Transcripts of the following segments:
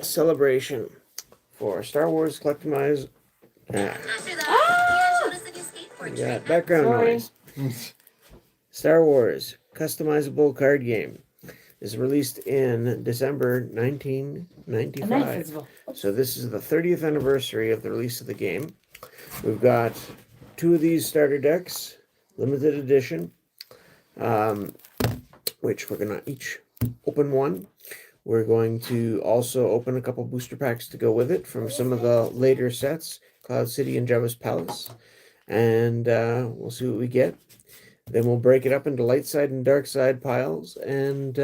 celebration for Star Wars Collectimize. Yeah, background noise. Star Wars Customizable card game is released in December 1995. So this is the 30th anniversary of the release of the game. We've got 2 of these starter decks, limited edition, which we're going to each open one. We're going to also open a couple booster packs to go with it from some of the later sets, Cloud City and Jabba's Palace. And we'll see what we get. Then we'll break it up into light side and dark side piles and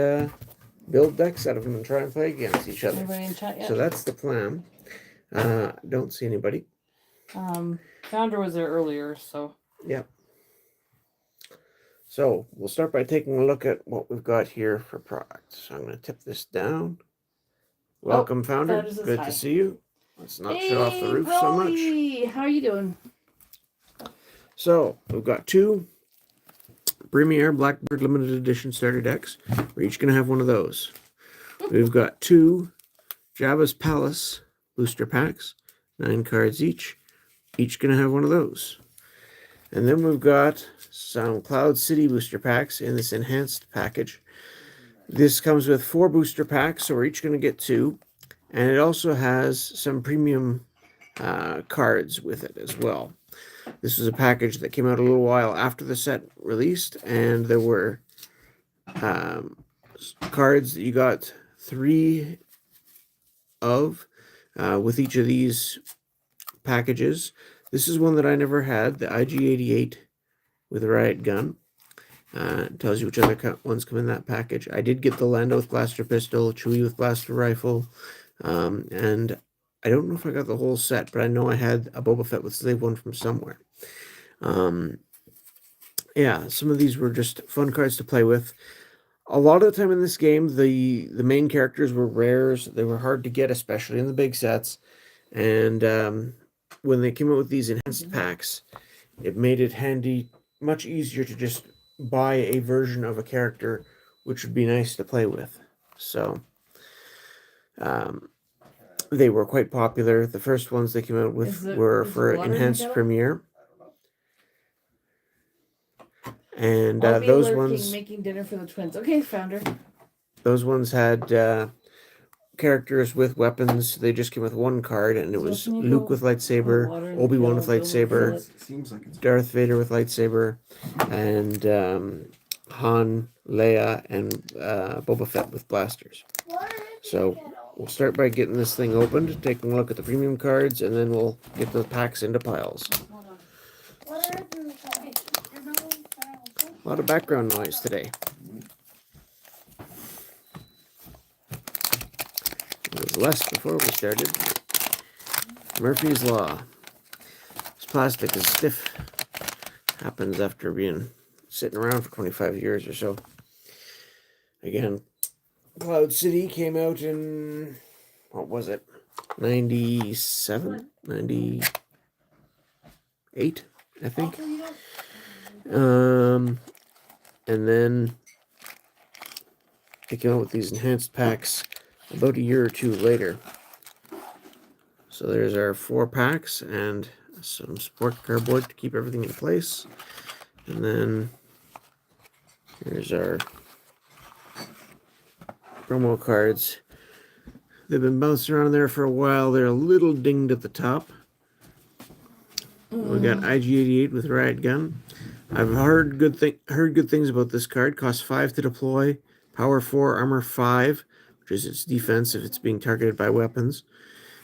build decks out of them and try and play against each other. Anybody in chat yet? So that's the plan. Don't see anybody. Founder was there earlier, so. Yep. So we'll start by taking a look at what we've got here for products. So I'm going to tip this down. Welcome, Founder. Good to see you. Let's not shut off the roof so much. How are you doing? So we've got 2 Premier Blackbird limited edition starter decks. We're each going to have one of those. We've got 2 Jabba's Palace booster packs, 9 cards each. Each going to have one of those. And then we've got some Cloud City booster packs in this enhanced package. This comes with 4 booster packs, so we're each going to get 2. And it also has some premium cards with it as well. This is a package that came out a little while after the set released, and there were cards that you got 3 of with each of these packages. This is one that I never had, the IG-88 with a riot gun. It tells you which other ones come in that package. I did get the Lando with blaster pistol, Chewie with blaster rifle, and I don't know if I got the whole set, but I know I had a Boba Fett with Slave One from somewhere. Yeah, some of these were just fun cards to play with. A lot of the time in this game, the main characters were rares. They were hard to get, especially in the big sets. And when they came out with these enhanced packs, it made it handy, much easier to just buy a version of a character, which would be nice to play with. So they were quite popular. The first ones they came out with were for Enhanced Premiere. And those ones making dinner for the twins. Okay, Founder. Those ones had characters with weapons. They just came with 1 card, and it was Luke with lightsaber, Obi-Wan with lightsaber, Darth Vader with lightsaber, and Han, Leia, and Boba Fett with blasters. So we'll start by getting this thing opened, taking a look at the premium cards, and then we'll get the packs into piles. A lot of background noise today. It was less before we started. Murphy's Law. This plastic is stiff. Happens after being sitting around for 25 years or so. Again, Cloud City came out in, what was it? 97? 98, I think. And then they came out with these enhanced packs about a year or 2 later. So there's our 4 packs and some support cardboard to keep everything in place. And then here's our promo cards. They've been bouncing around there for a while. They're a little dinged at the top. We got IG-88 with riot gun. I've heard good things about this card. Costs 5 to deploy. Power 4, armor 5, which is its defense if it's being targeted by weapons.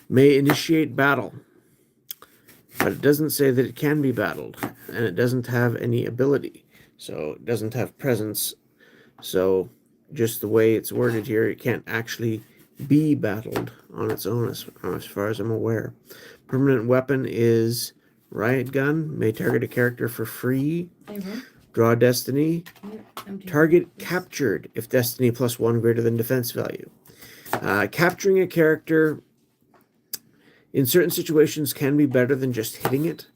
May initiate battle. But it doesn't say that it can be battled. And it doesn't have any ability. So it doesn't have presence. So just the way it's worded here, it can't actually be battled on its own as far as I'm aware. Permanent weapon is riot gun, may target a character for free. Draw destiny. Target captured if destiny +1 greater than defense value. Capturing a character in certain situations can be better than just hitting it,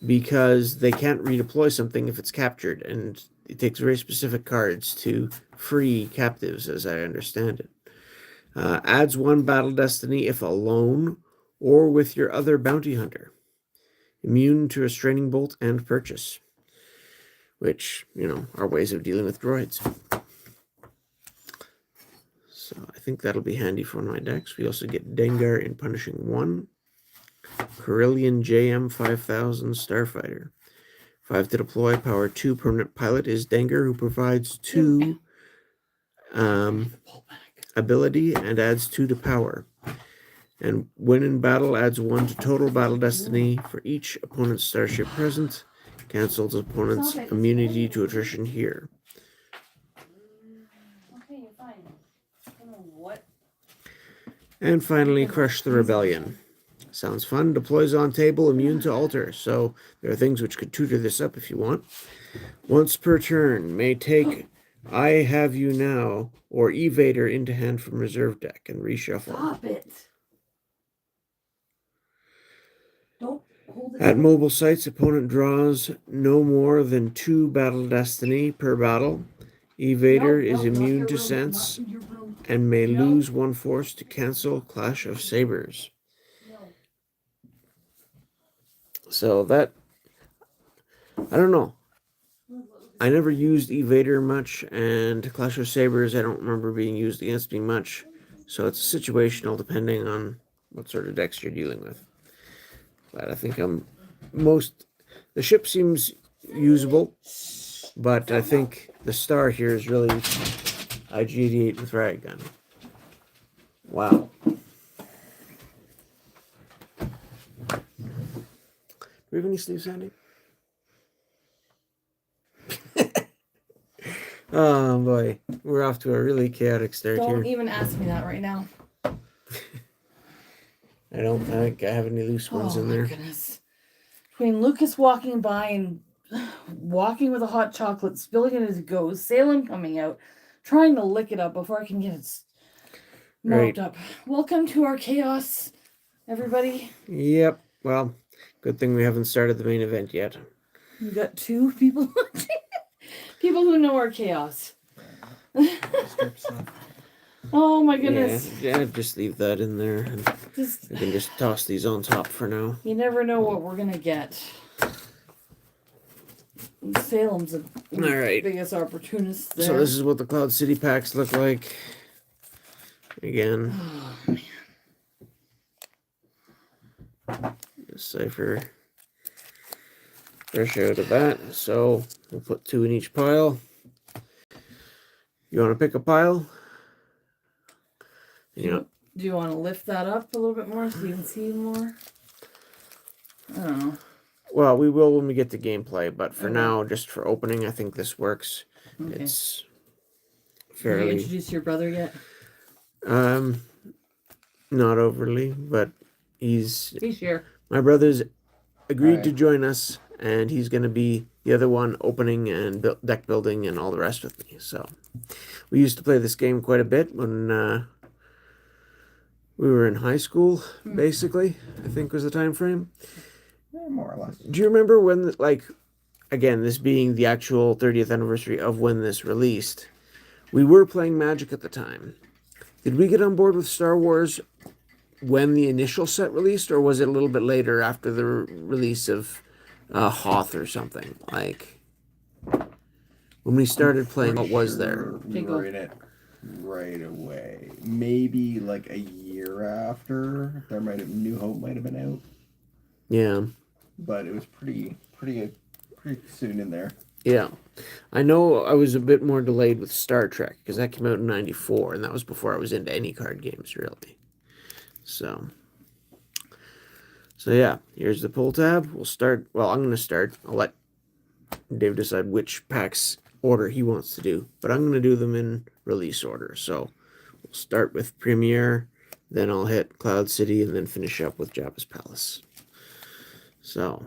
because they can't redeploy something if it's captured, and it takes very specific cards to free captives, as I understand it. Adds 1 battle destiny if alone or with your other bounty hunter. Immune to restraining bolt and purchase, which, are ways of dealing with droids. So I think that'll be handy for one of my decks. We also get Dengar in Punishing 1. Carillion JM 5000 Starfighter. 5 to deploy, power 2, permanent pilot is Dengar, who provides 2 ability and adds 2 to power. And when in battle, adds 1 to total battle destiny for each opponent's starship present. Cancels opponent's immunity to attrition here. Okay, you're fine. I don't know what. And finally, Crush the Rebellion. Sounds fun. Deploys on table, immune to alter. So there are things which could tutor this up if you want. Once per turn, may take I Have You Now or Evader into hand from reserve deck and reshuffle. Stop it. Don't hold it. At mobile sites, opponent draws no more than 2 battle destiny per battle. Evader is immune to sense and may lose 1 force to cancel Clash of Sabers. So that, I don't know. I never used Evader much, and Clash of Sabers I don't remember being used against me much. So it's situational depending on what sort of decks you're dealing with. But I think the ship seems usable, but I think the star here is really IG-88 with riot gun. Wow. Do we have any sleeves handy? Oh boy, we're off to a really chaotic start here. Don't even ask me that right now. I don't think I have any loose ones in there. Oh my goodness. Between Lucas walking by and walking with a hot chocolate, spilling it as it goes, Salem coming out, trying to lick it up before I can get it mopped up. Welcome to our chaos, everybody. Yep. Well, good thing we haven't started the main event yet. We got 2 people watching. People who know our chaos. Oh my goodness. Yeah, just leave that in there. And we can just toss these on top for now. You never know what we're going to get. Salem's the biggest opportunist there. So this is what the Cloud City packs look like. Again. Oh, man. Decipher. Fresh out of that. So we'll put 2 in each pile. You want to pick a pile? Do you want to lift that up a little bit more so you can see more? I don't know. Well, we will when we get to gameplay, but for now, just for opening, I think this works. Okay. It's fairly... Have you introduced your brother yet? Not overly, but he's here. My brother's agreed to join us, and he's going to be the other one opening and deck building and all the rest with me. So we used to play this game quite a bit when we were in high school, basically, I think was the time frame. Yeah, more or less. Do you remember when, again, this being the actual 30th anniversary of when this released, we were playing Magic at the time. Did we get on board with Star Wars when the initial set released, or was it a little bit later after the release of Hoth or something? Like, when we started playing, what was there? We were in it right away. Maybe like a year after. New Hope might have been out. Yeah. But it was pretty soon in there. Yeah. I know I was a bit more delayed with Star Trek, because that came out in 94, and that was before I was into any card games, really. So yeah, here's the pull tab. We'll start, well, I'm going to start. I'll let Dave decide which packs order he wants to do, but I'm going to do them in release order. So we'll start with Premiere, then I'll hit Cloud City, and then finish up with Jabba's Palace. So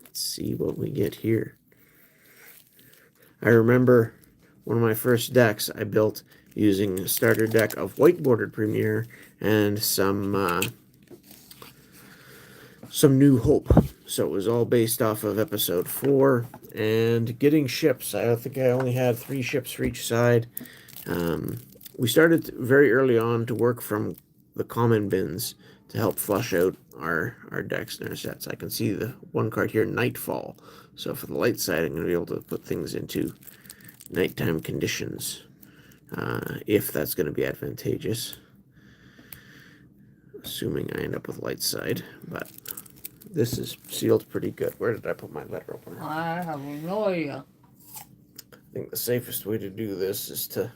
let's see what we get here. I remember one of my first decks I built using a starter deck of white bordered Premiere and some New Hope. So it was all based off of episode 4 and getting ships. I think I only had 3 ships for each side. we started very early on to work from the common bins to help flush out our decks and our sets. I can see the one card here, Nightfall. So for the light side, I'm going to be able to put things into nighttime conditions, if that's going to be advantageous. Assuming I end up with light side, but this is sealed pretty good. Where did I put my letter opener? I have no idea. I think the safest way to do this is to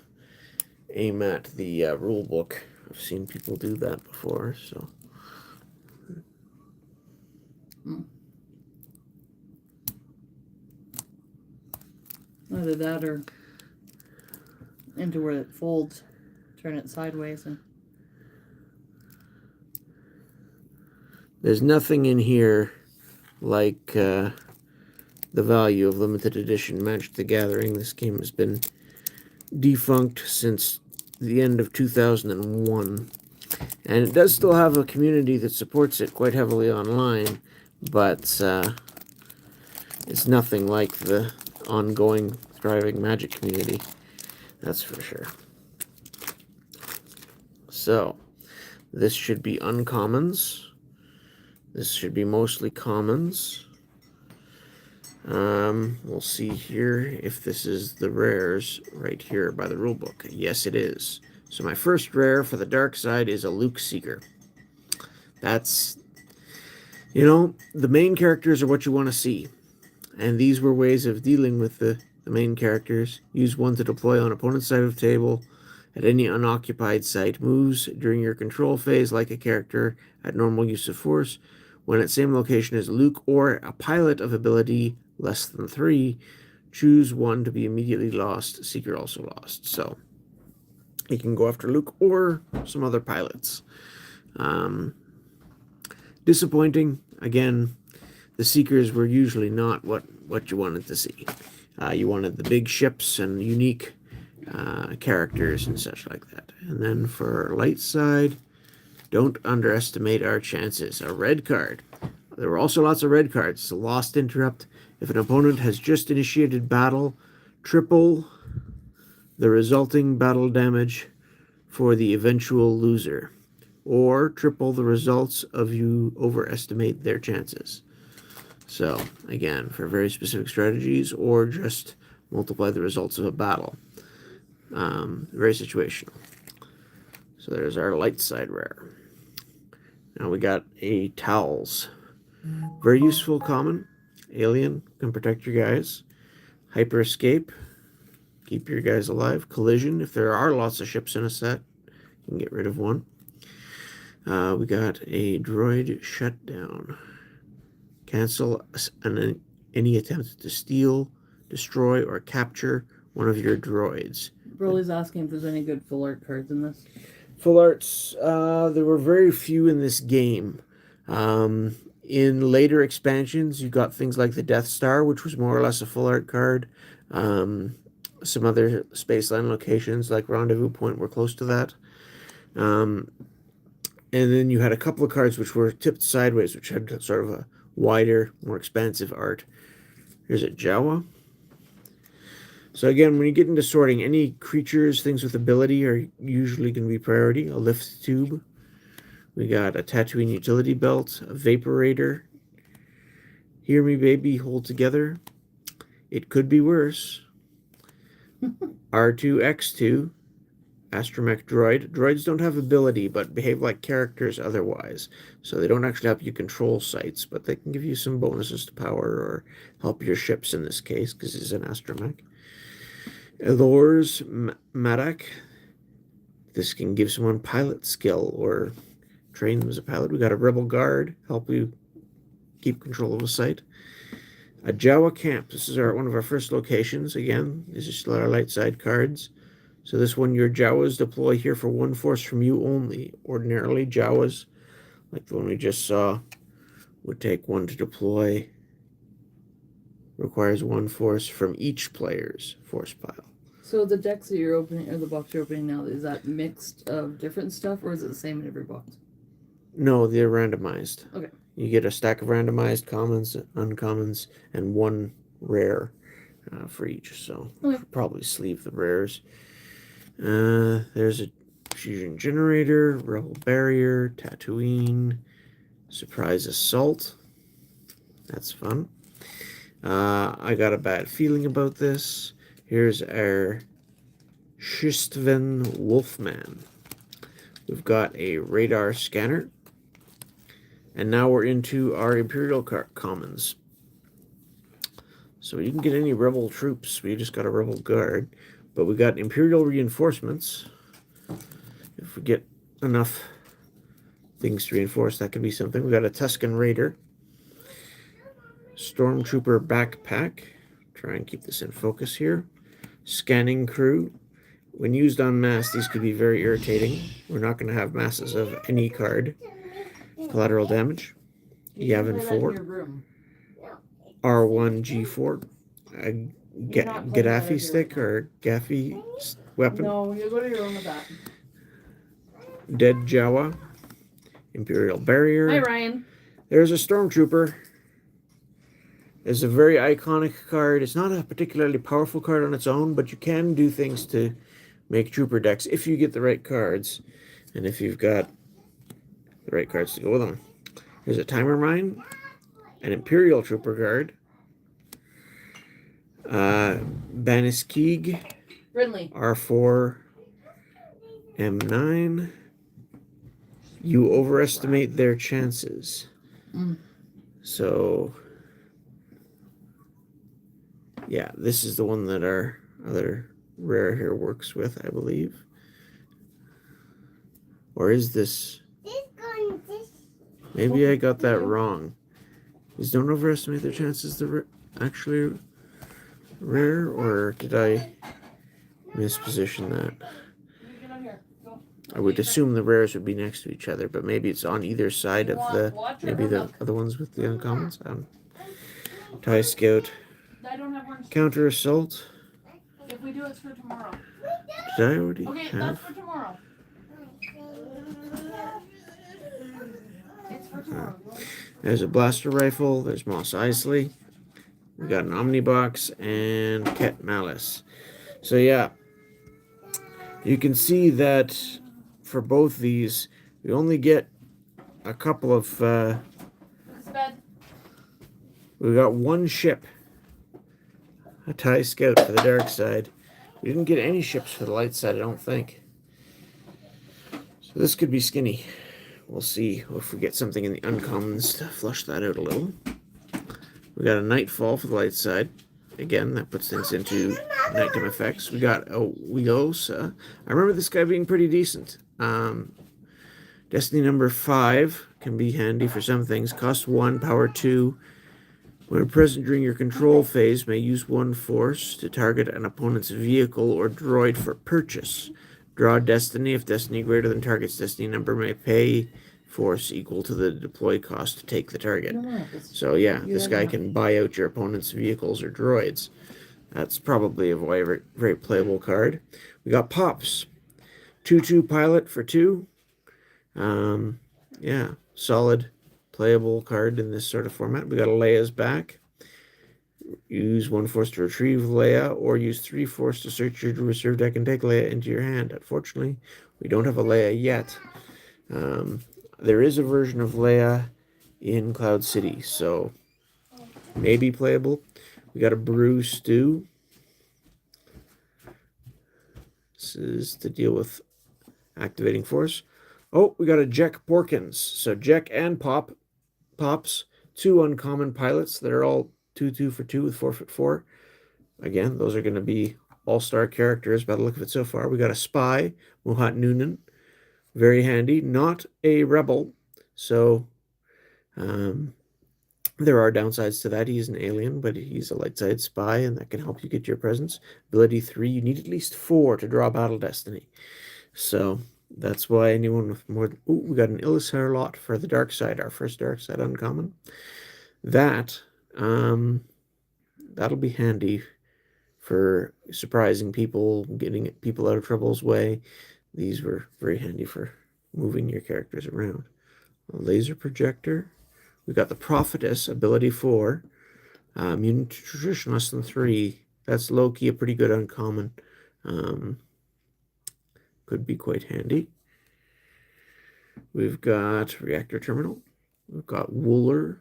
aim at the rule book. I've seen people do that before, so. Either that or into where it folds, turn it sideways and. There's nothing in here like the value of limited edition Magic the Gathering. This game has been defunct since the end of 2001. And it does still have a community that supports it quite heavily online, but it's nothing like the ongoing, thriving Magic community. That's for sure. So, this should be uncommons. This should be mostly commons. We'll see here if this is the rares right here by the rulebook. Yes, it is. So my first rare for the dark side is a Luke Seeker. That's, the main characters are what you want to see. And these were ways of dealing with the main characters. Use one to deploy on opponent's side of the table at any unoccupied site. Moves during your control phase like a character at normal use of force. When at same location as Luke or a pilot of ability less than 3, choose one to be immediately lost. Seeker also lost. So you can go after Luke or some other pilots. Disappointing. Again, the Seekers were usually not what you wanted to see. You wanted the big ships and unique characters and such like that. And then for light side, don't underestimate our chances. A red card. There were also lots of red cards. So Lost Interrupt. If an opponent has just initiated battle, triple the resulting battle damage for the eventual loser. Or triple the results of you overestimate their chances. So, again, for very specific strategies, or just multiply the results of a battle. Very situational. So there's our light side rare. Now we got a Towels. Very useful common. Alien, can protect your guys. Hyper Escape, keep your guys alive. Collision, if there are lots of ships in a set, you can get rid of one. We got a Droid Shutdown. Cancel any attempt to steal, destroy, or capture one of your droids. Broly's asking if there's any good full art cards in this. Full arts, there were very few in this game. In later expansions, you got things like the Death Star, which was more or less a full art card. Some other Spaceland locations like Rendezvous Point were close to that. And then you had a couple of cards which were tipped sideways, which had sort of a wider, more expansive art. Here's a Jawa. So again, when you get into sorting, any creatures, things with ability are usually going to be priority. A Lift Tube. We got a Tatooine Utility Belt, a Vaporator. Hear Me Baby, Hold Together. It Could Be Worse. R2-X2. Astromech Droid. Droids don't have ability, but behave like characters otherwise. So they don't actually help you control sites, but they can give you some bonuses to power or help your ships in this case, because it's an Astromech. Elor's Madak. This can give someone pilot skill or train them as a pilot. We got a Rebel Guard, help you keep control of a site. A Jawa Camp. This is one of our first locations. Again, these are still our light side cards. So this one, your Jawas deploy here for one force from you only. Ordinarily, Jawas, like the one we just saw, would take one to deploy. Requires one force from each player's force pile. So the decks that you're opening, or the box you're opening now, is that mixed of different stuff, or is it the same in every box? No, they're randomized. Okay. You get a stack of randomized commons, uncommons, and one rare for each. So okay. probably sleeve the rares. There's a fusion generator, rebel barrier, Tatooine, surprise assault. That's fun. I got a bad feeling about this. Here's our Schistven Wolfman. We've got a radar scanner. And now we're into our Imperial commons. So you can get any rebel troops. We just got a rebel guard. But we got Imperial reinforcements. If we get enough things to reinforce, that could be something. We got a Tusken Raider. Stormtrooper backpack. Try and keep this in focus here. Scanning crew. When used on mass, these could be very irritating. We're not going to have masses of any card. Collateral damage. Yavin 4. R1 G4. A Gaddafi stick or Gaffy weapon. No, you go to your room with that. Dead Jawa. Imperial barrier. Hi, Ryan. There's a Stormtrooper. It's a very iconic card. It's not a particularly powerful card on its own, but you can do things to make trooper decks if you get the right cards and if you've got the right cards to go with them. Here's a Timer Mine, an Imperial Trooper guard, Baniskig, Ridley. R4, M9. You overestimate their chances. So, yeah, this is the one that our other rare here works with, I believe. Or is this? Maybe I got that wrong. Is don't overestimate their chances the actually rare, or did I misposition that? I would assume the rares would be next to each other, but maybe it's on either side of the, maybe the other ones with the uncommons. TIE Scout. Counter Assault. If we do it for tomorrow. Did I already Okay, have? that's for tomorrow. It's for tomorrow. There's a blaster rifle. There's Mos Eisley. We got an Omnibox and Ket Malice. So yeah, you can see that for both these, we only get a couple of. We got one ship, a TIE Scout for the dark side. We didn't get any ships for the light side, I don't think. So this could be skinny. We'll see if we get something in the uncommons to flush that out a little. We got a Nightfall for the light side. Again, that puts things into nighttime effects. We got a Wiosa. I remember this guy being pretty decent. Destiny number 5 can be handy for some things. Cost 1, power 2. When present during your control phase, may use 1 force to target an opponent's vehicle or droid for purchase. Draw Destiny. If Destiny greater than target's Destiny number, may pay force equal to the deploy cost to take the target. So yeah, this guy can buy out your opponent's vehicles or droids. That's probably a very, very playable card. We got Pops. 2/2 pilot for 2. Yeah, solid playable card in this sort of format. We got a Leia's back. Use 1 force to retrieve Leia, or use 3 force to search your reserve deck and take Leia into your hand. Unfortunately, we don't have a Leia yet. There is a version of Leia in Cloud City, so maybe playable. We got a Brew Stew. This is to deal with activating force. Oh, we got a Jek Porkins. So Jek and Pops, 2 uncommon pilots that are all 2/2 for 2 with 4'4". Again, those are going to be all-star characters by the look of it so far. We got a Spy, Mohat Noonan. Very handy. Not a rebel, so there are downsides to that. He's an alien, but he's a light side spy, and that can help you get your presence. Ability 3, you need at least 4 to draw Battle Destiny. So that's why anyone with more than... Ooh, we got an Illusar lot for the dark side, our first dark side uncommon. That'll be handy for surprising people, getting people out of trouble's way. These were very handy for moving your characters around. A laser projector. We got the Prophetess, ability 4. Immune to tradition less than 3. That's low-key a pretty good uncommon. could be quite handy. We've got reactor terminal. We've got Wooler.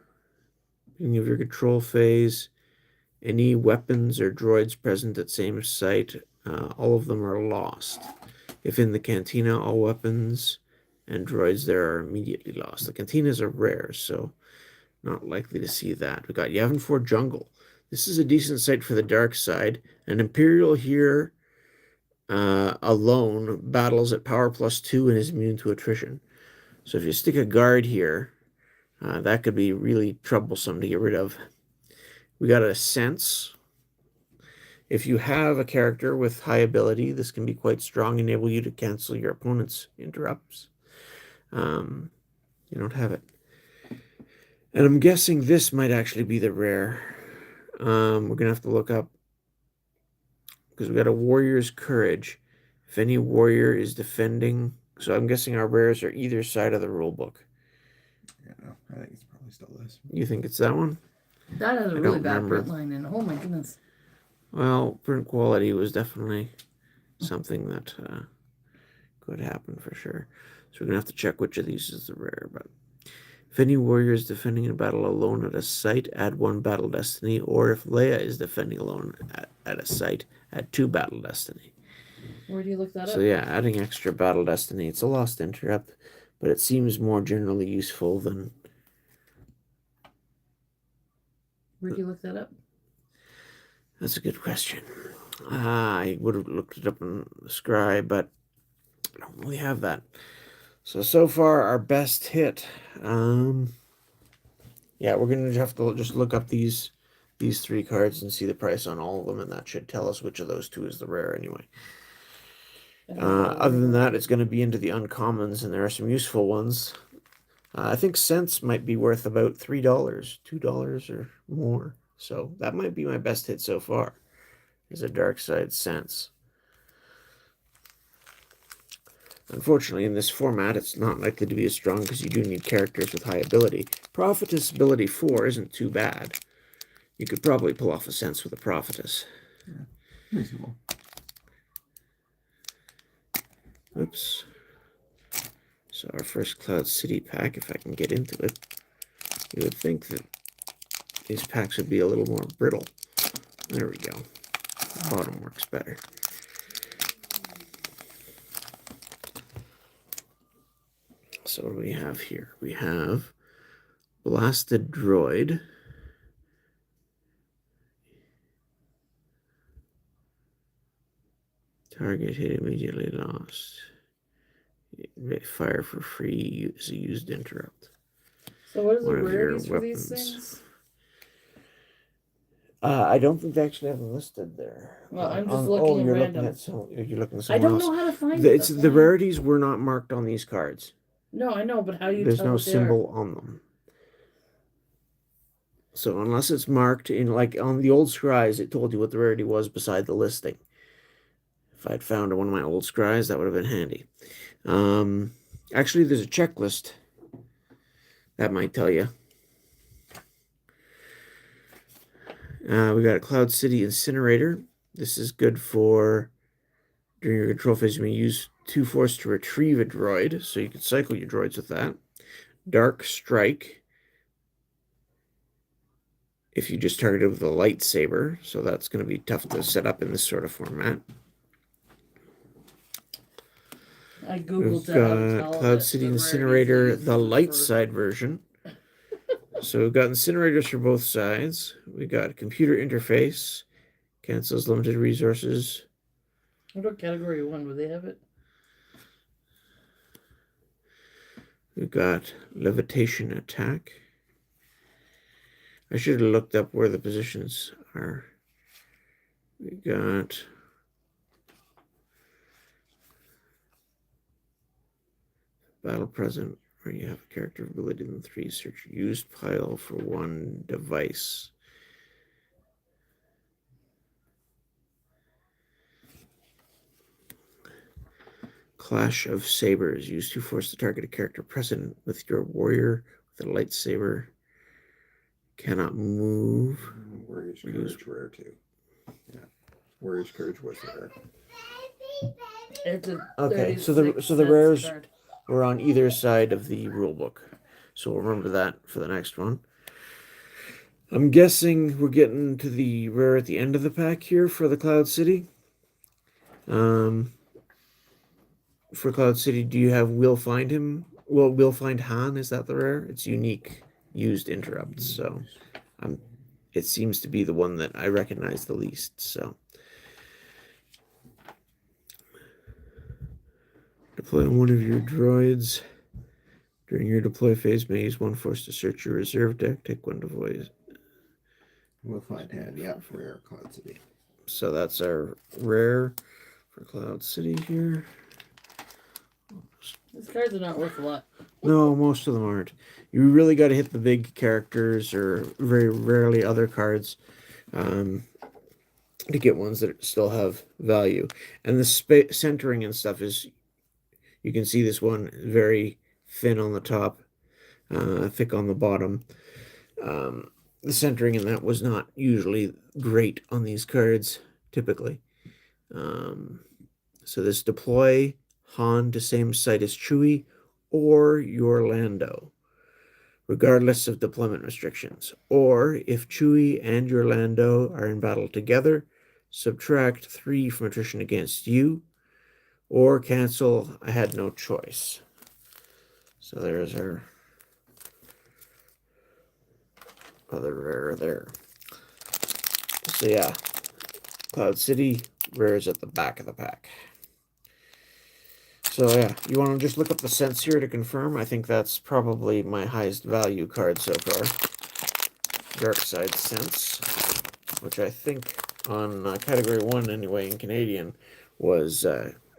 Beginning of your control phase. Any weapons or droids present at same site, all of them are lost. If in the cantina, all weapons and droids there are immediately lost. The cantinas are rare, so not likely to see that. We got Yavin 4 Jungle. This is a decent site for the dark side. An Imperial here alone battles at power +2 and is immune to attrition. So if you stick a guard here, that could be really troublesome to get rid of. We got a Sense. If you have a character with high ability, this can be quite strong, enable you to cancel your opponent's interrupts. You don't have it. And I'm guessing this might actually be the rare. We're going to have to look up, because we got a Warrior's Courage. If any warrior is defending, so I'm guessing our rares are either side of the rule book. Yeah, no, I think it's probably still this. You think it's that one? That has a I really don't bad remember. print line, and oh my goodness. Well, print quality was definitely something that could happen for sure. So we're going to have to check which of these is the rare. But if any warrior is defending a battle alone at a site, add 1 battle destiny. Or if Leia is defending alone at a site, add 2 battle destiny. Where do you look that up? So yeah, adding extra battle destiny. It's a lost interrupt, but it seems more generally useful than... Where do you look that up? That's a good question. I would have looked it up in the Scribe, but I don't really have that. So far, our best hit. Yeah, we're going to have to just look up these 3 cards and see the price on all of them, and that should tell us which of those 2 is the rare anyway. Other than that, it's going to be into the uncommons, and there are some useful ones. I think Sense might be worth about $3, $2 or more. So that might be my best hit so far, is a Dark Side Sense. Unfortunately, in this format, it's not likely to be as strong because you do need characters with high ability. Prophetess ability 4 isn't too bad. You could probably pull off a Sense with a Prophetess. Yeah, reasonable. Oops. So our first Cloud City pack, if I can get into it, you would think that these packs would be a little more brittle. There we go. The bottom works better. So what do we have here? We have Blasted Droid. Target hit immediately lost. Fire for free is a used interrupt. So what are the One of your rarities for these weapons. things? I don't think they actually have them listed there. Well, I'm just looking you're random. You're looking at I somewhere don't else. know how to find The, it. it's, the rarities were not marked on these cards. No, I know, but how do you There's tell no what they are? symbol on them. So unless it's marked in, like on the old scries, it told you what the rarity was beside the listing. If I'd found one of my old scries, that would have been handy. Actually, there's a checklist that might tell you. We got a Cloud City Incinerator. This is good for during your control phase. You may use 2 force to retrieve a droid, so you can cycle your droids with that. Dark Strike. If you just target it with a lightsaber, so that's going to be tough to set up in this sort of format. I googled We've got Cloud City Incinerator, the light side version. So we've got incinerators for both sides. We got computer interface, cancels limited resources. What about category 1? Would they have it? We've got levitation attack. I should have looked up where the positions are. We got battle present, where you have a character ability in 3. Search used pile for 1 device. Clash of Sabers. Use 2 force to target a character present with your warrior with a lightsaber. Cannot move. Warrior's Courage rare too. Yeah. Warrior's Courage was rare. It's a Okay, so 36 the cents rares card. were on either side of the rule book, so we'll remember that for the next one. I'm guessing we're getting to the rare at the end of the pack here for the Cloud City. For Cloud City, do you have We'll Find Him? Well, We'll Find Han, is that the rare? It's unique, used interrupts, so it seems to be the one that I recognize the least, so. Deploy one of your droids. During your deploy phase, may use one force to search your reserve deck. Take one to voice. We'll find hand, yeah, for rare Cloud City. So that's our rare for Cloud City here. These cards are not worth a lot. No, most of them aren't. You really got to hit the big characters or very rarely other cards to get ones that still have value. And the centering and stuff is, you can see this one very thin on the top, thick on the bottom. The centering in that was not usually great on these cards, typically. So this deploy Han to same site as Chewie or your Lando, regardless of deployment restrictions. Or if Chewie and your Lando are in battle together, subtract 3 from attrition against you, or cancel I had no choice. So there's our other rare there. So yeah, Cloud City rares at the back of the pack. So yeah, you want to just look up the cents here to confirm. I think that's probably my highest value card so far. Dark Side Cents, which I think on category 1 anyway in Canadian was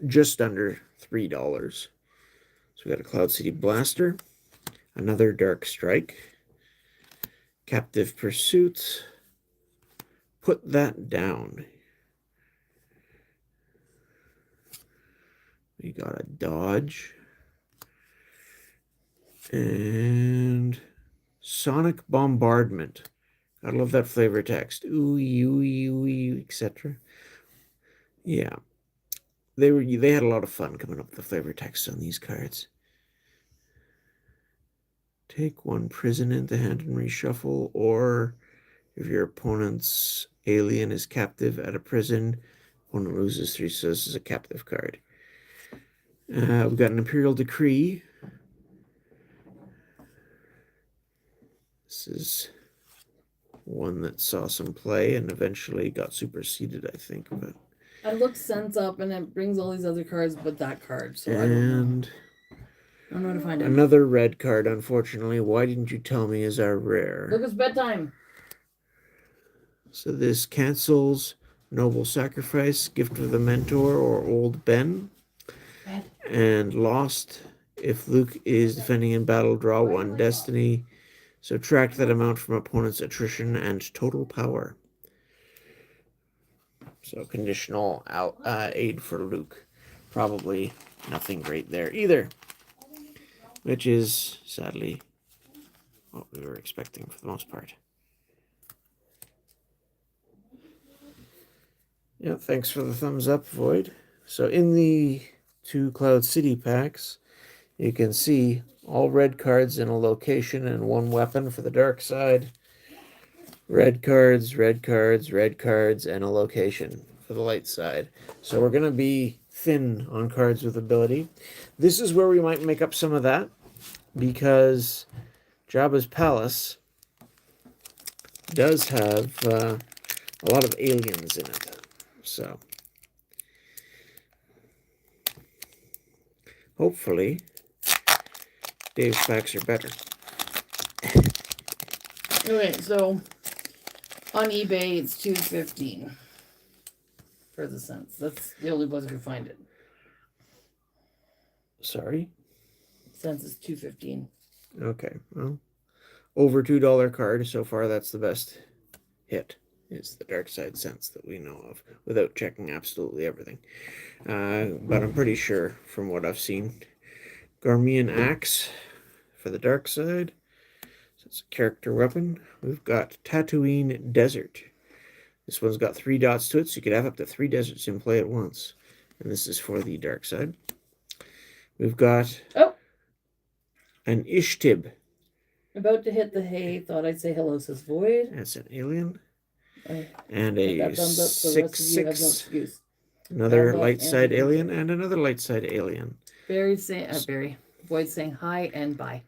just under $3. So we got a Cloud City Blaster, another Dark Strike, Captive Pursuit, Put That Down. We got a Dodge, and Sonic Bombardment. I love that flavor text. Ooh, ooey, ooey, etc. Yeah, they had a lot of fun coming up with the flavor text on these cards. Take one prison into hand and reshuffle, or if your opponent's alien is captive at a prison, opponent loses 3, so this is a captive card. We've got an Imperial Decree. This is one that saw some play and eventually got superseded, I think. But I looked Sense up and it brings all these other cards but that card, so I don't know how to find it. Another red card, unfortunately. Why didn't you tell me is our rare? Look, it's bedtime. So this cancels Noble Sacrifice, Gift of the Mentor, or Old Ben. And Lost. If Luke is defending in battle, draw 1 Destiny. Subtract that amount from opponent's attrition and total power. So conditional aid for Luke. Probably nothing great there either. Which is, sadly, what we were expecting for the most part. Yeah, thanks for the thumbs up, Void. So in the 2 Cloud City packs, you can see all red cards in a location and 1 weapon for the dark side. Red cards, red cards, red cards, and a location for the light side. So we're going to be thin on cards with ability. This is where we might make up some of that, because Jabba's Palace does have a lot of aliens in it. So hopefully Dave's packs are better. Okay, so on eBay it's $2.15 for the cents. That's the only place I could find it. Sorry? Cents is $2.15. Okay, well, over $2 card so far. That's the best hit. Is the dark side sense that we know of, without checking absolutely everything. But I'm pretty sure from what I've seen. Garmian Axe for the dark side. So it's a character weapon. We've got Tatooine Desert. This one's got 3 dots to it, so you could have up to 3 deserts in play at once. and this is for the dark side. We've got Oh, an Ishtib. about to hit the hay. Thought I'd say hello, says Void. That's an alien. I And put a that thumbs up so the rest of you have no 6/6. excuse. Another Thumbs up light and side you can alien carry. and another light side alien. Barry saying, Void saying hi and bye.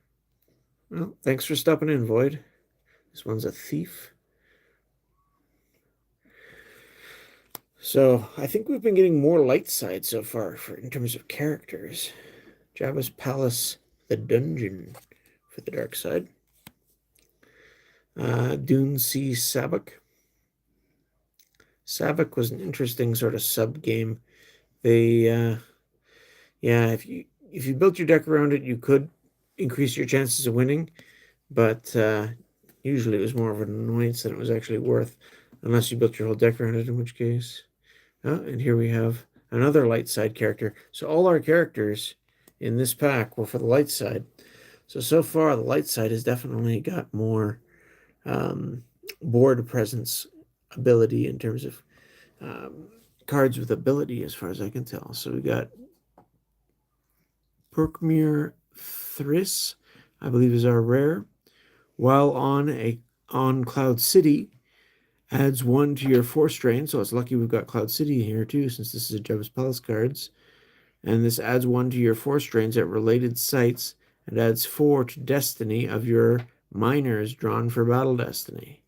Well, thanks for stopping in, Void. This one's a thief. So I think we've been getting more light side so far in terms of characters. Jabba's Palace, the dungeon for the dark side. Dune Sea Sabak. Sabak was an interesting sort of sub game. They, if you built your deck around it, you could increase your chances of winning, but usually it was more of an annoyance than it was actually worth, unless you built your whole deck around it, in which case. And here we have another light side character. So all our characters in this pack were for the light side. So far, the light side has definitely got more board presence ability in terms of cards with ability, as far as I can tell. So we got Perkmere Thriss, I believe is our rare. While on Cloud City, adds 1 to your force drain. So it's lucky we've got Cloud City here too, since this is a Jabba's Palace cards. And this adds 1 to your force drains at related sites and adds 4 to destiny of your miners drawn for battle destiny.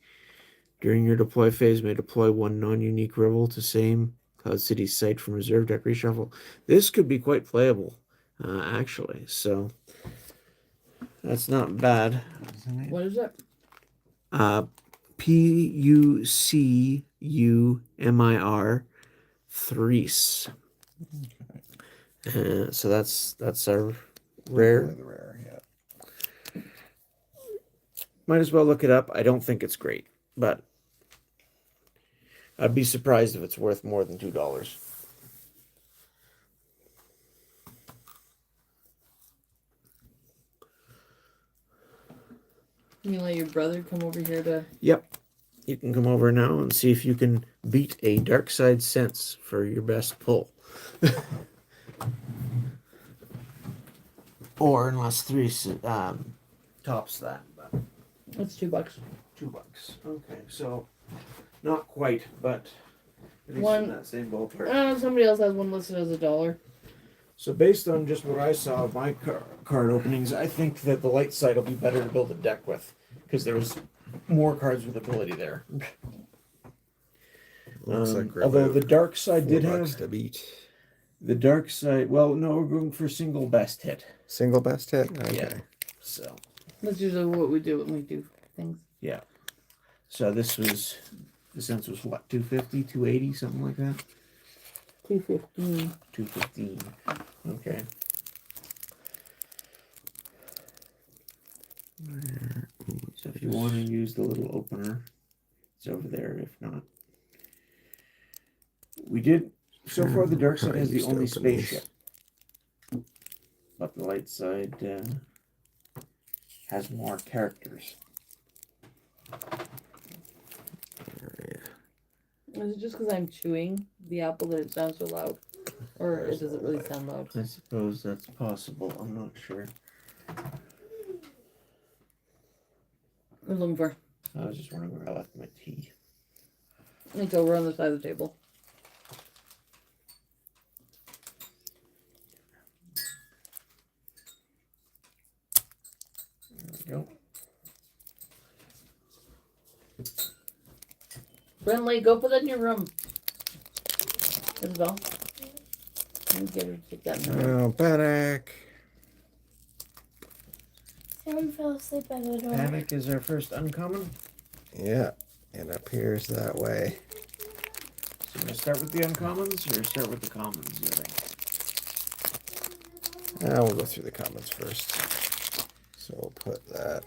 During your deploy phase, may deploy 1 non-unique rival to same Cloud City site from reserve deck reshuffle. This could be quite playable, actually. So that's not bad. What is it? Pucumir Threes. So that's our rare. The rare, yeah. Might as well look it up. I don't think it's great, but I'd be surprised if it's worth more than $2. You let your brother come over here to. Yep. You can come over now and see if you can beat a dark side sense for your best pull. Or unless 3 tops that. But That's $2. $2. Okay, so not quite, but at least One- in that same ballpark. Somebody else has one listed as $1. So based on just what I saw of my card openings, I think that the light side will be better to build a deck with, because there was more cards with ability there. Looks like we're Although about the dark side did $4 have to beat. the dark side. Well, no, we're going for single best hit. Single best hit? Okay. Yeah. So That's usually what we do when we do things. yeah. So the sense was what, 250, 280, something like that. 215. 215. Okay. So if you want to use the little opener, it's over there. If not, we did. So far, the dark side has the only spaceship, but the light side has more characters. Is it just because I'm chewing the apple that it sounds so loud? Or does it really sound loud? I suppose that's possible. I'm not sure. What are you looking for? I was just wondering where I left my tea. It's over on the side of the table. There we go. Brentley, go put that in your room. Isabel. And get her to take that in her room. Oh, Panic. Someone fell asleep at the door. Panic is our first uncommon. Yeah, it appears that way. So we're gonna start with the uncommons or start with the commons, you think? We'll go through the comments first. So we'll put that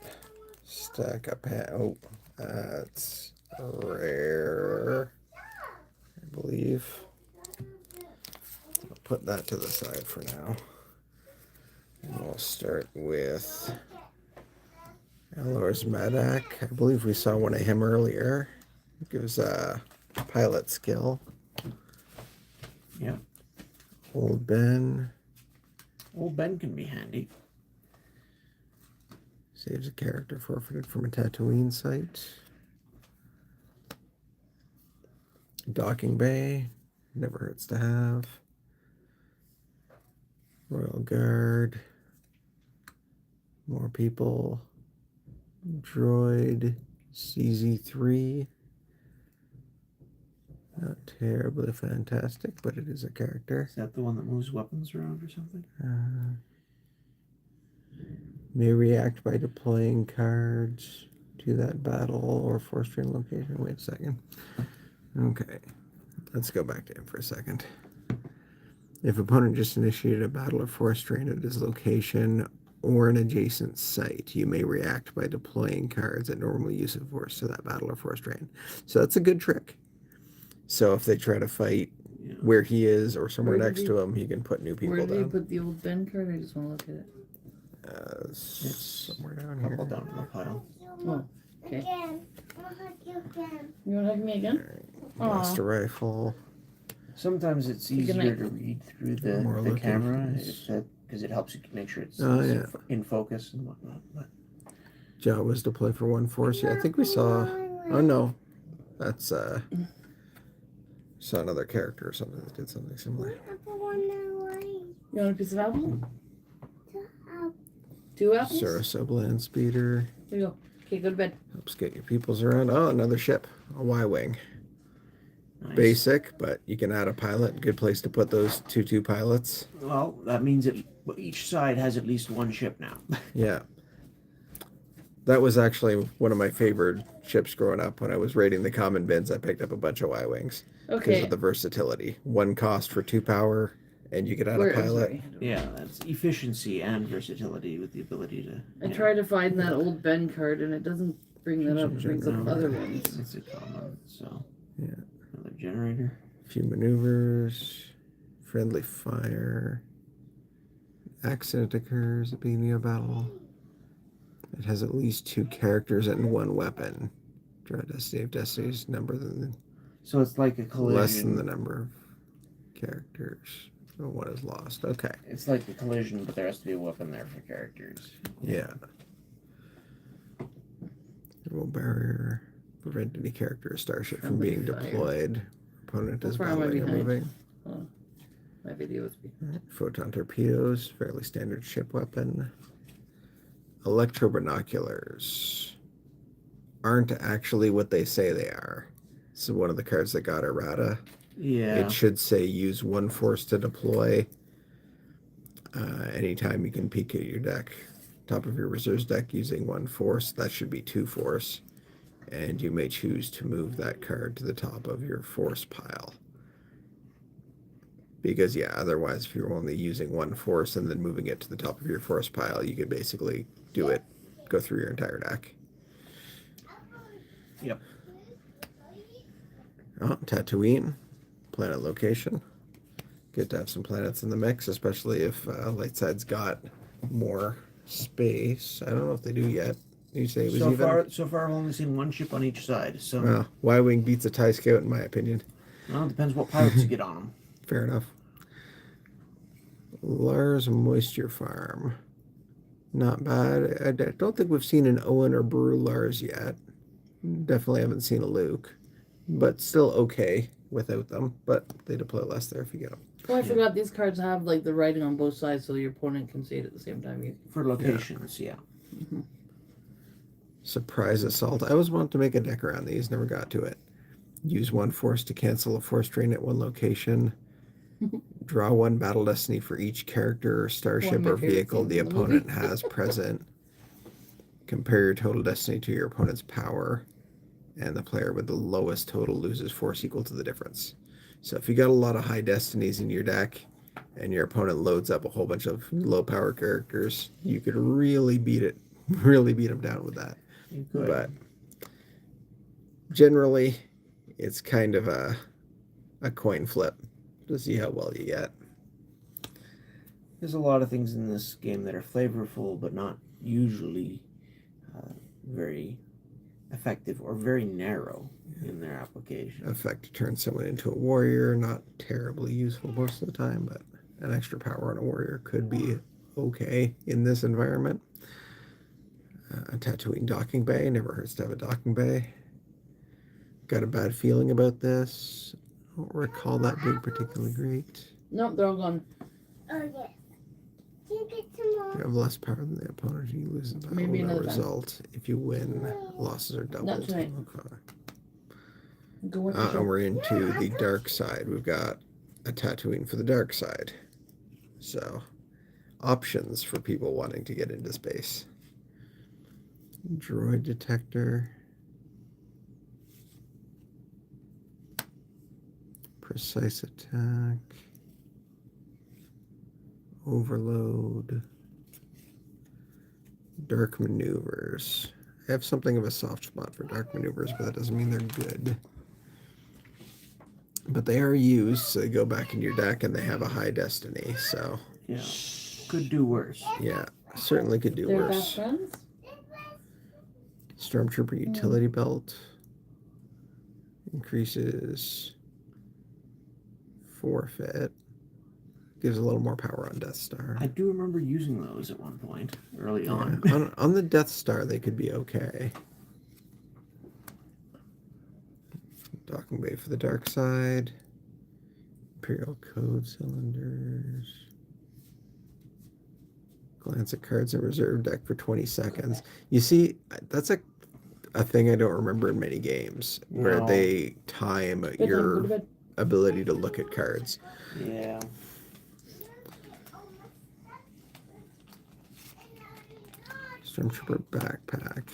stack up. Oh, that's rare, I believe. I'll put that to the side for now. And we'll start with Elor's Medak. I believe we saw one of him earlier. It gives a pilot skill. Yeah. Old Ben Old Ben can be handy. saves a character forfeited from a Tatooine site. Docking Bay, never hurts to have. Royal Guard, more people. Droid, CZ3. Not terribly fantastic, but it is a character. Is that the one that moves weapons around or something? May react by deploying cards to that battle or force train location. Wait a second. Okay, let's go back to him for a second. If opponent just initiated a battle or force train at his location or an adjacent site, you may react by deploying cards at normal use of force to that battle or force train. So that's a good trick. So if they try to fight where he is or somewhere Where did next he- to him, he can put new people Where did you down. put the old Ben card? I just want to look at it. Somewhere down Couple here. down in the pile. Oh, okay. Again. I'll hug you again. You want to hug me again? Blaster rifle. Sometimes it's Good easier night. to read through More the camera locations. because it helps you make sure it's Oh, yeah. in focus and whatnot. But Jawas deploy for one force. Yeah, I think we saw. Oh no, that's saw another character or something that did something similar. You want a piece of apple? 2 apples? Sarasub land speeder There you go. Okay, go to bed. helps get your peoples around. Oh, another ship, a Y-wing. nice. Basic, but you can add a pilot. Good place to put those 2-2 pilots. Well, that means that each side has at least one ship now. Yeah. That was actually one of my favorite ships growing up. When I was raiding the common bins, I picked up a bunch of Y-wings because Okay. of the versatility. 1 cost for 2 power, and you could add a I'm pilot. sorry. Yeah, that's efficiency and versatility with the ability to. I tried to find that old Ben card and it doesn't bring that up. It brings up No, other ones. It's a common, so. Yeah. Another generator. A few maneuvers, friendly fire, accident occurs at the beginning of battle. It has at least 2 characters and 1 weapon. Draw destiny of destinies number than So it's like a collision. less than the number of characters. So 1 is lost. Okay. It's like a collision, but there has to be a weapon there for characters. Yeah. Thermal barrier. Prevent any character or starship from Friendly being fire. deployed. Opponent is How far am I battling or behind? moving. Oh, my video is behind. Photon torpedoes, fairly standard ship weapon. Electro binoculars aren't actually what they say they are. This is one of the cards that got errata. Yeah. It should say use 1 force to deploy. Anytime you can peek at your deck, top of your reserves deck using 1 force, that should be 2 force. And you may choose to move that card to the top of your force pile. Because, yeah, otherwise, if you're only using 1 force and then moving it to the top of your force pile, you could basically do it, go through your entire deck. Yep. Oh, Tatooine, planet location. Good to have some planets in the mix, especially if Lightside's got more space. I don't know if they do yet. You say it was So even? far, I've only seen 1 ship on each side. So, Well, Y-Wing beats a TIE Scout, in my opinion. well, it depends what pilots you get on them. Fair enough. Lars Moisture Farm. Not bad. I don't think we've seen an Owen or Brew Lars yet. Definitely haven't seen a Luke. But still okay without them. But they deploy less there if you get them. Oh, I forgot these cards have like the writing on both sides so your opponent can see it at the same time. For locations, yeah. Surprise Assault. I always wanted to make a deck around these. Never got to it. Use 1 force to cancel a force train at 1 location. Draw 1 battle destiny for each character or starship my or favorite vehicle scenes the in the opponent movie. has present. Compare your total destiny to your opponent's power, and the player with the lowest total loses force equal to the difference. So if you got a lot of high destinies in your deck, and your opponent loads up a whole bunch of low power characters, you could really beat them down with that. You could. But generally, it's kind of a coin flip to see how well you get. There's a lot of things in this game that are flavorful, but not usually very effective or very narrow in their application. Effect to turn someone into a warrior, not terribly useful most of the time, but an extra power on a warrior could be okay in this environment. A Tatooine docking bay, never hurts to have a docking bay. Got a bad feeling about this. I don't recall that being particularly great. Nope, they're all gone. Oh, yes. Can you get some more? You have less power than the opponent. You lose the battle. Maybe No another time. result. If you win, losses are doubled. tonight. Okay. Go watch the show. And we're into the dark side. We've got a Tatooine for the dark side. So, options for people wanting to get into space. Droid detector. Precise attack. Overload. Dark maneuvers. I have something of a soft spot for dark maneuvers, but that doesn't mean they're good. But they are used, so they go back in your deck and they have a high destiny, so Yeah. Could do worse. yeah, certainly could do They're best worse. friends? Stormtrooper utility belt increases forfeit. Gives a little more power on Death Star. I do remember using those at one point early Yeah, on. on the Death Star, they could be okay. Docking bay for the dark side. Imperial code cylinders. Glance at cards in reserve deck for 20 seconds. You see, that's a thing I don't remember in many games, where No. they time Bedtime, go to your bed. ability to look at cards. Yeah. Stormtrooper backpack.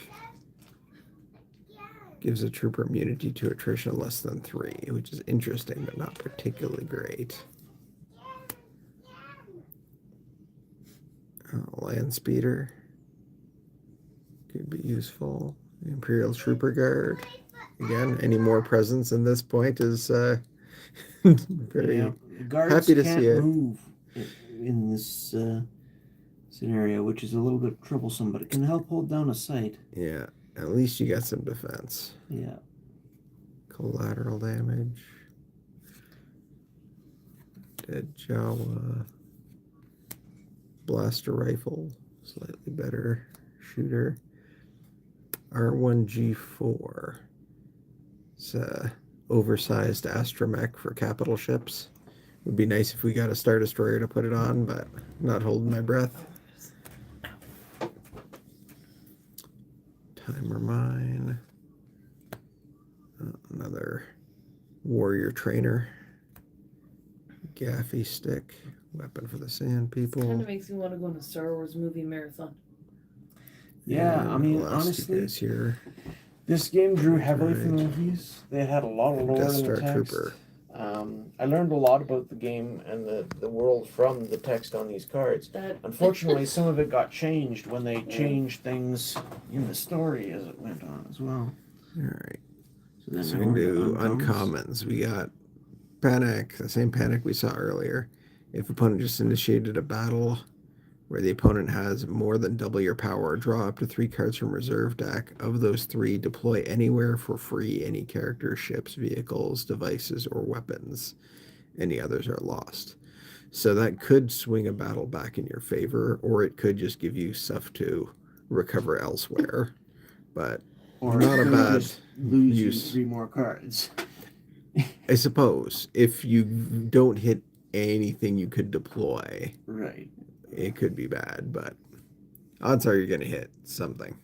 Gives a trooper immunity to attrition less than 3, which is interesting, but not particularly great. Land speeder. Could be useful. Imperial Trooper Guard. Again, any more presence in this point is very Guards happy to can't see it. move in this scenario, which is a little bit troublesome, but it can help hold down a site. Yeah, at least you got some defense. Yeah. Collateral damage. Dead Jawa. Blaster rifle. Slightly better shooter. R1G4. It's a oversized astromech for capital ships. Would be nice if we got a Star Destroyer to put it on, but I'm not holding my breath. Timer mine. Another warrior trainer. Gaffy stick. Weapon for the sand people. Kind of makes me want to go on a Star Wars movie marathon. Yeah, And I mean, last honestly, guys here. this game drew heavily from Right. movies. They had a lot of lore Death in the Star text. Trooper. I learned a lot about the game and the world from the text on these cards. Unfortunately, some of it got changed when they changed things in the story as it went on as well. Alright. So then So we we can were do to uncommons. uncommons. We got Panic, the same Panic we saw earlier. If opponent just initiated a battle where the opponent has more than double your power, draw up to 3 cards from reserve deck. Of those 3, deploy anywhere for free any character, ships, vehicles, devices, or weapons. Any others are lost. So that could swing a battle back in your favor, or it could just give you stuff to recover elsewhere. But Or not a could bad just lose you use. 3 more cards. I suppose if you don't hit anything you could deploy, Right. it could be bad, but odds are you're going to hit something.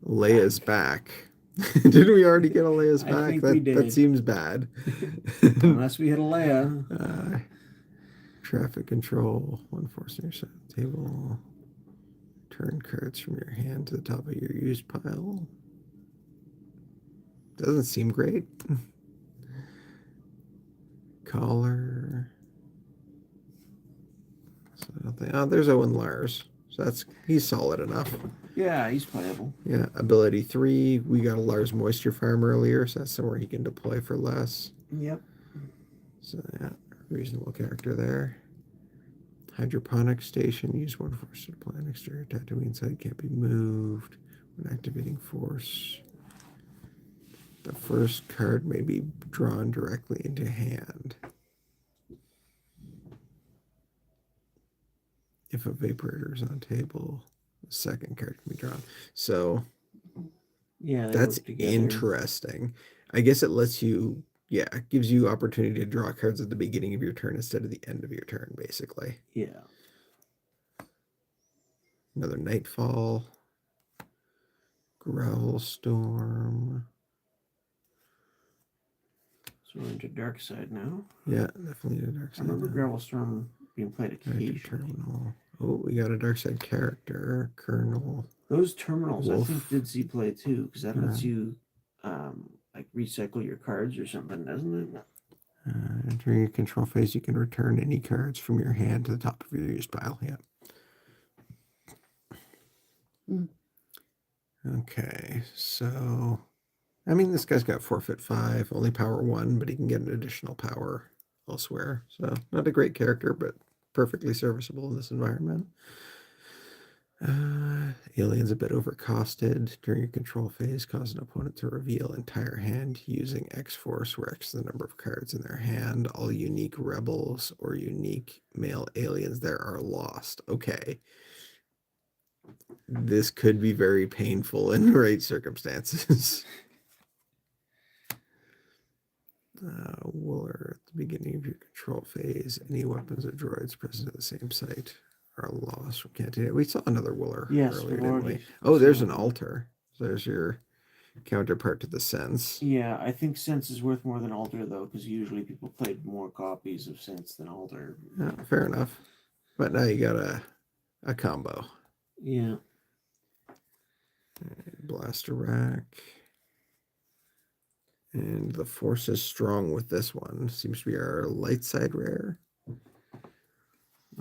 Leia's back. Didn't we already get a Leia's I back? think we That did. seems bad. Unless we hit a Leia. Traffic control. 1 force on your side of the table. Turn cards from your hand to the top of your used pile. Doesn't seem great. Collar. So I don't think, oh, there's Owen Lars. So he's solid enough. Yeah, he's playable. Yeah, ability 3. We got a Lars Moisture Farm earlier, so that's somewhere he can deploy for less. Yep. So yeah, reasonable character there. Hydroponic station. Use 1 force to deploy an exterior Tatooine site. Can't be moved when activating force. The first card may be drawn directly into hand. If a vaporator is on table, the second card can be drawn. So Yeah, they that's work together. interesting. I guess it lets you, yeah, it gives you opportunity to draw cards at the beginning of your turn instead of the end of your turn, basically. Yeah. Another Nightfall. Gravel Storm. So we're into Dark Side now. Yeah, definitely a Dark I Side. remember now. Gravel Storm being played occasionally. Terminal. Oh, we got a Dark Side character, Colonel. Those terminals, Wolf. I think, did see play too, because that lets you like recycle your cards or something, doesn't it? During your control phase, you can return any cards from your hand to the top of your use pile. Yeah. Mm. Okay, so I mean, this guy's got forfeit 5, only power 1, but he can get an additional power elsewhere. So not a great character, but perfectly serviceable in this environment. Alien's a bit overcosted. During your control phase, cause an opponent to reveal entire hand using X-Force, where X is the number of cards in their hand. All unique rebels or unique male aliens there are lost. Okay. This could be very painful in the right circumstances. Wooler, at the beginning of your control phase, any weapons or droids present at the same site are lost from Cantina. We saw another Wooler earlier, didn't we? Oh, there's an altar. So there's your counterpart to the Sense. Yeah, I think Sense is worth more than Altar, though, because usually people played more copies of Sense than Altar. Yeah, fair enough. But now you got a combo. Yeah. Blaster rack. And the Force is strong with this one. Seems to be our light side rare.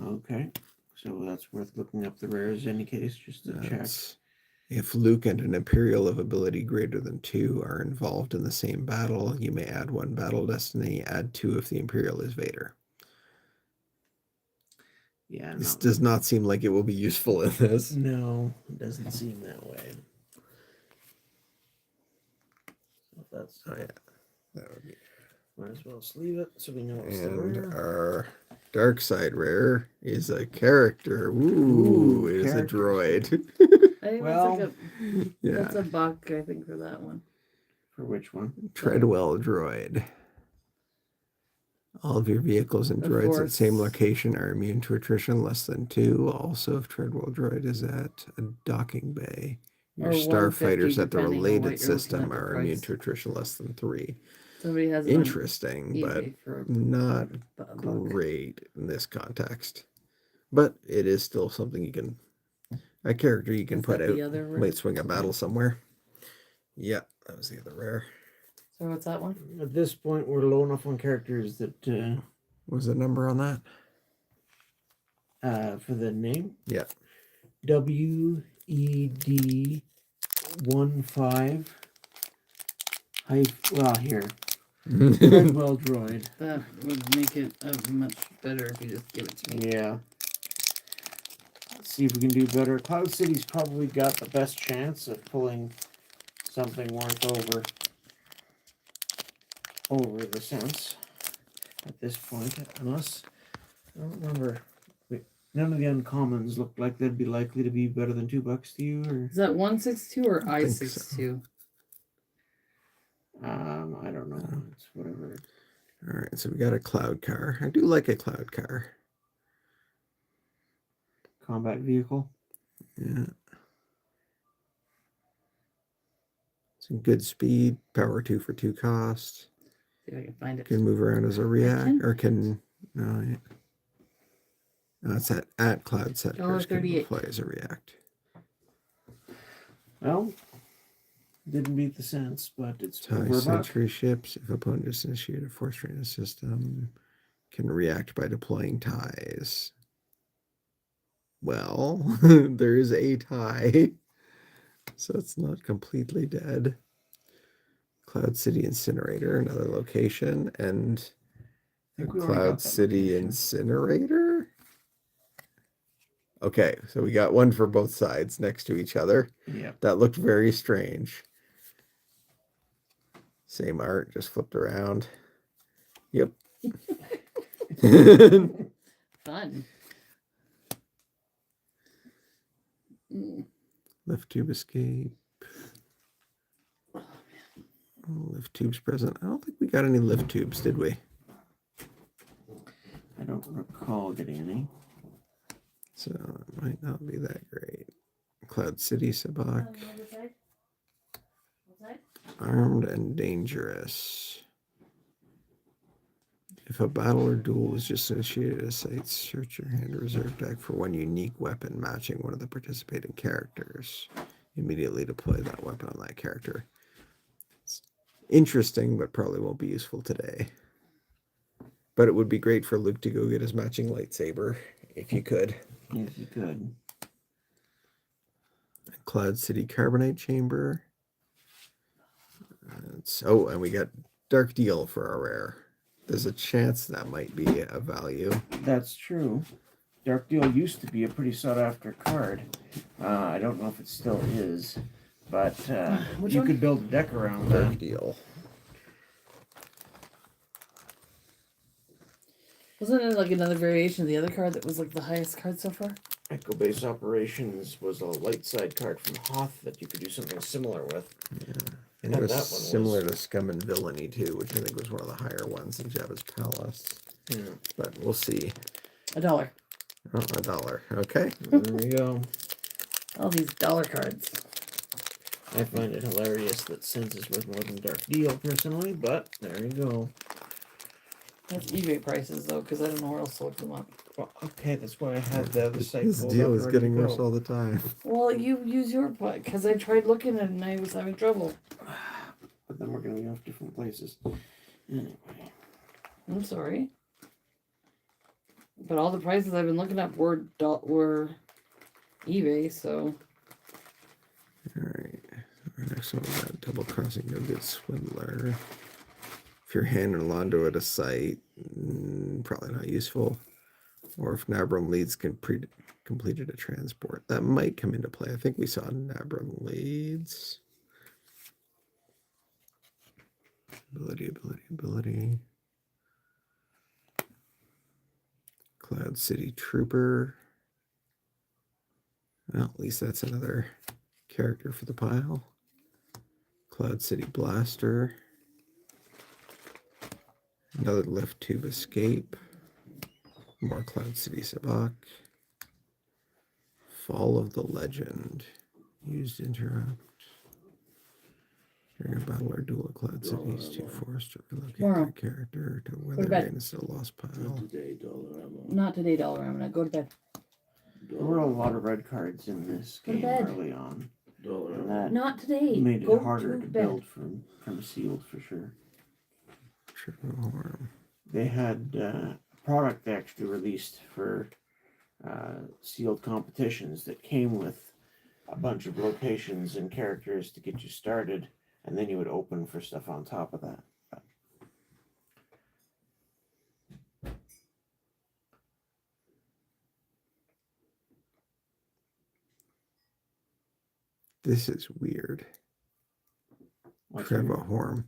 Okay. So that's worth looking up the rares in any case, just to check. If Luke and an Imperial of ability greater than 2 are involved in the same battle, you may add 1 battle destiny, add 2 if the Imperial is Vader. Yeah. This does not seem like it will be useful in this. No, it doesn't seem that way. So that's. Oh, yeah. That would be. Might as well sleeve it so we know it's the And rare. our dark side rare is a character. Ooh, it is a droid. I think Well, that's like that's a buck, I think, for that one. For which one? Treadwell droid. All of your vehicles and The droids at Force. same location are immune to attrition less than 2. Also, if Treadwell droid is at a docking bay, your Or 150, starfighters at the depending on what related you're looking system at the are immune price. to attrition less than 3. Somebody has it on Interesting, but eBay for not a buck. great in this context. But it is still something you can, a character you can Is put that out, the other rare? might swing a battle somewhere. Yeah, that was the other rare. So what's that one? At this point, we're low enough on characters that What was the number on that? for the name. Yeah. WED 15 well here. Treadwell droid. That would make it much better if you just give it to me. Yeah. Let's see if we can do better. Cloud City's probably got the best chance of pulling something worth over the Sense at this point, unless I don't remember. None of the uncommons looked like they'd be likely to be better than $2 to you, or Is that 162 or I think I62? I don't know. It's whatever. All right, so we got a cloud car. I do like a cloud car. Combat vehicle. Yeah. Some good speed, power 2 for 2 cost. See if I can find it. Can move around as a react, can- or can no. Yeah. No, it's at cloud set. Can $1.38. play as a react. Well, didn't beat the Sense, but it's Tie over a buck. sentry ships. If opponent just initiated a force train system, can react by deploying ties. Well, there is a tie, so it's not completely dead. Cloud City Incinerator, another location, and I think we already got Cloud that City location. Incinerator. Okay, so we got one for both sides next to each other. Yeah. That looked very strange. Same art, just flipped around. Yep. Fun. Lift tube escape. Lift tubes present. I don't think we got any lift tubes, did we? I don't recall getting any. So it might not be that great. Cloud City Sabak. Armed and dangerous. If a battle or duel was just initiated at a site, search your hand or reserve deck for one unique weapon matching one of the participating characters. Immediately deploy that weapon on that character. It's interesting, but probably won't be useful today. But it would be great for Luke to go get his matching lightsaber, if you could. If you could. Cloud City Carbonite Chamber. And we got Dark Deal for our rare. There's a chance that might be a value. That's true. Dark Deal used to be a pretty sought after card. I don't know if it still is, but you could build a deck around Dark that. Deal. Wasn't it like another variation of the other card that was like the highest card so far? Echo Base Operations was a light side card from Hoth that you could do something similar with. Yeah. And it was that one similar to Scum and Villainy too, which I think was one of the higher ones in Jabba's Palace. Yeah. But we'll see. $1. Oh, $1. Okay. There we go. All these dollar cards. I find it hilarious that Sense is worth more than Dark Deal personally, but there you go. That's eBay prices though, because I don't know where else to look them up. Well, okay, that's why I had the other site. This pulled deal up is ready to getting worse go. all the time. Well, you use your butt, because I tried looking and I was having trouble. But then we're going to be off different places. Anyway. I'm sorry. But all the prices I've been looking up were eBay, so. Alright. Our next one we got Double Crossing No Good Swindler. If you're handing Londo at a site, probably not useful. Or if Nabram leads completed a transport. That might come into play. I think we saw Nabram leads. Ability. Cloud City Trooper. Well, at least that's another character for the pile. Cloud City Blaster. Another Lift Tube Escape. More Cloud City Sabak. Fall of the Legend. Used Interrupt. During a battle or duel at Cloud Cities, 2 forced to relocate Tomorrow. that character to where Go to they're bed. in a still lost pile. Not today, $1. Go to bed. There were a lot of red cards in this Go to game bed. early on. And that Not today. made it Go harder to to bed. build from sealed for sure. Triple Horn. They had a product they actually released for sealed competitions that came with a bunch of locations and characters to get you started, and then you would open for stuff on top of that. This is weird. What's Trevor weird? Horn.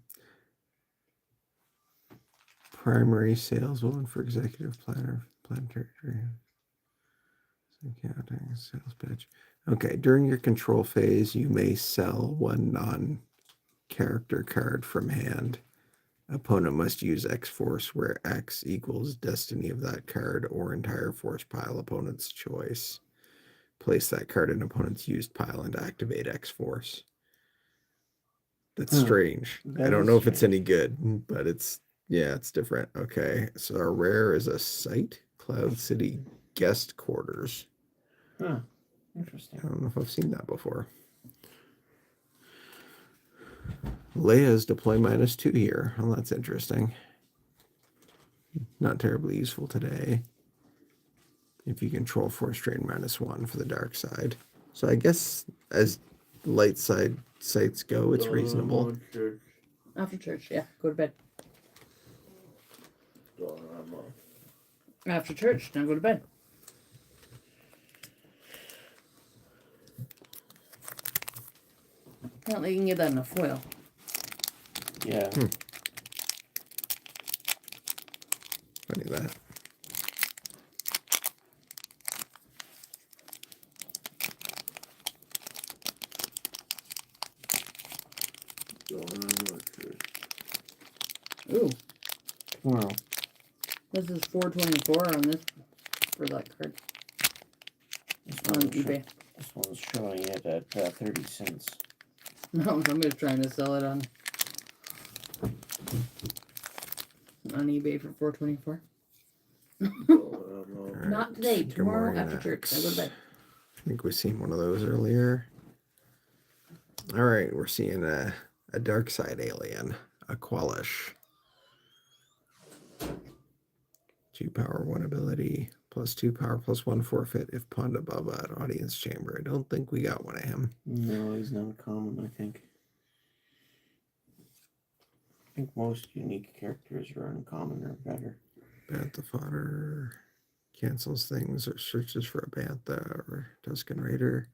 Primary saleswoman for executive planetary. Accounting, sales pitch. Okay, during your control phase, you may sell one non-character card from hand. Opponent must use X force where X equals destiny of that card or entire force pile opponent's choice. Place that card in opponent's used pile and activate X force. That's strange. I don't know if it's any good, but it's different. Okay, so our rare is a site, Cloud City Guest Quarters. Huh. Interesting. I don't know if I've seen that before. Leia's deploy -2 here. Well, that's interesting. Not terribly useful today. If you control force drain -1 for the dark side. So I guess as light side sites go, it's reasonable. After church, yeah. Go to bed. After church, now go to bed. Not like you can get that in a foil. Yeah. Funny that. So I'm not sure. Ooh, Tomorrow. this is $4.24 on this for that card This on one's, eBay. this one's showing it at 30 cents. No, somebody's trying to sell it on eBay for $4.24. Not today. Good Tomorrow morning, after church. I go to Max. bed. I think we've seen one of those earlier. All right, we're seeing a dark side alien, a Quellish. 2 power, 1 ability, +2 power, +1 forfeit if pawned above an audience chamber. I don't think we got one of him. No, he's not common, I think. I think most unique characters are uncommon or better. Bantha fodder cancels things or searches for a Bantha or Tuscan Raider.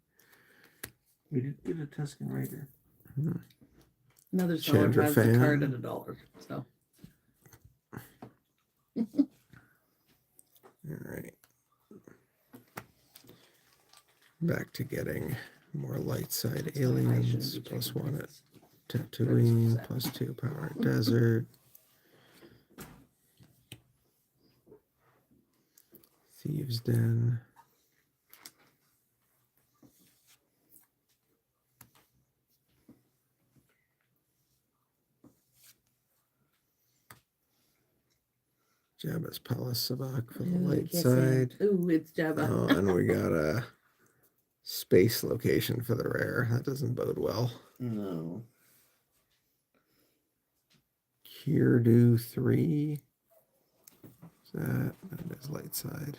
We did get a Tuscan Raider. Another seller Chandra has the fan. card at $1. So All right. Back to getting more light side aliens. +1 at Tatooine, +2 power at Desert. Thieves Den. Jabba's Palace Sabak for the light side. Ooh, it's Jabba. Oh, and we got a space location for the rare. That doesn't bode well. No. Kirdu 3. That is light side.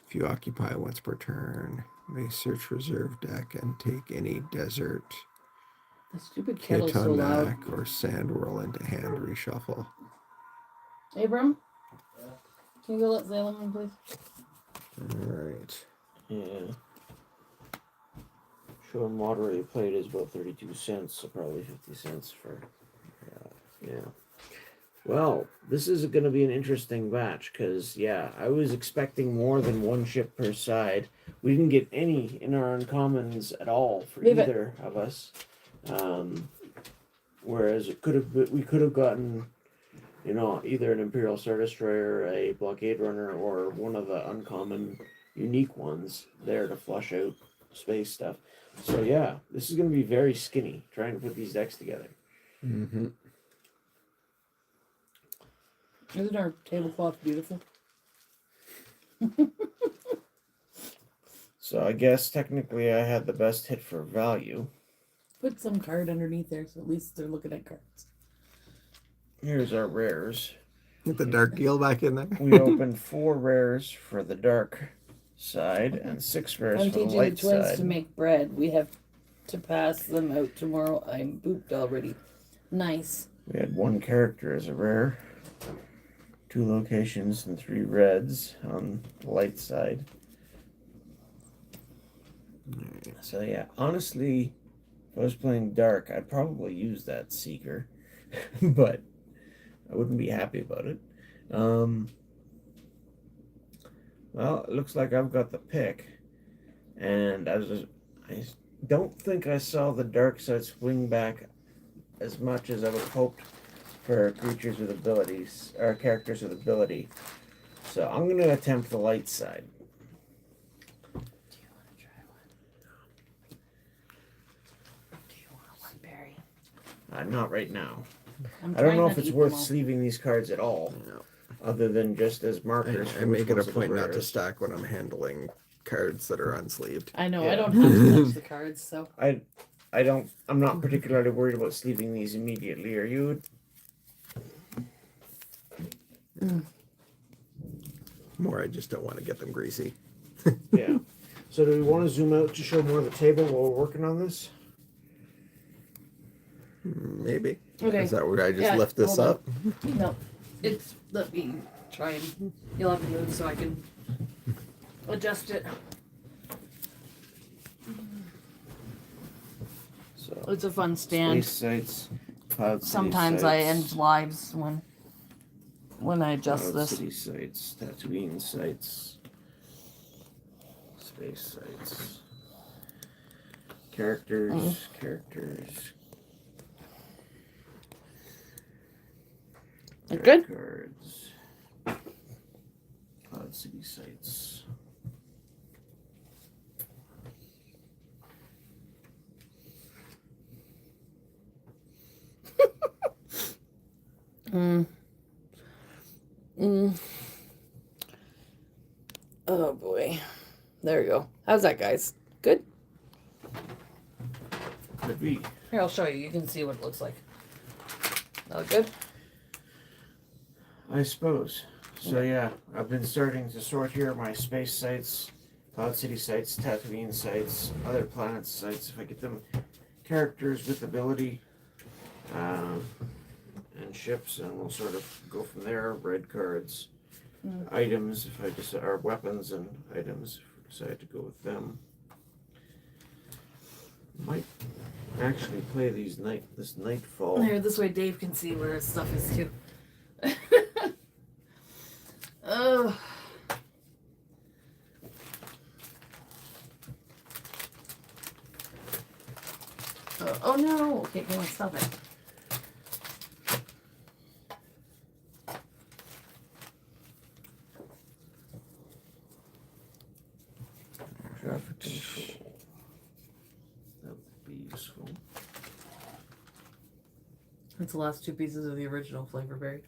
If you occupy once per turn, may search reserve deck and take any desert, The stupid kettle's so loud. Ketonak, or sand whirl into hand reshuffle. Abram, can you go let Salem in, please? Alright. Yeah. Sure, moderately played is about 32 cents, so probably 50 cents for. Yeah. Well, this is going to be an interesting batch because, yeah, I was expecting more than one ship per side. We didn't get any in our uncommons at all for either of us. Whereas we could have gotten, either an Imperial Star Destroyer, a Blockade Runner, or one of the uncommon unique ones there to flush out space stuff. So yeah, this is going to be very skinny trying to put these decks together. Mm-hmm. Isn't our tablecloth beautiful? So I guess technically I had the best hit for value. Put some card underneath there so at least they're looking at cards. Here's our rares. Get the dark deal back in there. We opened 4 rares for the dark side and 6 rares I'm for the teaching the light twins side. to make bread. We have to pass them out tomorrow. I'm booped already. Nice. We had 1 character as a rare, 2 locations and 3 reds on the light side. So yeah, honestly, if I was playing dark, I'd probably use that Seeker, but I wouldn't be happy about it. Well, it looks like I've got the pick, and I don't think I saw the dark side swing back as much as I would have hoped for creatures with abilities, or characters with ability. So I'm going to attempt the light side. Do you want to try one? Do you want a whiteberry? Not right now. I'm I don't trying know not if to it's eat worth them all. sleeving these cards at all, No. other than just as markers. I for make which it a ones are the point not to rares. stack when I'm handling cards that are unsleeved. I know, Yeah. I don't have to touch the cards, so. I'm not particularly worried about sleeving these immediately. Are you? More, I just don't want to get them greasy. Yeah. So do we want to zoom out to show more of the table while we're working on this? Maybe. Okay. Is that where I just Yeah, lift this hold on. up? No, it's, let me try and, you'll have to move so I can adjust it. So It's a fun stand. space sites, cloud city Sometimes sites, I end lives when I adjust cloud this. city sites, Tatooine sites, space sites, characters, Like good? Cards. Cloud City sites. Mm. Mm. Oh boy. There we go. How's that, guys? Good? Could be. Here, I'll show you. You can see what it looks like. That look good? I suppose. So yeah, I've been starting to sort here my space sites, Cloud City sites, Tatooine sites, other planet sites. If I get them characters with ability and ships, and we'll sort of go from there. Red cards, items if I decide, or weapons and items if I decide to go with them. Might actually play these this nightfall. Here, this way Dave can see where his stuff is too. Oh. Oh no! Okay, come on, stop it. Traffic control. That would be useful. That's the last two pieces of the original flavor berry.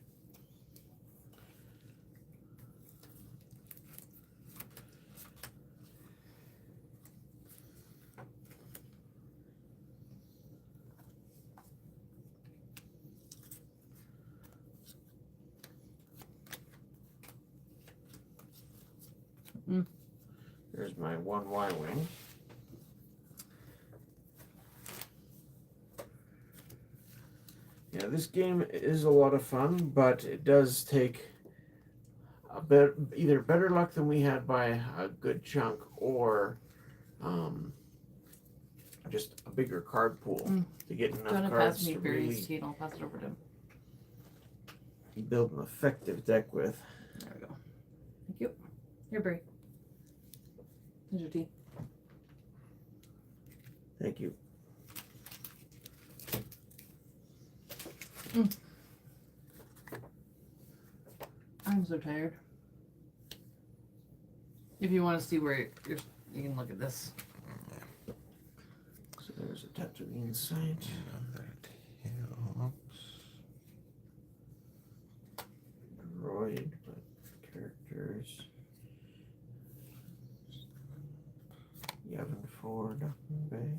There's my one Y-wing. Yeah, this game is a lot of fun, but it does take a bit either better luck than we had by a good chunk, or just a bigger card pool to get Do you enough want to cards pass me to berries, really tea, and I'll pass it over to him. build an effective deck with. There we go. Thank you. Here, Berry. Here's your tea. Thank you. I'm so tired. If you want to see where you're, you can look at this. So there's a Tatooine site. Droid, but characters. Yavin 4, Docking Bay.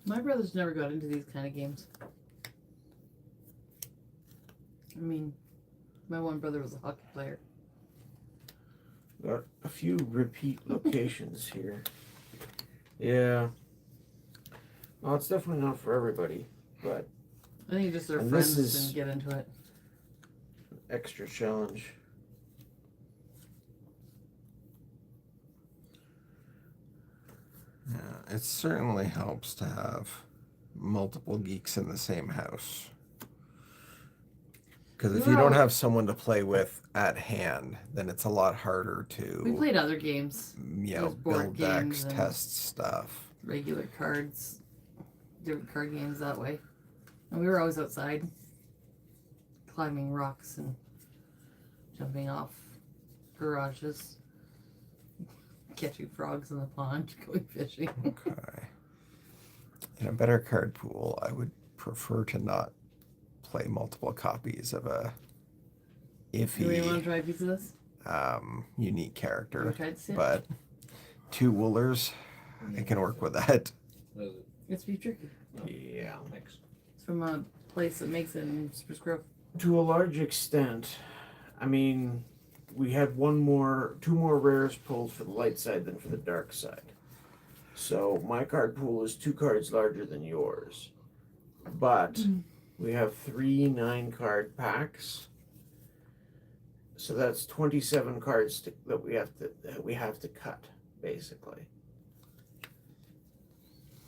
My brothers never got into these kind of games. I mean, my one brother was a hockey player. Got a few repeat locations here. Yeah. Well, it's definitely not for everybody, but I think just their And friends this is- didn't get into it. extra challenge. Yeah, it certainly helps to have multiple geeks in the same house. Because if you don't have someone to play with at hand, then it's a lot harder We to, played other games, you board build decks, games and- test stuff. regular cards, different card games that way. And we were always outside, climbing rocks and jumping off garages, catching frogs in the pond, going fishing. Okay. In a better card pool, I would prefer to not play multiple copies of a Do we want to iffy try a piece of this? unique You character. wanna try to see it? But two woolers, I can work with that. It's future. Yeah. It's from a place that makes it in Spruce Grove. To a large extent, I mean, we had two more rares pulled for the light side than for the dark side. So my card pool is 2 cards larger than yours. But we have 3 9-card packs. So that's 27 cards that we have to cut, basically.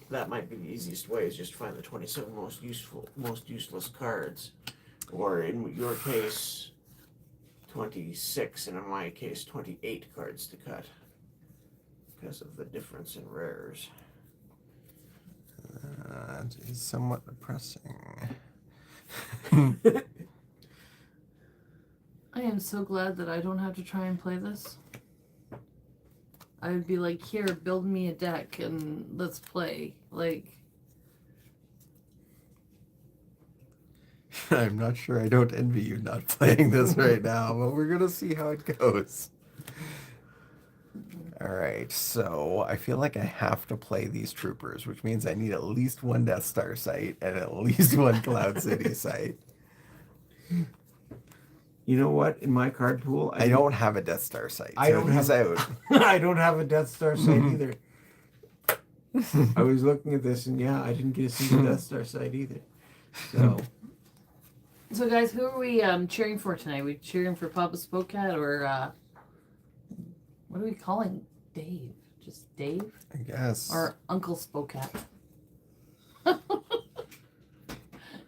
That might be the easiest way, is just find the 27 most useless cards. Or in your case, 26, and in my case, 28 cards to cut because of the difference in rares. It is somewhat depressing. I am so glad that I don't have to try and play this. I would be like, here, build me a deck and let's play. Like, I'm not sure. I don't envy you not playing this right now, but we're gonna see how it goes. All right, so I feel like I have to play these troopers, which means I need at least one Death Star site and at least one Cloud City site. You know what? In my card pool, I don't have a Death Star site. I don't have out. I don't have a Death Star site either. I was looking at this, and yeah, I didn't get a single Death Star site either. so guys, who are we cheering for tonight? We cheering for Papa Spokat or what are we calling Dave? Just Dave? I guess. Or Uncle Spokat?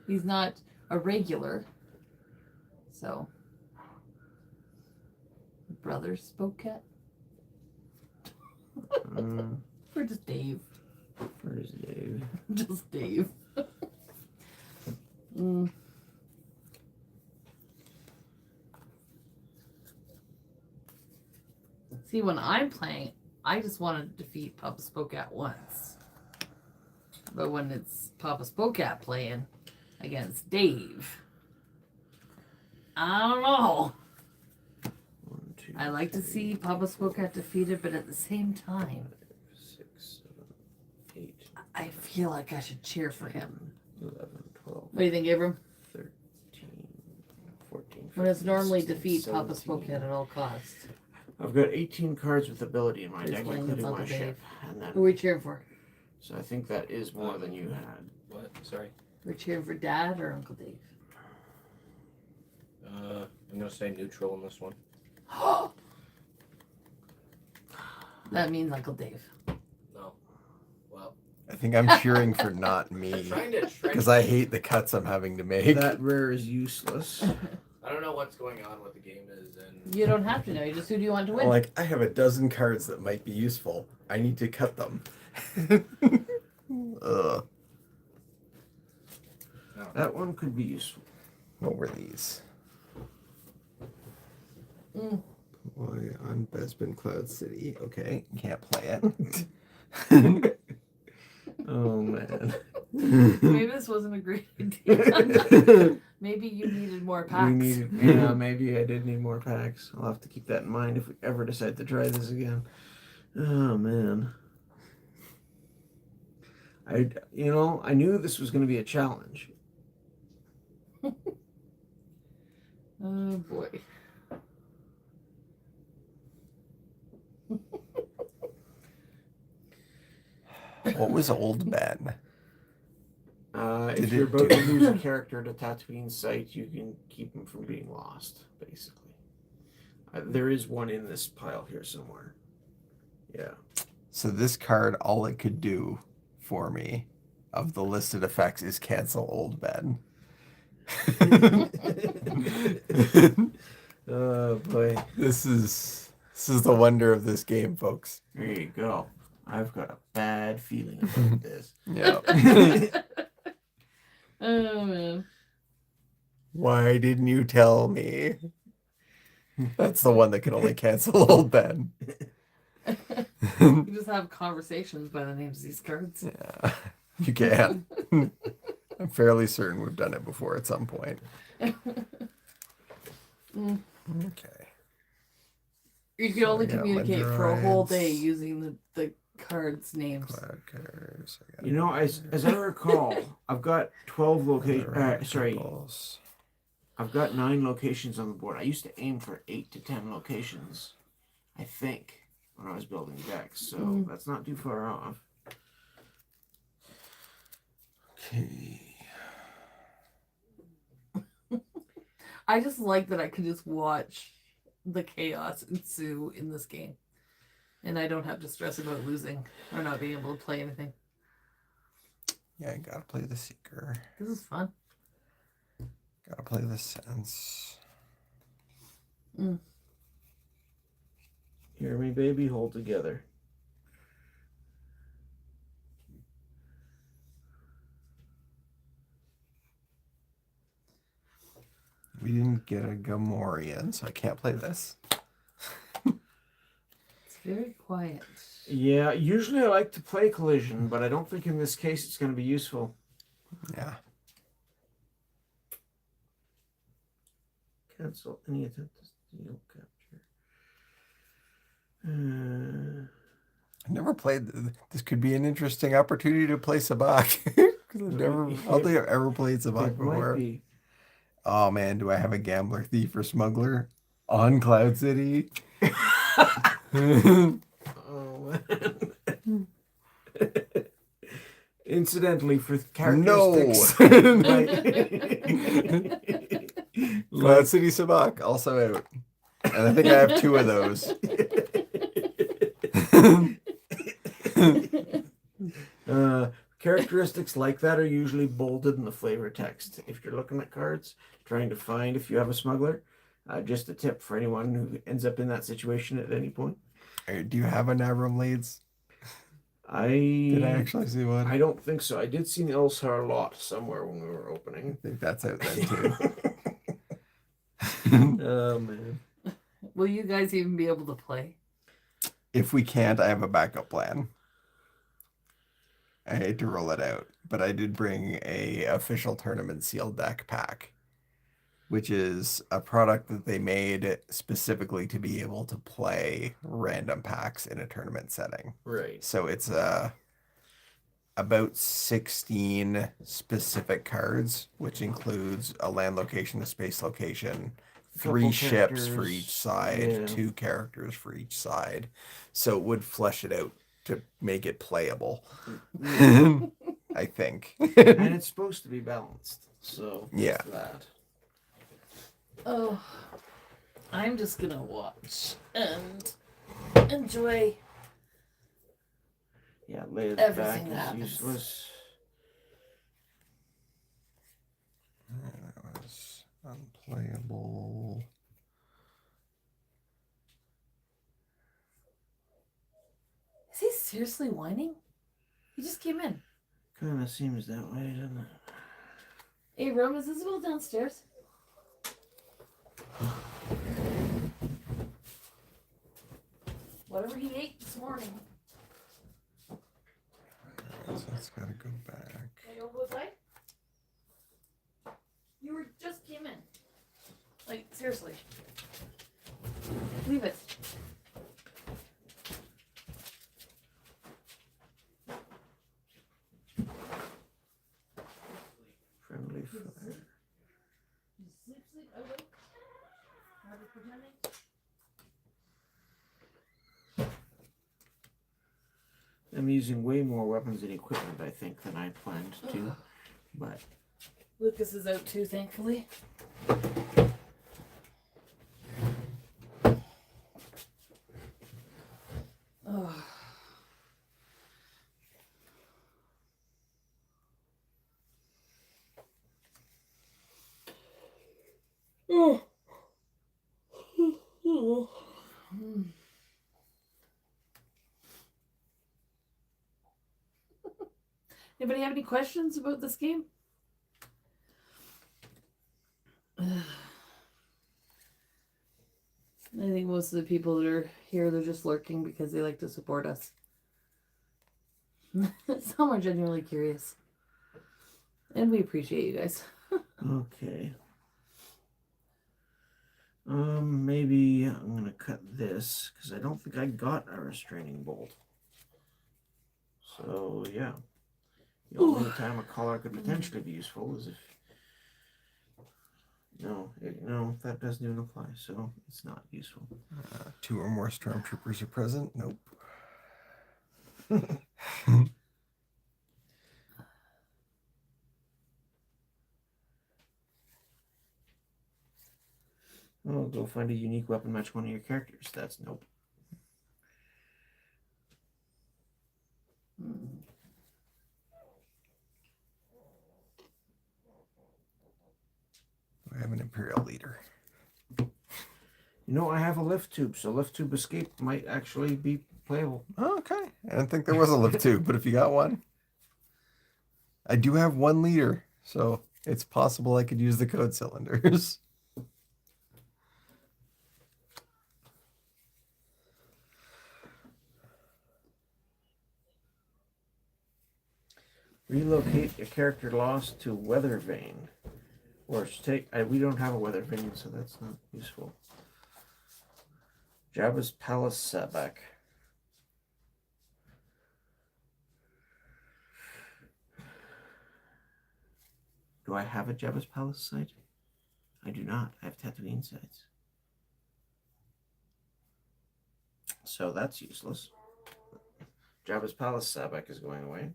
He's not a regular, so Brother Spokat? Or just Dave? Where's Dave? Just Dave. See, when I'm playing, I just want to defeat Papa Spokat once. But when it's Papa Spokat playing against Dave, I don't know. 1, 2, I like to see Papa Spokat defeated, but at the same time, 6, 7, 8, I feel like I should cheer for him. 11, 12, What do you think, Abram? 13, 14. When it's 15, normally 16, defeat 17. Papa Spokat at all costs. I've got 18 cards with ability in my He's deck, playing including Uncle my Dave. ship. And Who are then, we cheering for? so I think that is more than you had. What? Sorry. We're cheering for Dad or Uncle Dave? I'm gonna say neutral in this one. That means Uncle Dave. No. Well, I think I'm cheering for not me trying to because I hate the cuts I'm having to make. That rare is useless. I don't know what's going on, what the game is, and You don't have to know. You just who do you want to win? Like, I have a dozen cards that might be useful. I need to cut them. Ugh. That one could be useful. What were these? Boy, on Bespin Cloud City. Okay, can't play it. Oh, man. Maybe this wasn't a great idea. Maybe you needed more packs. Yeah, maybe I did need more packs. I'll have to keep that in mind if we ever decide to try this again. Oh, man. I knew this was going to be a challenge. Oh boy. What was Old Ben? If you're about to lose a character to Tatooine's site, you can keep him from being lost, basically. There is one in this pile here somewhere. Yeah. So this card, all it could do for me of the listed effects is cancel Old Ben. Oh boy. This is the wonder of this game, folks. There you go. I've got a bad feeling about this. Yeah. Oh man. Why didn't you tell me? That's the one that can only cancel Old Ben. You just have conversations by the names of these cards. Yeah, you can. I'm fairly certain we've done it before at some point. Okay. You can only I got my communicate for a whole droids. day using the cards' names. Cloud cars. I got You know, as I recall, I've got 12 locations. Sorry, couples. I've got 9 locations on the board. I used to aim for 8 to 10 locations, I think, when I was building decks. So that's not too far off. Okay. I just like that I could just watch the chaos ensue in this game. And I don't have to stress about losing or not being able to play anything. Yeah, I gotta play the Seeker. This is fun. Gotta play the Sense. Mm. Hear me, baby, hold together. We didn't get a Gamorrean, so I can't play this. It's very quiet. Yeah, usually I like to play Collision, but I don't think in this case it's going to be useful. Yeah. Cancel any attempt to steal capture. I never played. This could be an interesting opportunity to play Sabak. Because I don't think I've ever played Sabak It might before. be. Oh man, do I have a gambler, thief, or smuggler on Cloud City? Oh man. Incidentally, for characteristics, Cloud City Sabak also out, and I think I have 2 of those. Characteristics like that are usually bolded in the flavor text. If you're looking at cards, trying to find if you have a smuggler, just a tip for anyone who ends up in that situation at any point. Do you have a Navram Leads? Did I actually see one? I don't think so. I did see the Ulsar lot somewhere when we were opening. I think that's out then too. Oh man. Will you guys even be able to play? If we can't, I have a backup plan. I hate to roll it out, but I did bring a official tournament sealed deck pack, which is a product that they made specifically to be able to play random packs in a tournament setting. Right. So it's about 16 specific cards, which includes a land location, a space location, 3 ships for each side, yeah. 2 characters for each side. So it would flesh it out to make it playable. I think. And it's supposed to be balanced. So Yeah. that. Oh, I'm just gonna watch and enjoy. Yeah, Leia's Everything back that is happens. useless. That was unplayable. Is he seriously whining? He just came in. Kind of seems that way, doesn't it? Hey, Rome, is Isabel downstairs? Whatever he ate this morning. So it's got to go back. Can I go outside? You were just came in. Like, seriously. Leave it. Friendly fire. Sleep, sleep, I will. Are we pretending? I'm using way more weapons and equipment, I think, than I planned to. But Lucas is out too, thankfully. Oh. Anybody have any questions about this game? I think most of the people that are here, they're just lurking because they like to support us. Some are genuinely curious. And we appreciate you guys. okay. Maybe I'm gonna cut this because I don't think I got a restraining bolt. So yeah, the only time a collar could potentially be useful is if no, that doesn't even apply. So it's not useful. 2 or more stormtroopers are present. Nope. Oh, go find a unique weapon match one of your characters. That's nope. I have an Imperial leader. You know, I have a lift tube, so lift tube escape might actually be playable. Oh, okay. I didn't think there was a lift tube, but if you got one, I do have 1 liter, so it's possible I could use the code cylinders. Relocate a character lost to weather vane. Or take. We don't have a weather vane, so that's not useful. Jabba's Palace Sabak. Do I have a Jabba's Palace site? I do not. I have Tatooine sites. So that's useless. Jabba's Palace Sabak is going away.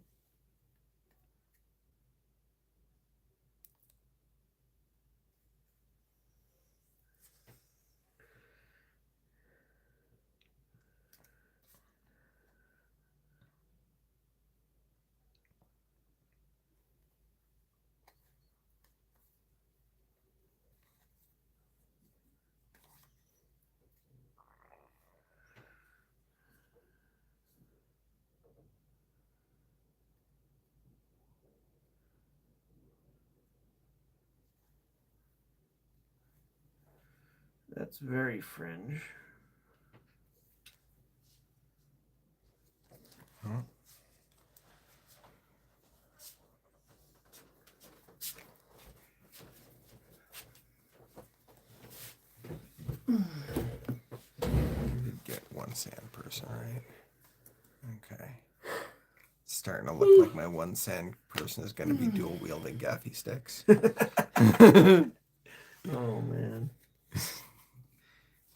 That's very fringe. Huh? You did get one sand person, right? Okay. It's starting to look like my one sand person is going to be dual wielding gaffy sticks. Oh man.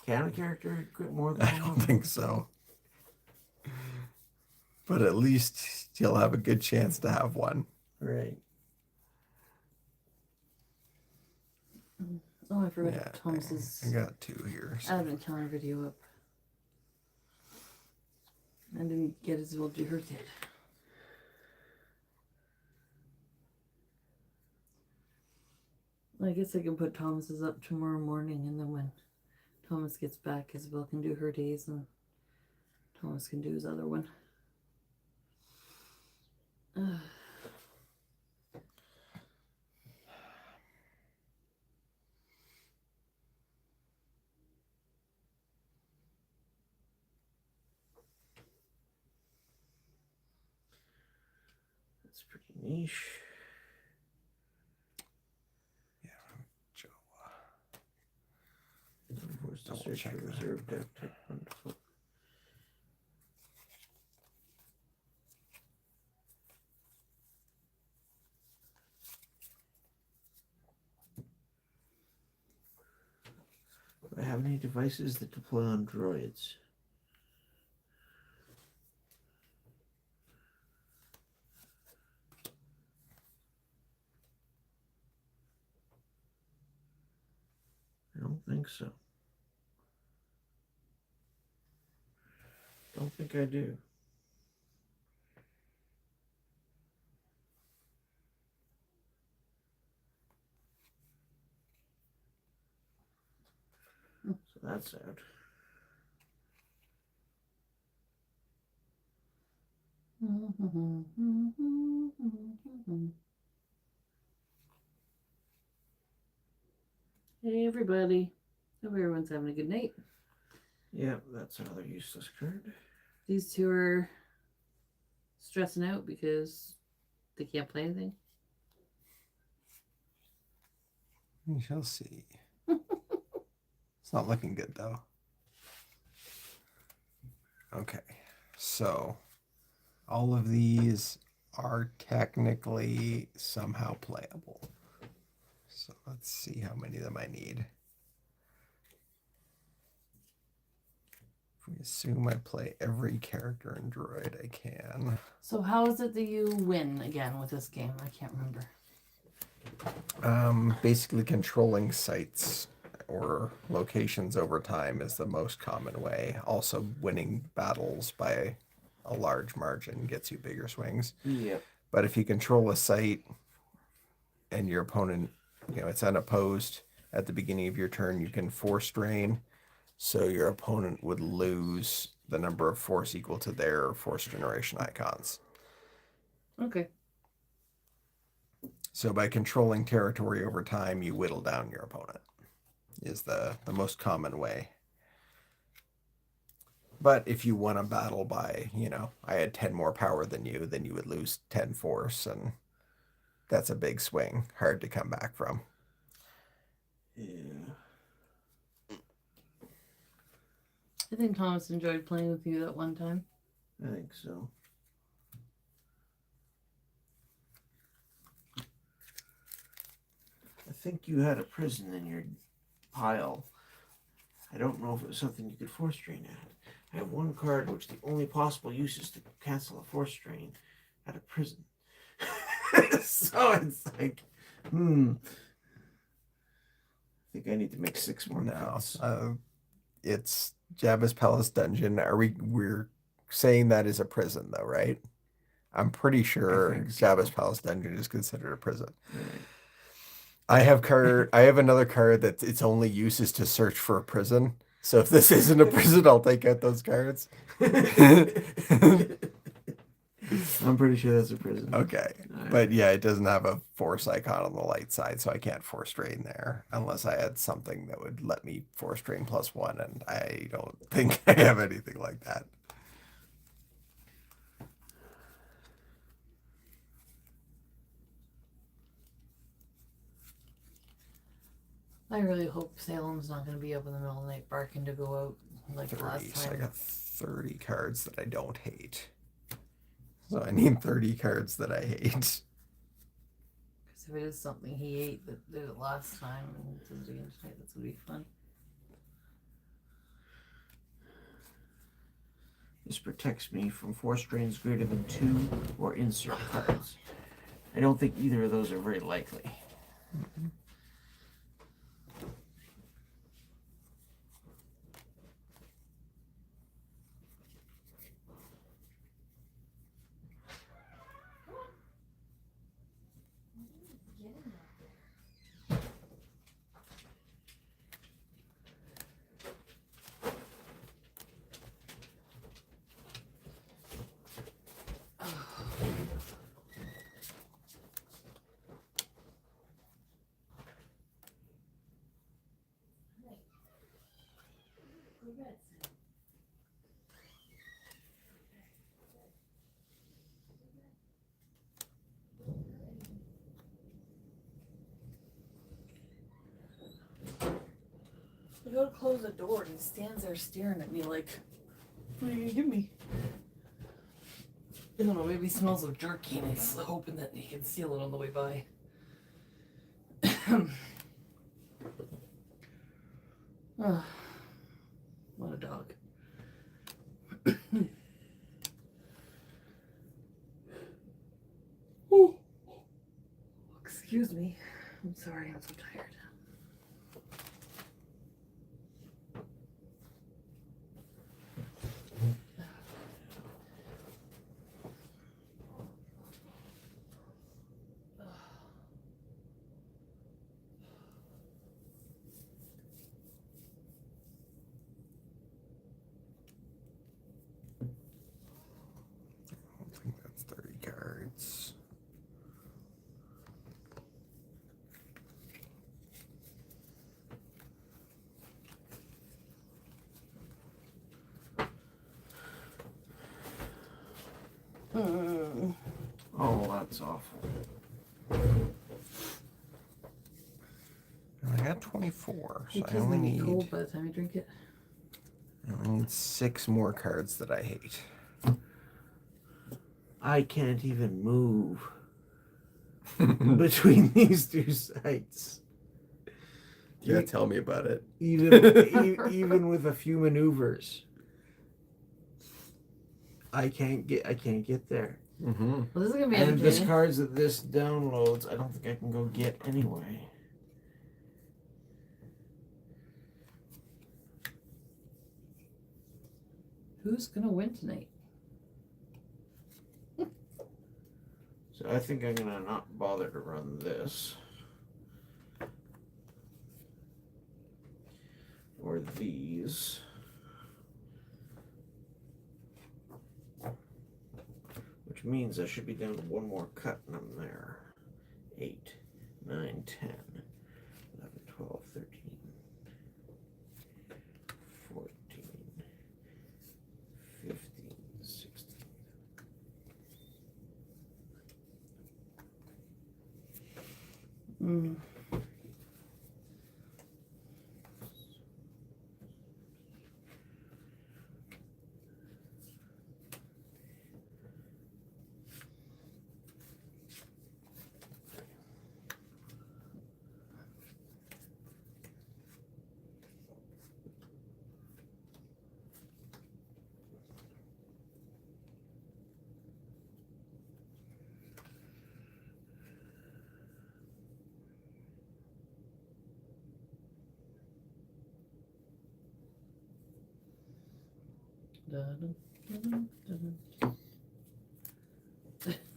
Can a character equip more than I don't think so. But at least you'll have a good chance to have one. Right. Oh, I forgot Yeah, Thomas's I got 2 here. So. advent calendar video up. I didn't get as well do hers yet. I guess I can put Thomas's up tomorrow morning, and then when Thomas gets back, Isabel can do her days, and Thomas can do his other one. That's pretty niche. Where's the Double search check for that. reserve deck type wonderful. Do I have any devices that deploy on droids? I don't think so. Don't think I do. So that's out. Hey, everybody. Hope everyone's having a good night. Yeah, that's another useless card. These two are stressing out because they can't play anything. We shall see. It's not looking good, though. Okay, so all of these are technically somehow playable. So let's see how many of them I need. If we assume I play every character in Droid I can. So how is it that you win again with this game? I can't remember. Basically controlling sites or locations over time is the most common way. Also, winning battles by a large margin gets you bigger swings. Yep. But if you control a site and your opponent, it's unopposed at the beginning of your turn, you can force drain. So your opponent would lose the number of force equal to their force generation icons. Okay. So by controlling territory over time, you whittle down your opponent, is the most common way. But if you won a battle by, I had 10 more power than you, then you would lose 10 force, and that's a big swing, hard to come back from. Yeah. I think Thomas enjoyed playing with you that one time. I think so. I think you had a prison in your pile. I don't know if it was something you could force drain at. I have one card which the only possible use is to cancel a force drain at a prison. So it's like, I think I need to make 6 more cards. It's Jabba's Palace Dungeon. We're saying that is a prison though, right? I'm pretty sure Jabba's Palace Dungeon is considered a prison. Right. I have another card that its only use is to search for a prison. So if this isn't a prison, I'll take out those cards. I'm pretty sure that's a prison. Okay. But yeah, it doesn't have a force icon on the light side, so I can't force drain there unless I had something that would let me force drain +1, and I don't think I have anything like that. I really hope Salem's not going to be up in the middle of the night barking to go out like 30, last so I time. got 30 cards that I don't hate. So I need 30 cards that I hate. Because if it is something he ate that did it last time and does it again tonight, that's going to be fun. This protects me from force drains greater than 2 or insert cards. I don't think either of those are very likely. Mm-hmm. I go to close the door and he stands there staring at me like, what are you gonna give me? I don't know, maybe he smells of jerky and he's hoping that he can steal it on the way by. Oh, what a dog. Oh, excuse me. I'm sorry, I'm so tired. I think that's 30 cards. Oh, that's awful. I got 24, so It I doesn't only get cold need by the time you drink it. 6 more cards that I hate. I can't even move between these 2 sites. Yeah, tell me about it. Even with a few maneuvers, I can't get there. Mm-hmm. Well, this is gonna be And the entertaining. cards that this downloads, I don't think I can go get anyway. Who's gonna win tonight? So I think I'm gonna not bother to run this. or these. Which means I should be down to one more cut and I'm there. 8, 9, 10, 11, 12, 13, 14, 15, 16. Mm.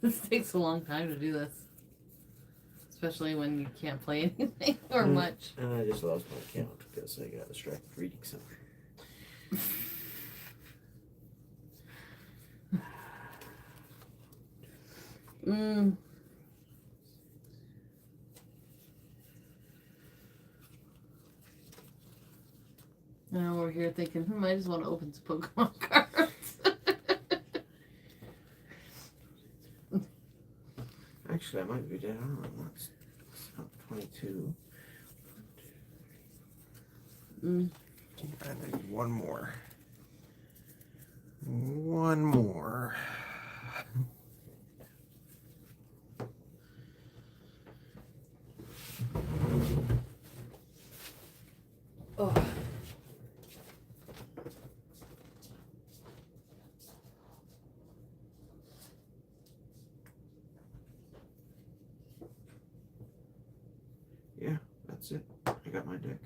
This takes a long time to do this, especially when you can't play anything or much. And I just lost my count because I got distracted reading something. Mm. And I'm over here thinking, I just want to open some Pokemon cards. Actually, I might be dead on. That's not 22. Mm. I need one more. One more. Oh. Yeah, that's it. I got my deck.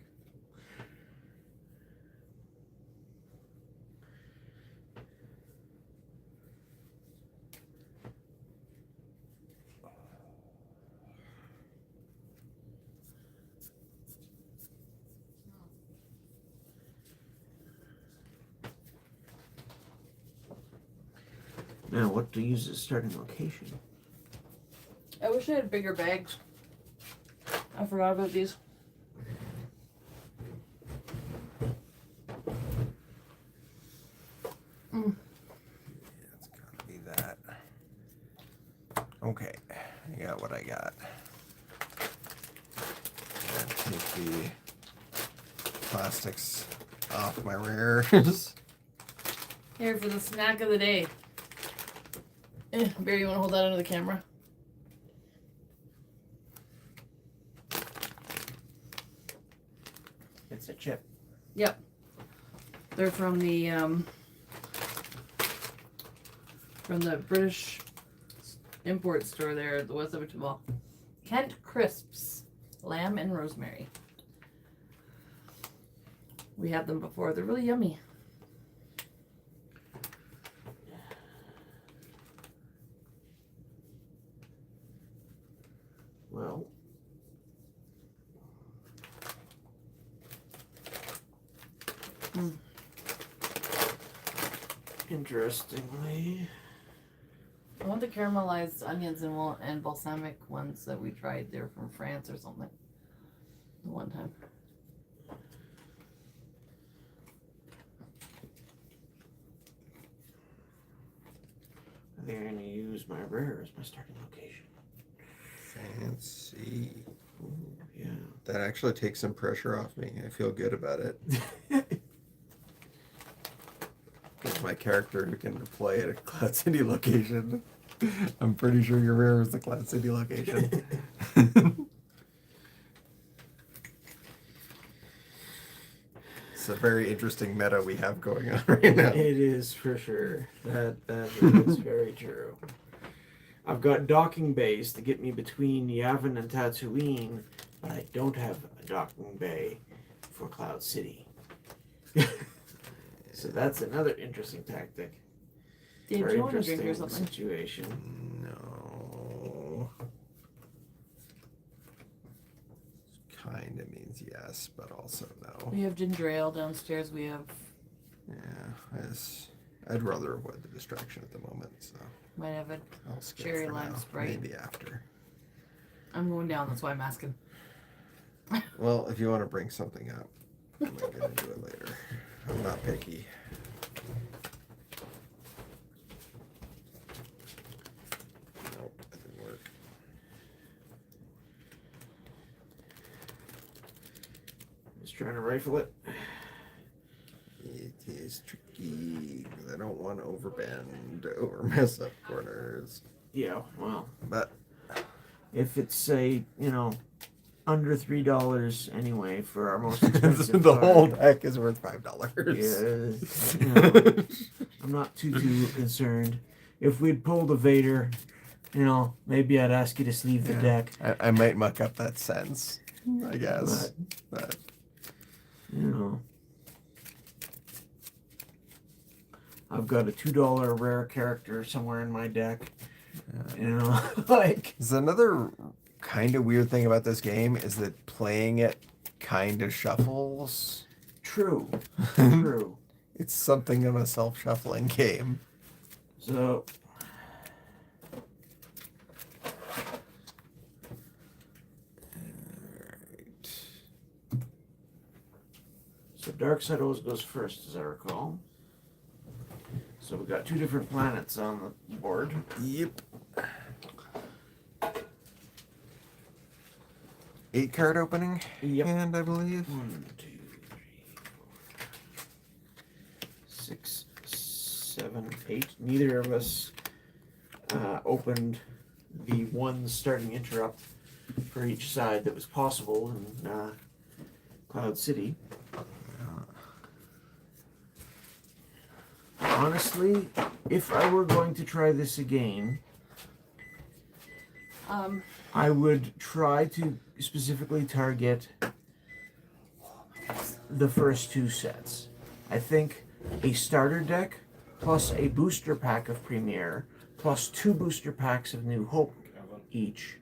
Now, what to use as starting location? I wish I had bigger bags. I forgot about these. Mm. It's gotta be that. Okay, I got what I got. Take the plastics off my rares. Here for the snack of the day. Barry, you want to hold that under the camera? It's a chip. Yep. They're from the British import store there at the West Edmonton Mall. Kent Crisps, lamb and rosemary. We had them before. They're really yummy. Well, interestingly, I want the caramelized onions and balsamic ones that we tried. They were from France or something. The one time. I think I'm going to use my rare as my starting location. Fancy. Ooh, yeah. That actually takes some pressure off me. I feel good about it. Because my character who can deploy at a Cloud City location. I'm pretty sure your rare is the Cloud City location. It's a very interesting meta we have going on right now. It is for sure. That is very true. I've got docking bays to get me between Yavin and Tatooine, but I don't have a docking bay for Cloud City. So that's another interesting tactic. Dave, do Or you want a drink or interesting something? situation. No. Kind of means means yes, but also no. We have ginger ale downstairs. We have Yeah, I'd rather avoid the distraction at the moment, so might have a I'll skip cherry for lime now. Sprite. Maybe after. I'm going down. That's why I'm asking. Well, if you want to bring something up, I might get into it later. I'm not picky. Nope, that didn't work. Just trying to rifle it. It is tricky because I don't want to overbend or mess up corners. Yeah, well, But if it's say, under $3 anyway for our most expensive the card, whole deck is worth $5. yeah, I'm not too concerned. If we'd pulled a Vader, maybe I'd ask you to sleeve the deck. I might muck up that sense, I guess. But I've got a $2 rare character somewhere in my deck. Like there's another kind of weird thing about this game is that playing it kind of shuffles. true. It's something of a self-shuffling game. So So dark side always goes first, as I recall. So we got 2 different planets on the board. Yep. 8 card opening. Yep. And I believe. 1, 2, 3, 4, 6, 7, 8. Neither of us opened the one starting interrupt for each side that was possible in Cloud City. Honestly, if I were going to try this again, I would try to specifically target the first 2 sets. I think a starter deck plus a booster pack of Premier plus 2 booster packs of New Hope each.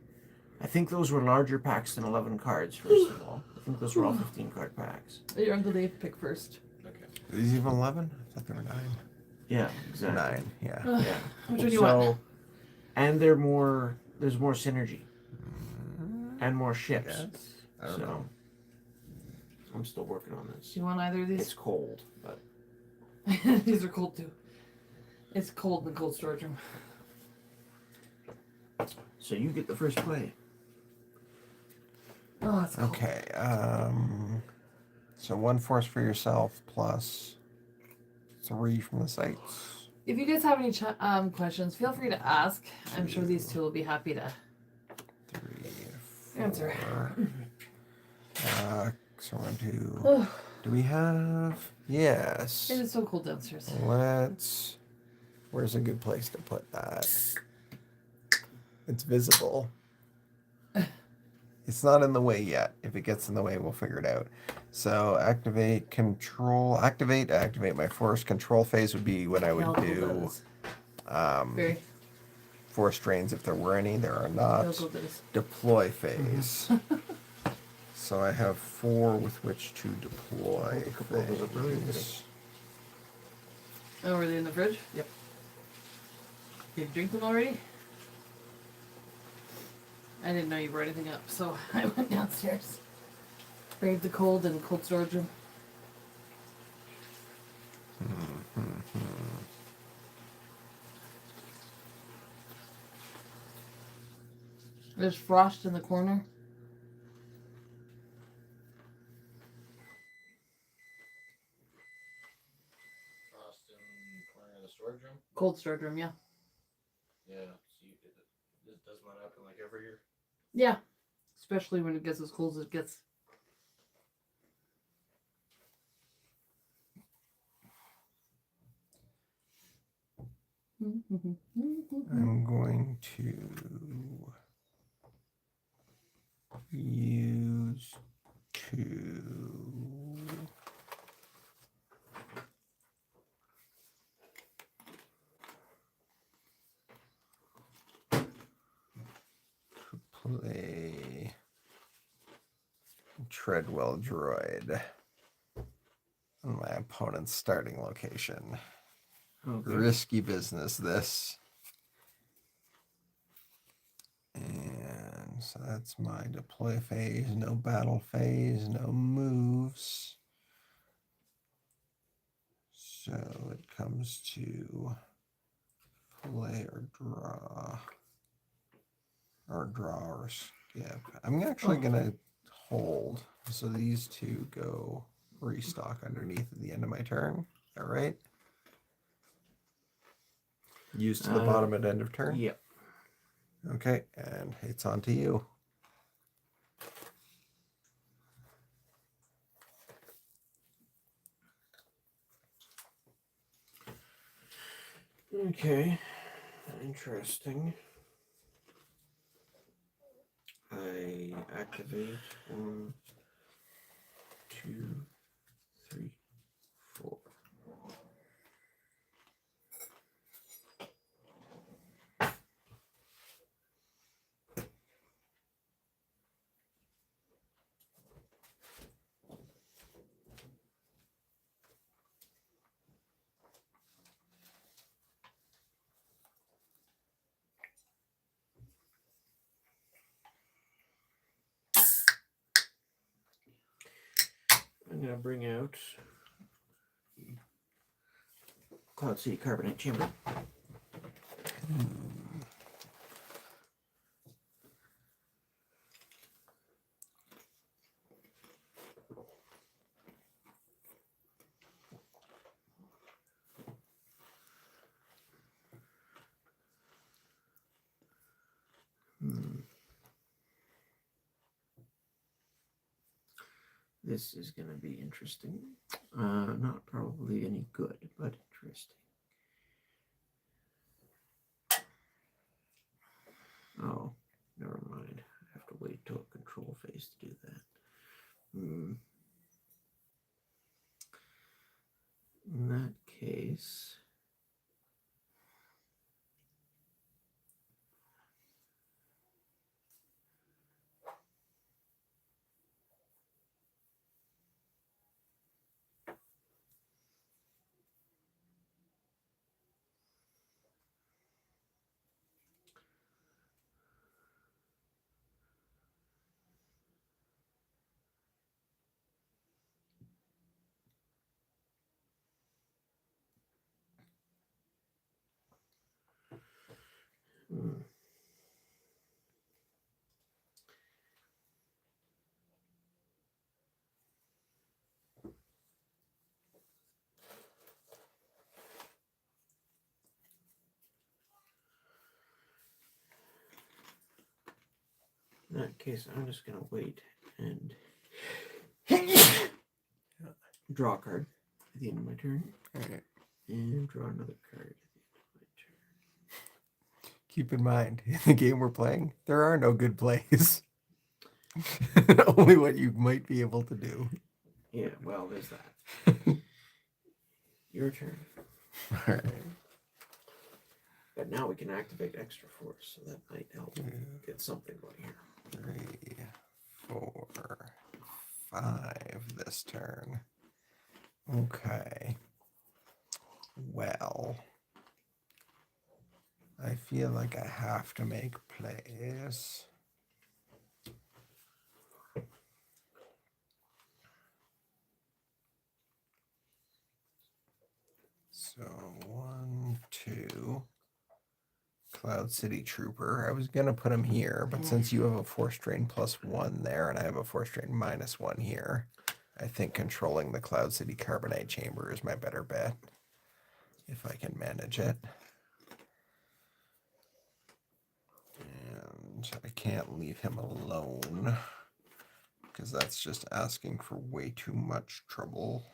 I think those were larger packs than 11 cards, first of all. I think those were all 15 card packs. Let your Uncle Dave pick first. Okay. Are these even 11? I thought they were 9. Yeah, exactly. 9, yeah. Yeah. Which one do you want? And there's more synergy. And more ships. Yes. I don't know. I'm still working on this. Do you want either of It's these? cold, but These are cold too. It's cold in the cold storage room. so you get the first play. Oh, it's cold. Okay. So 1 force for yourself plus 3 from the sites. If you guys have any questions, feel free to ask. I'm sure these 2 will be happy to 3, 4. answer. So we're going to. Do we have? Yes. It is so cold downstairs. Where's a good place to put that? It's visible. It's not in the way yet. If it gets in the way, we'll figure it out. So activate control. Activate my force. Control phase would be when I would do Very. force drains if there were any. There are not. Cold does. Deploy phase. So I have 4 with which to deploy things. Oh, were they in the fridge? Yep. Did you drink them already? I didn't know you brought anything up, so I went downstairs. Braved the cold in the cold storage room. There's frost in the corner. Frost in the corner of the storage room. Cold storage room, yeah. Yeah. Does not happen like every year. Yeah. Especially when it gets as cold as it gets. I'm going to use 2. To play Treadwell droid on my opponent's starting location. Okay. Risky business, this. And so that's my deploy phase. No battle phase, no moves. So it comes to play or draw. Or draw or skip. I'm actually going to hold. So these two go restock underneath at the end of my turn. Is that right? Use to the bottom at end of turn? Yep. Okay, and it's on to you. Okay. Interesting. I activate 1, 2, 3, 4. I'm going to bring out Cloud City Carbonate Chamber. This is going to be interesting. Not probably any good, but interesting. Oh, never mind. I have to wait till a control phase to do that. In that case, in that case, I'm just going to wait and draw a card at the end of my turn. All right. And draw another card at the end of my turn. Keep in mind, in the game we're playing, there are no good plays. Only what you might be able to do. Yeah, well, there's that. Your turn. All right. But now we can activate extra force, so that might help get something going here. 3, 4, 5 this turn. Okay. Well, I feel like I have to make plays. So 1, 2. Cloud City Trooper. I was gonna put him here, but since you have a force drain +1 there, and I have a force drain -1 here, I think controlling the Cloud City Carbonite Chamber is my better bet, if I can manage it. And I can't leave him alone, because that's just asking for way too much trouble.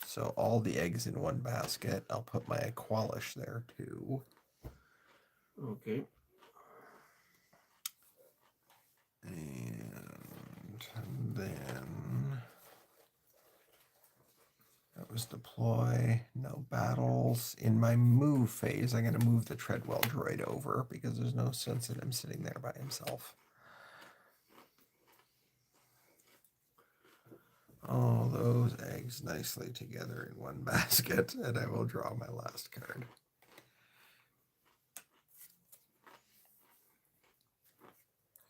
So all the eggs in one basket. I'll put my Aqualish there too. Okay. And then that was deploy, no battles. In my move phase, I'm going to move the Treadwell droid over because there's no sense in him sitting there by himself. all those eggs nicely together in one basket, and I will draw my last card.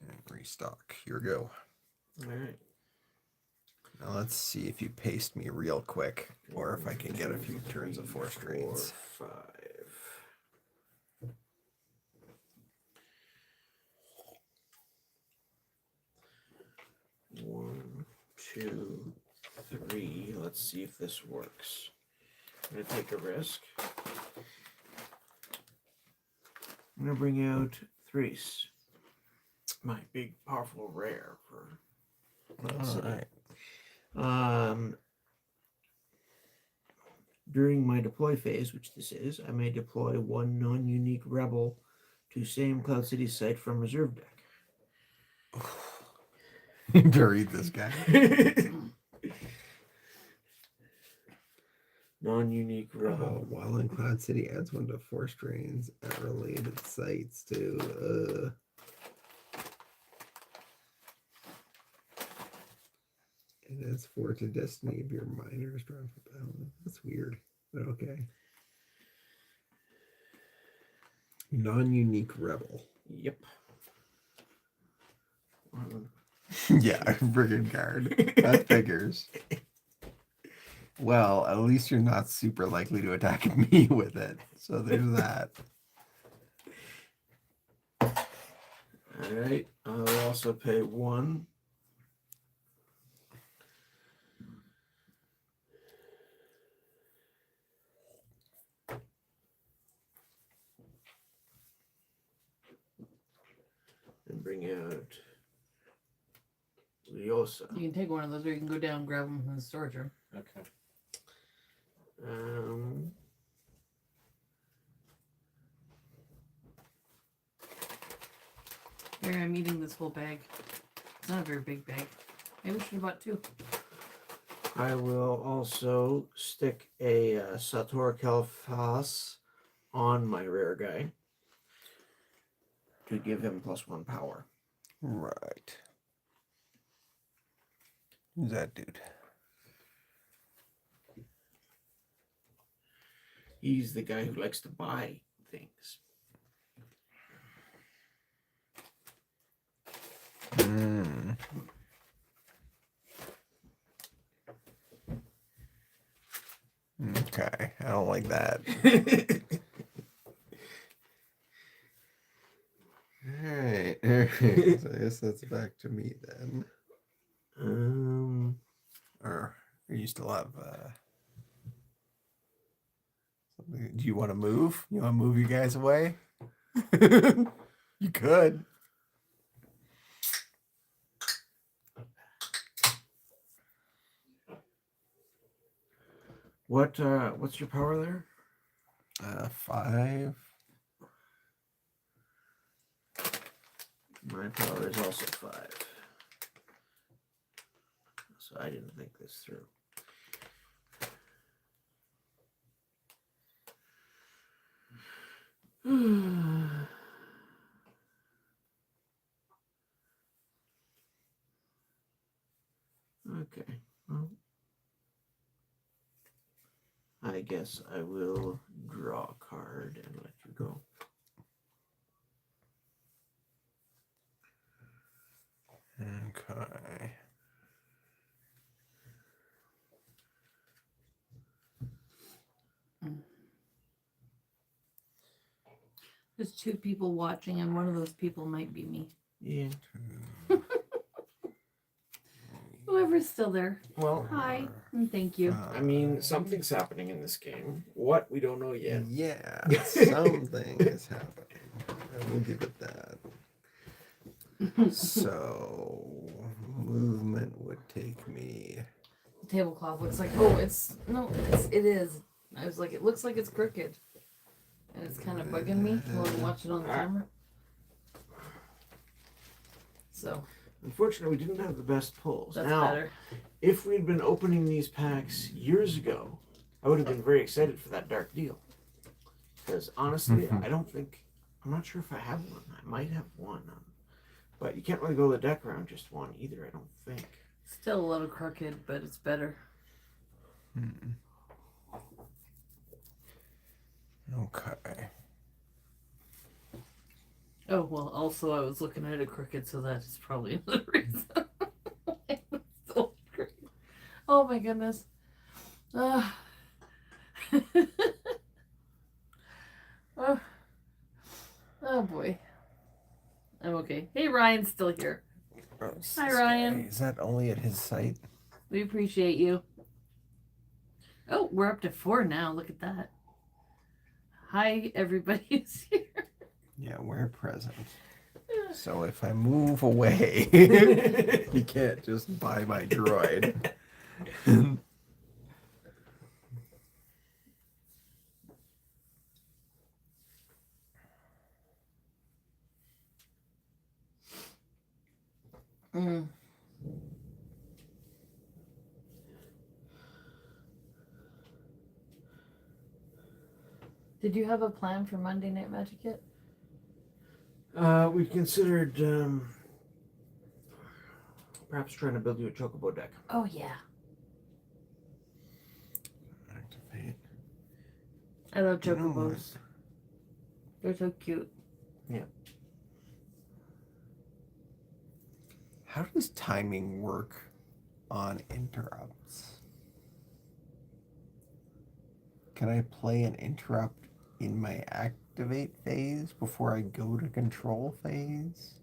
And restock. Here we go. All right. Now let's see if you paste me real quick, or if I can get a few turns of force drains. 4, 5. 1, 2, 3. Let's see if this works. I'm gonna take a risk. I'm gonna bring out Threes, my big, powerful rare for. All right. During my deploy phase, which this is, I may deploy one non-unique rebel to same Cloud City site from reserve deck. Buried this guy. Non-unique rebel. Oh, while in Cloud City adds one to force drains at related sites too. It adds 4 to Destiny if your minor is drawn for battle. That's weird, but okay. Non-unique rebel. Yep. Yeah, friggin' card. That figures. Well, at least you're not super likely to attack me with it. So there's that. Alright. I'll also pay 1. And bring out Liosa. You can take one of those, or you can go down and grab them in the storage room. Okay. Here, I'm eating this whole bag. It's not a very big bag. Maybe we should have bought 2. I will also stick a Sator Kalfas on my rare guy to give him +1 power. Right. Who's that dude? He's the guy who likes to buy things. Okay, I don't like that. Alright. So I guess that's back to me then. Or you still have something? Do you want to move? You want to move you guys away? You could. What's your power there? 5. My power is also 5. So I didn't think this through. Okay. Well, I guess I will draw a card and let you go. Okay. There's 2 people watching, and one of those people might be me. Yeah. Whoever's still there. Well, Hi, and thank you. I mean, something's happening in this game. What? We don't know yet. Yeah, something is happening. I will give it that. So, movement would take me. The tablecloth looks like, oh, it is. I was like, it looks like it's crooked. And it's kind of bugging me when I watch it on the camera. So. Unfortunately, we didn't have the best pulls. That's now, better. If we'd been opening these packs years ago, I would have been very excited for that dark deal. Because honestly, I'm not sure if I have one. I might have one. But you can't really go the deck around just one either, I don't think. Still a little crooked, but it's better. Okay. Oh, well, also I was looking at it crooked, so that is probably another reason. It's so crooked. Oh my goodness. Uh, oh, oh boy. I'm okay. Hey, Ryan's still here. Hi, Ryan. Is that only at his site? We appreciate you. Oh, we're up to 4 now. Look at that. Hi, everybody who's here. Yeah, we're present. So if I move away, you can't just buy my droid. Mm. Did you have a plan for Monday Night Magic yet? We considered perhaps trying to build you a chocobo deck. Oh, yeah. Activate. I love You know chocobos. They're so cute. How does timing work on interrupts? Can I play an interrupt in my activate phase before I go to control phase?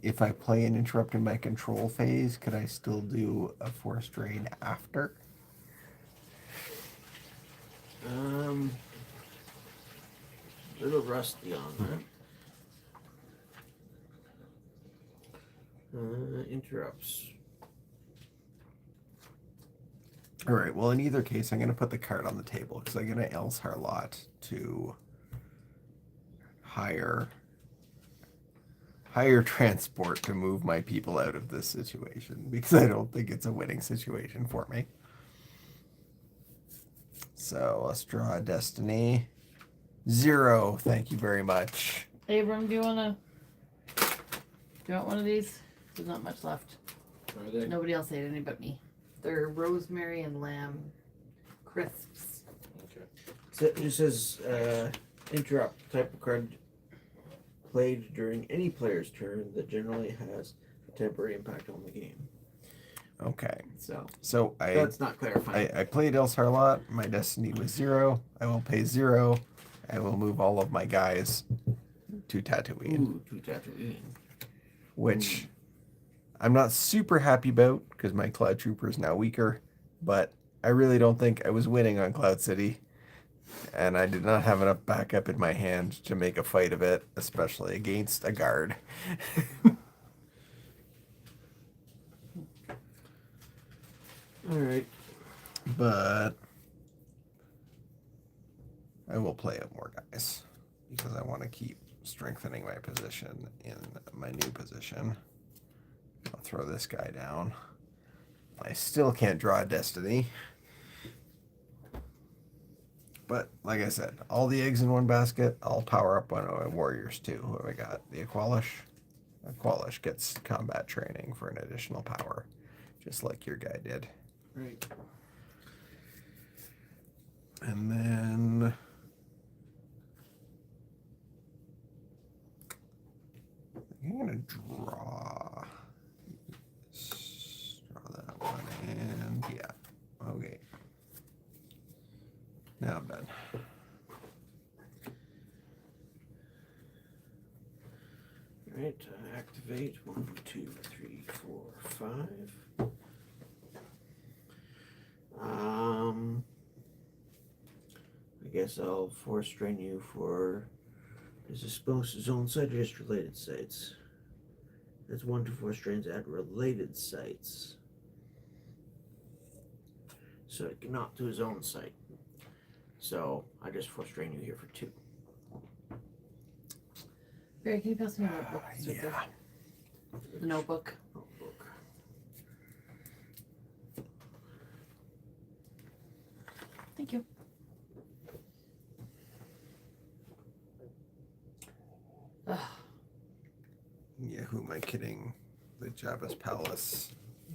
If I play an interrupt in my control phase, could I still do a force drain after? A little rusty on that. Interrupts. All right. Well, in either case, I'm going to put the card on the table because I'm going to else Harlot to hire transport to move my people out of this situation because I don't think it's a winning situation for me. So let's draw a destiny. 0. Thank you very much. Abram, do you want one of these? There's not much left. Are they? Nobody else ate any but me. They're rosemary and lamb crisps. Okay. So it just says interrupt type of card played during any player's turn that generally has a temporary impact on the game. Okay. So that's not clarifying. I played El Harlot. My destiny was 0. I will pay 0. I will move all of my guys to Tatooine. Ooh, to Tatooine. Which I'm not super happy about because my Cloud Trooper is now weaker, but I really don't think I was winning on Cloud City, and I did not have enough backup in my hand to make a fight of it, especially against a guard. All right. But I will play up more guys because I want to keep strengthening my position in my new position. I'll throw this guy down. I still can't draw a destiny. But like I said, all the eggs in one basket, I'll power up one of my warriors too. Who have I got? The Aqualish. Aqualish gets combat training for an additional power, just like your guy did. Right. And then I'm gonna draw that one, and yeah, okay. Now I'm done. All right. Activate 1, 2, 3, 4, 5. I guess I'll force train you for. Is this supposed to zone site or just related sites? That's 1 to 4 strains at related sites. So it cannot do his own site. So I just force train you here for 2. Barry, can you pass me a notebook? Yeah. The notebook. Notebook. Thank you. Yeah, who am I kidding? the Jabba's Palace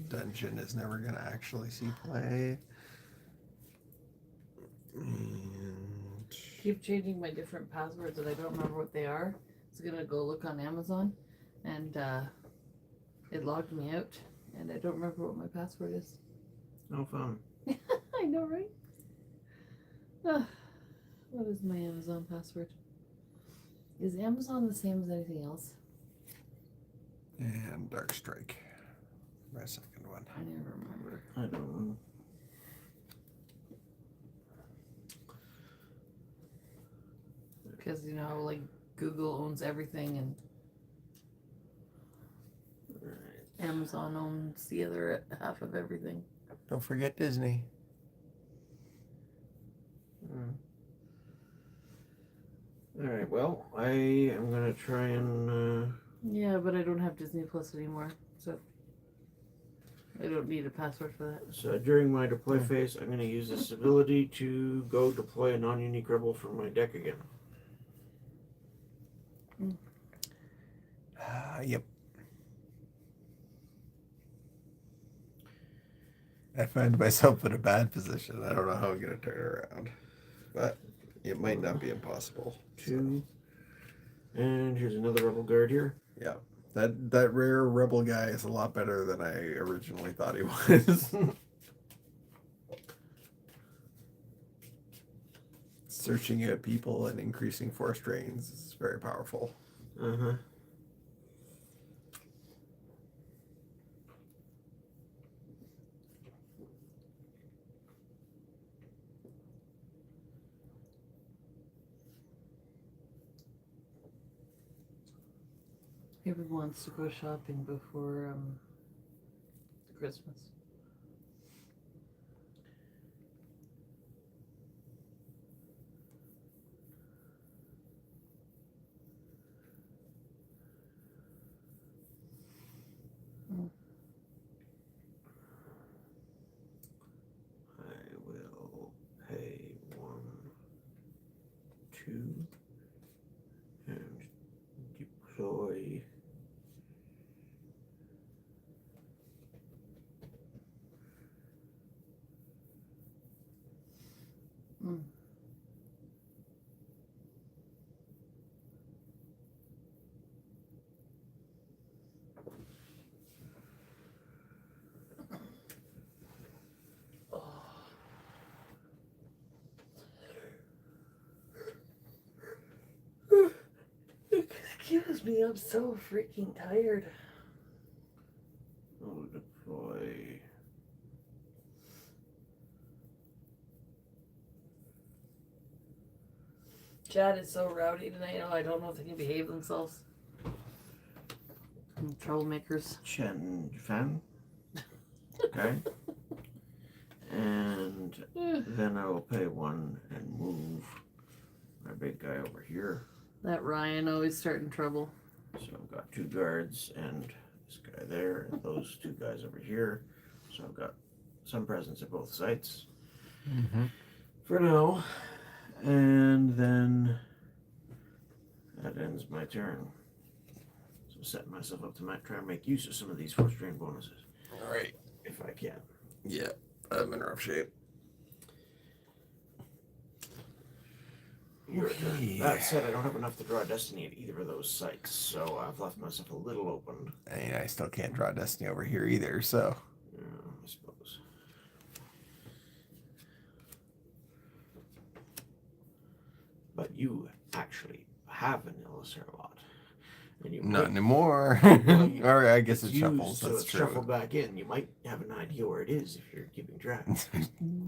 dungeon is never going to actually see play. And Keep changing my different passwords that I don't remember what they are. I was gonna go look on Amazon, and it logged me out, and I don't remember what my password is. No fun. I know, right? Ah, what is my Amazon password? Is Amazon the same as anything else? and Dark Strike, my second one. I never remember. I don't know. Because, you know, like, Google owns everything, and Amazon owns the other half of everything. Don't forget Disney. All right. Well, I am gonna try and. Yeah, but I don't have Disney Plus anymore, so I don't need a password for that. So during my deploy phase, I'm gonna use this ability to go deploy a non-unique rebel from my deck again. Yep. I find myself in a bad position. I don't know how I'm going to turn it around. But it might not be impossible. Two. And here's another rebel guard here. Yeah. That rare rebel guy is a lot better than I originally thought he was. Searching out people and increasing force drains is very powerful. Uh-huh. Everyone wants to go shopping before Christmas. I will pay 1, 2, and deploy. Excuse me, I'm so freaking tired. I'll deploy. Chad is so rowdy tonight. I don't know if they can behave themselves. Troublemakers. Chen Fan. Okay. And then I will pay 1 and move my big guy over here. That Ryan always starting trouble. So I've got 2 guards and this guy there, and those 2 guys over here. So I've got some presence at both sites for now. And then that ends my turn. So setting myself up to try and make use of some of these force drain bonuses. All right. If I can. Yeah, I'm in rough shape. Your turn. That said, I don't have enough to draw Destiny at either of those sites, so I've left myself a little open. And I still can't draw Destiny over here either, so. Yeah, I suppose. But you actually have an Illustrator lot. And you Not might- anymore. Well, you- Or I guess it used, shuffles. so That's it's true. shuffled back in. You might have an idea where it is if you're keeping track.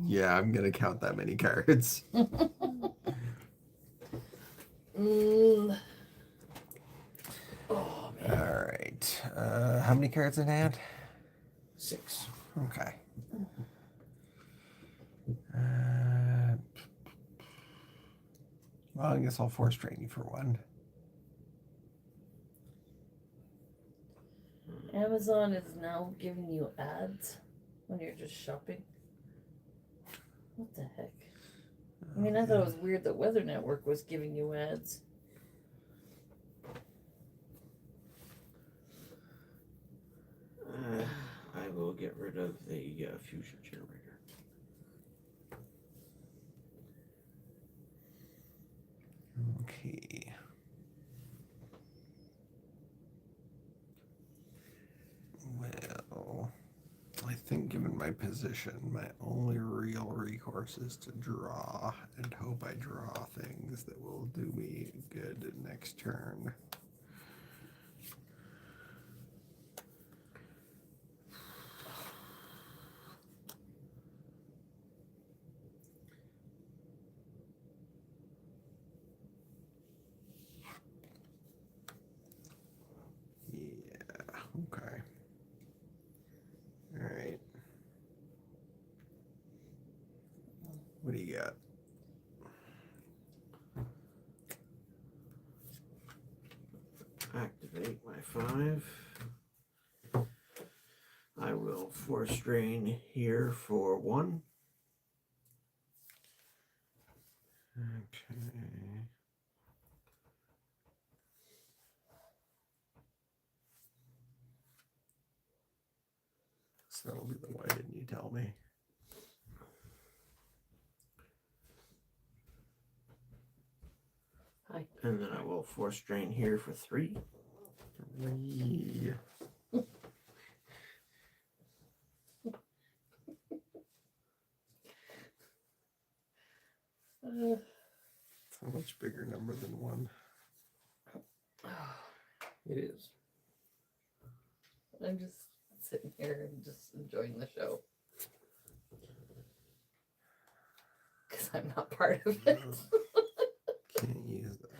Yeah, I'm gonna count that many cards. Oh, man. All right. How many cards in hand? 6. Okay. Well, I guess I'll force drain you for 1. Amazon is now giving you ads when you're just shopping. What the heck? I mean, I thought it was weird that Weather Network was giving you ads. get rid of the fusion generator. Okay. Well, I think given my position, my only real recourse is to draw and hope I draw things that will do me good next turn. Yeah, okay. All right. What do you got? Activate my 5. I will force drain here for 1. Okay. So that'll be the why didn't you tell me? Hi. And then I will force drain here for 3. 3. It's a much bigger number than 1. It is. I'm just sitting here and just enjoying the show. Because I'm not part of it. Can't use that.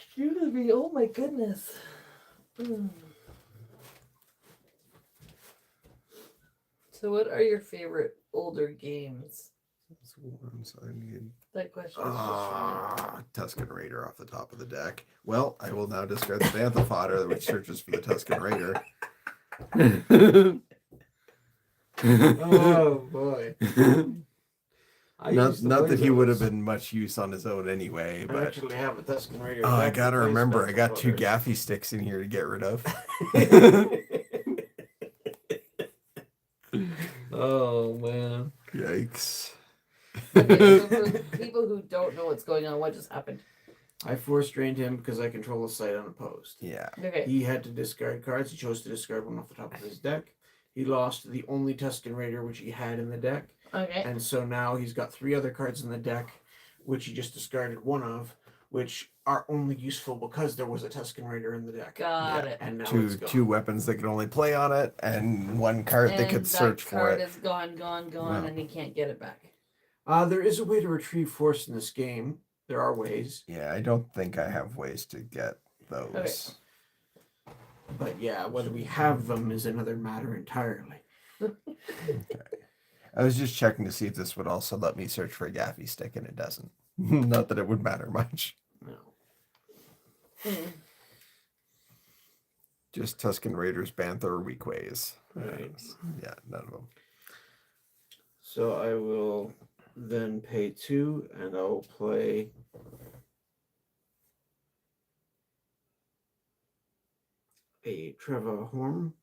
Excuse me, oh my goodness. So what are your favorite older games? That's 1, so I need That question is just funny. Tuscan Raider off the top of the deck. Well, I will now discard the Bantha fodder, which searches for the Tuscan Raider. Oh boy. Not that he would have been much use on his own anyway, I but actually have a Tuscan Raider. oh, I deck gotta that plays remember, I got 2 Bantha gaffy sticks in here to get rid of. Oh man. Yikes. Okay, so for the people who don't know what's going on, what just happened? I force drained him because I control a site unopposed. Yeah. Okay. He had to discard cards. He chose to discard one off the top of his deck. He lost the only Tuscan Raider which he had in the deck. Okay. And so now he's got 3 other cards in the deck, which he just discarded one of, which are only useful because there was a Tuscan Raider in the deck. Got it. And now Two it's gone. 2 weapons that could only play on it, and 1 card that could search for card it. is gone, Wow. and he can't get it back. There is a way to retrieve force in this game. There are ways. Yeah, I don't think I have ways to get those. Okay. But yeah, whether we have them is another matter entirely. Okay. I was just checking to see if this would also let me search for a gaffy stick, and it doesn't. Not that it would matter much. No. Just Tuscan Raiders, Bantha, or Weak Ways. Right. Yeah, none of them. So I will then pay 2, and I'll play a Treva Horn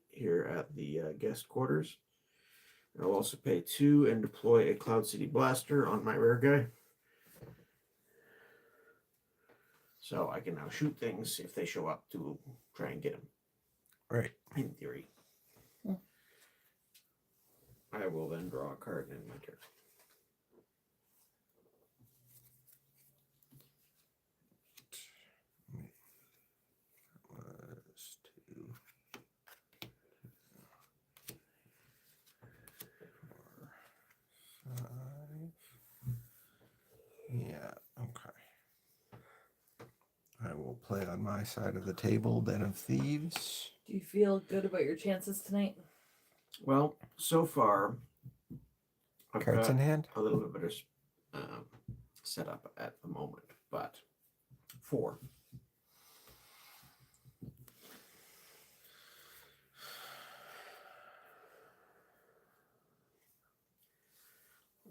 here at the guest quarters. I'll also pay 2 and deploy a Cloud City Blaster on my rare guy. So I can now shoot things if they show up to try and get them. Right. In theory. I will then draw a card in my turn. Was 2, 4, 5. Yeah, okay. I will play on my side of the table, Den of Thieves. Do you feel good about your chances tonight? Well, so far, I've Cards got in hand? a little bit better setup at the moment, but 4.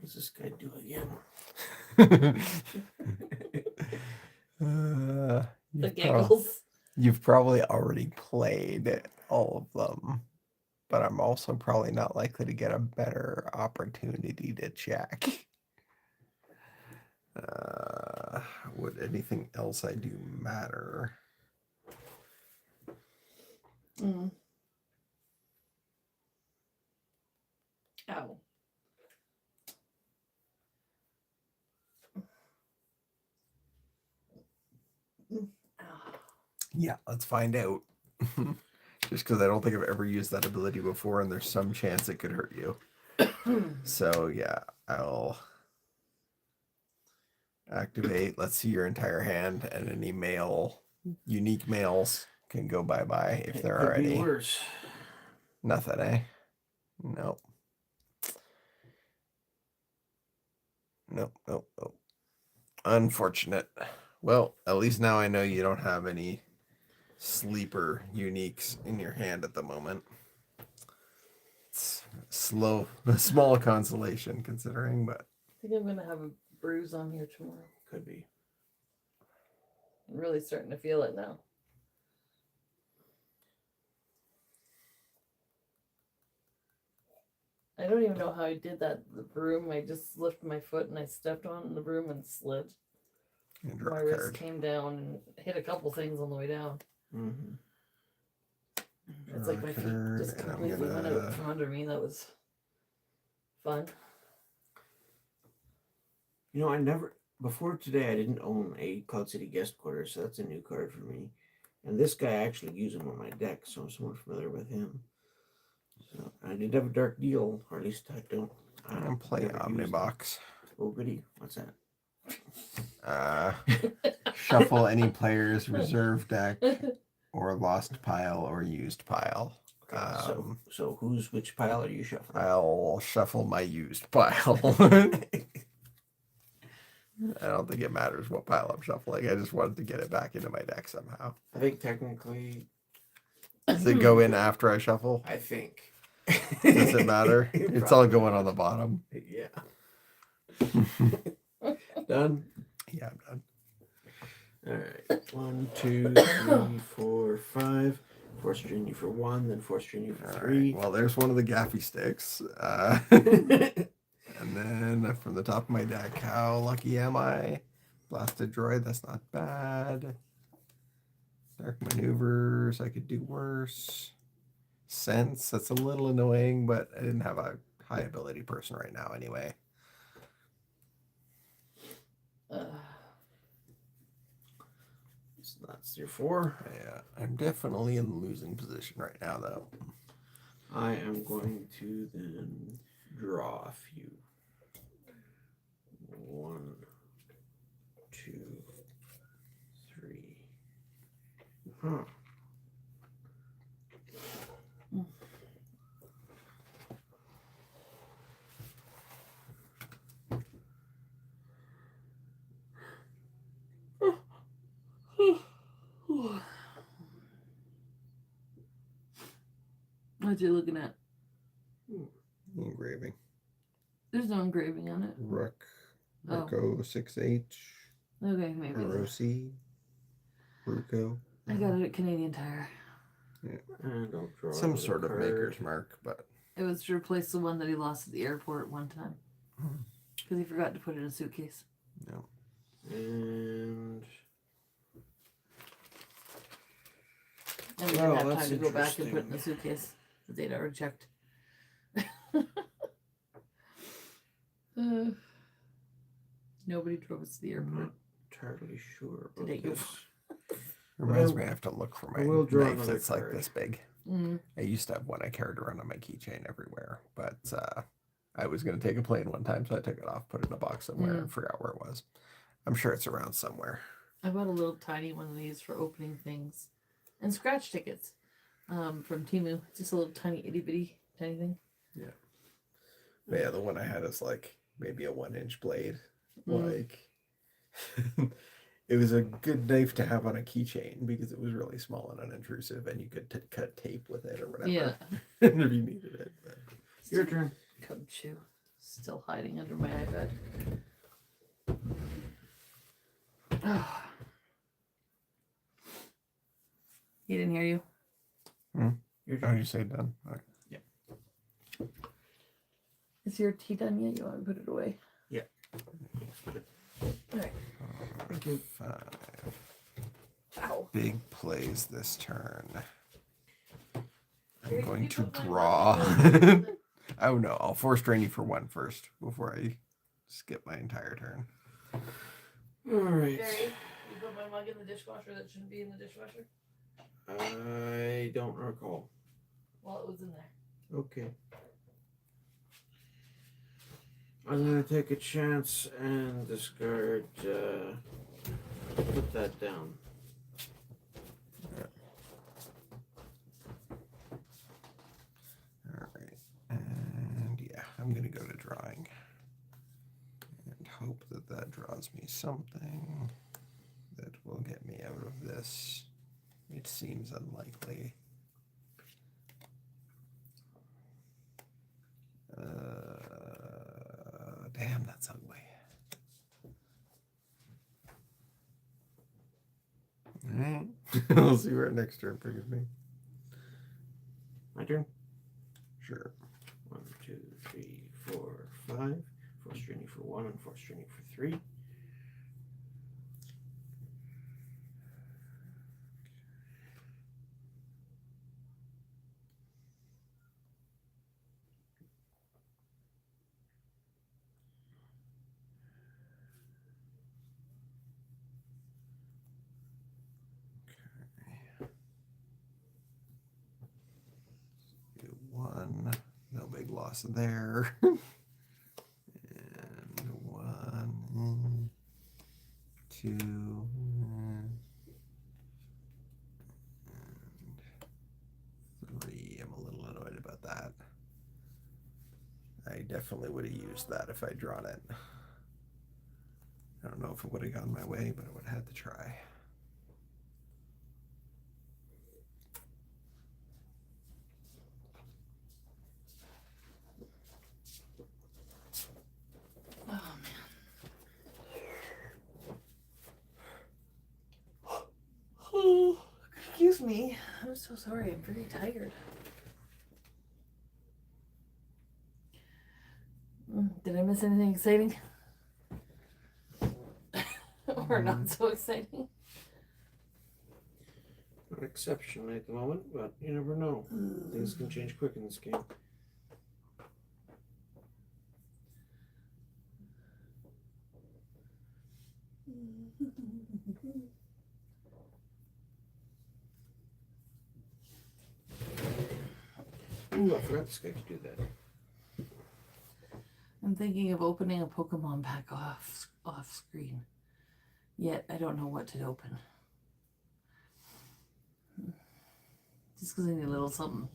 What's this guy do again? The you've, giggles. you've probably already played all of them, but I'm also probably not likely to get a better opportunity to check. Would anything else I do matter? Mm. Ow. Yeah, let's find out. Just because I don't think I've ever used that ability before, and there's some chance it could hurt you. So yeah, I'll activate. Let's see your entire hand, and any unique males can go bye-bye if there are Could be any. worse. Nothing, eh? Nope. Nope. Unfortunate. Well, at least now I know you don't have any sleeper uniques in your hand at the moment. It's a small consolation considering, but I think I'm gonna have a bruise on here tomorrow. Could be. I'm really starting to feel it now. I don't even know how I did that. The broom, I just lifted my foot and I stepped on the broom and slid. you draw My a wrist card. came down and hit a couple things on the way down. Mm-hmm. It's like my feet just And I'm completely went gonna- out from under me. That was fun. You know, I never before today. I didn't own a Cloud City guest quarters, so that's a new card for me. And this guy, I actually use him on my deck, so I'm somewhat familiar with him. So I did have a dark deal, or at least I don't. I'm playing never used it. Omnibox. Oh goody, what's that? Shuffle any player's reserve deck or lost pile or used pile. So which pile are you shuffling? I'll shuffle my used pile. I don't think it matters what pile I'm shuffling. I just wanted to get it back into my deck somehow. I think technically, Does it go in after I shuffle? I think. Does it matter? It's all going on the bottom. Yeah. Done? Yeah, I'm done. All right. 1, 2, 3, 4, 5. Force strain you for 1, then force strain you for All 3. right. Well, there's one of the gaffy sticks. And then from the top of my deck, how lucky am I? Blasted Droid, that's not bad. Dark Maneuvers, I could do worse. Sense, that's a little annoying, but I didn't have a high ability person right now anyway. So that's your 4. Yeah, I'm definitely in losing position right now, though. I am going to then draw a few. 1, 2, 3. Huh. What you looking at? Engraving. There's no engraving on it. Rucko 6H. Okay, maybe. Hiroshi. Ruko. I got it at Canadian Tire. And I'll draw Some another sort of card. maker's mark, but It was to replace the one that he lost at the airport one time. Hmm. Because he forgot to put it in a suitcase. no. And And we Well, didn't have that's time to go back and put it in the interesting. suitcase. The they'd already checked. Nobody drove us to the I'm airport. not entirely sure about Today you- this. Reminds Well, me I have to look for I my will draw knife another that's like card. this big. Mm. I used to have one I carried around on my keychain everywhere, but I was going to take a plane one time, so I took it off, put it in a box somewhere, and forgot where it was. I'm sure it's around somewhere. I bought a little tiny one of these for opening things. And scratch tickets from Temu. Just a little tiny itty bitty tiny thing. But yeah, the one I had is like maybe a 1-inch blade. Mm. Like, it was a good knife to have on a keychain because it was really small and unintrusive, and you could cut tape with it or whatever. Yeah. if you needed it. But Your turn. Cub chew. Still hiding under my iPad. Oh. He didn't hear you. Oh, you say done. Okay. Is your tea done yet? You want to put it away? Yeah. Alright. Thank you. 5. Ow. Big plays this turn. Here, I'm going you to put my draw. mug- Oh no, I'll force drain you for 1 first before I skip my entire turn. All right. Barry, you put my mug in the dishwasher that shouldn't be in the dishwasher? I don't recall. Well, it was in there. Okay. I'm gonna take a chance and discard. Put that down. Alright. And yeah, I'm going to go to drawing. And hope that that draws me something that will get me out of this. It seems unlikely. Damn, that's ugly. Alright. We'll see where next turn brings me. My turn. Sure. 1, 2, 3, 4, 5. Force training for 1 and force training for 3. Do 1. No big loss there. And 1, 2, and 3. I'm a little annoyed about that. I definitely would have used that if I'd drawn it. I don't know if it would have gone my way, but I would have had to try. Oh, man. Oh, excuse me. I'm so sorry. I'm very tired. Did I miss anything exciting? Or not so exciting? Not exceptionally at the moment, but you never know. Things can change quick in this game. Ooh, I forgot this guy could do that. I'm thinking of opening a Pokemon pack off screen. Yet I don't know what to open. Just because I need a little something.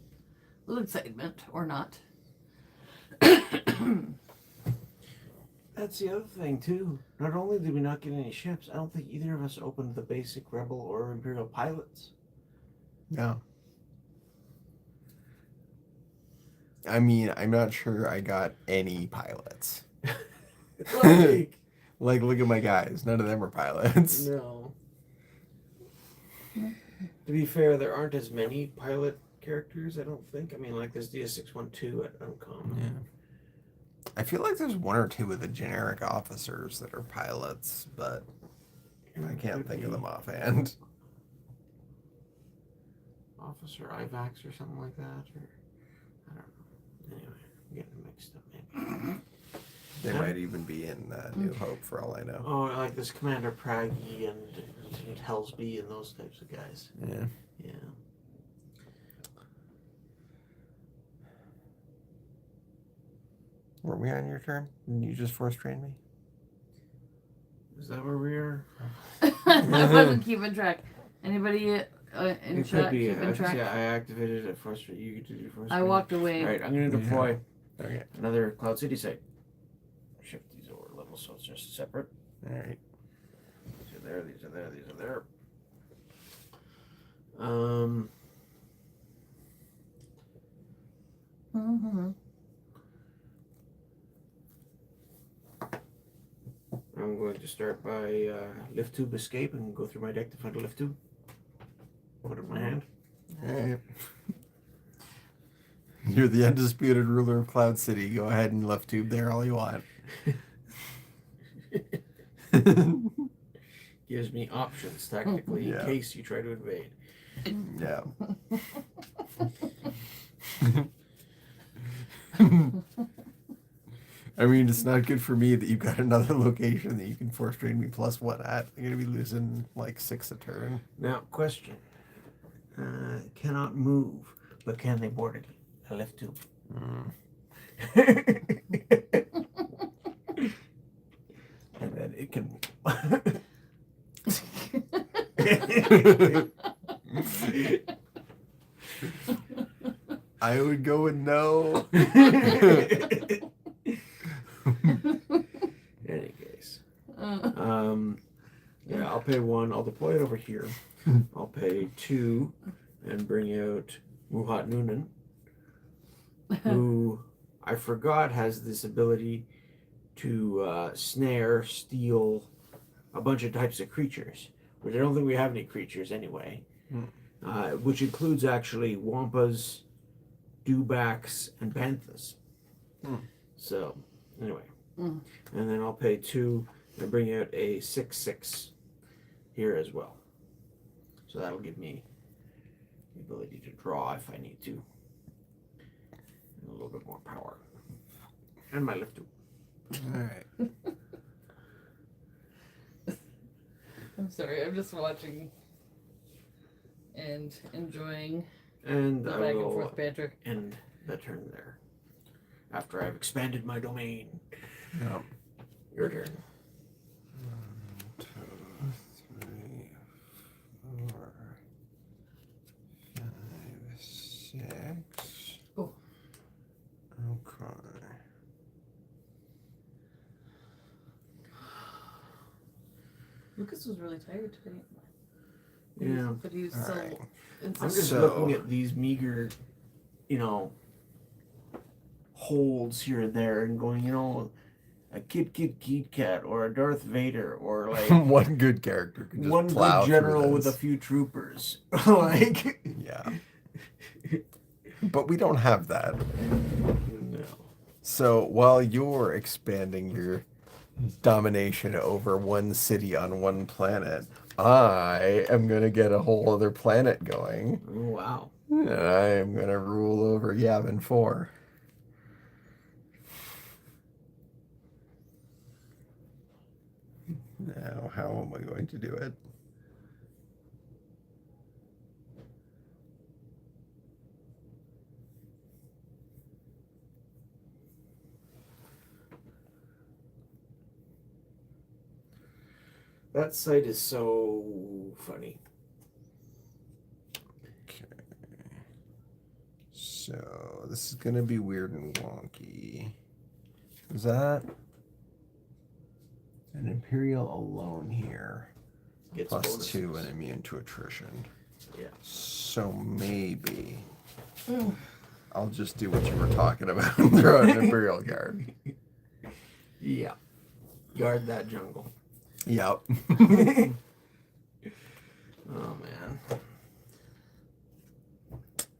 A little excitement, or not. That's the other thing too. Not only did we not get any ships, I don't think either of us opened the basic Rebel or Imperial pilots. No. I mean, I'm not sure I got any pilots. Like, look at my guys. None of them are pilots. No. To be fair, there aren't as many pilot characters, I don't think. I mean, like there's DS612 at Uncommon. Yeah. I feel like there's 1 or 2 of the generic officers that are pilots, but I can't think of them offhand. Officer IVAX or something like that, or I don't know. Anyway, I'm getting mixed up maybe. They might even be in New Hope for all I know. Oh, like this Commander Praggy and Lieutenant Helsby and those types of guys. Yeah. Yeah. Were we on your turn? Did you just force train me? Is that where we are? I wasn't keeping track. Anybody in It chat could be. keeping track? Yeah, I activated it first. You could do first. I walked away. All right, I'm going to deploy Okay. another Cloud City site. Shift these over levels so it's just separate. All right. These are there. These are there. These are there. Mm-hmm. going to start by lift tube escape and go through my deck to find a lift tube. Put it in my hand. Alright. You're the undisputed ruler of Cloud City. Go ahead and left tube there all you want. Gives me options technically Yeah. in case you try to invade. Yeah. I mean, it's not good for me that you've got another location that you can force trade me plus one at. I'm going to be losing like 6 a turn. Now, question. Cannot move, but can they board it? A lift tube. And then it can I would go with no. Any case. Yeah, I'll pay 1. I'll deploy it over here. I'll pay 2 and bring out Muhat Noonan, who I forgot has this ability to snare, steal a bunch of types of creatures, which I don't think we have any creatures anyway, which includes actually Wampas, Dewbacks, and Banthas. So, anyway. And then I'll pay 2 and bring out a 6/6 here as well. So that'll give me the ability to draw if I need to. And a little bit more power. And my lift tube. Alright. I'm sorry, I'm just watching and enjoying And the I back and will forth banter. end the turn there. After I've expanded my domain. Yep. Your turn. 1, 2, 3, 4, 5, 6. Oh. Okay. Lucas was really tired today. Yeah. But he was All so right. I'm insistent. just So- looking at these meager, holds here and there and going, a Kit Kat or a Darth Vader or like One good character can just one plow good through general with a this. few troopers. Like, Yeah. But we don't have that. no. So while you're expanding your domination over one city on one planet, I am going to get a whole other planet going. Oh, wow. And I am going to rule over Yavin 4. Now, how am I going to do it? That site is so funny. Okay. So this is going to be weird and wonky. Is that an Imperial alone here? Gets Plus bonuses. 2 and immune to attrition. Yeah. So maybe I'll just do what you were talking about and throw out an Imperial card. Yeah. Guard that jungle. Yep. Oh, man.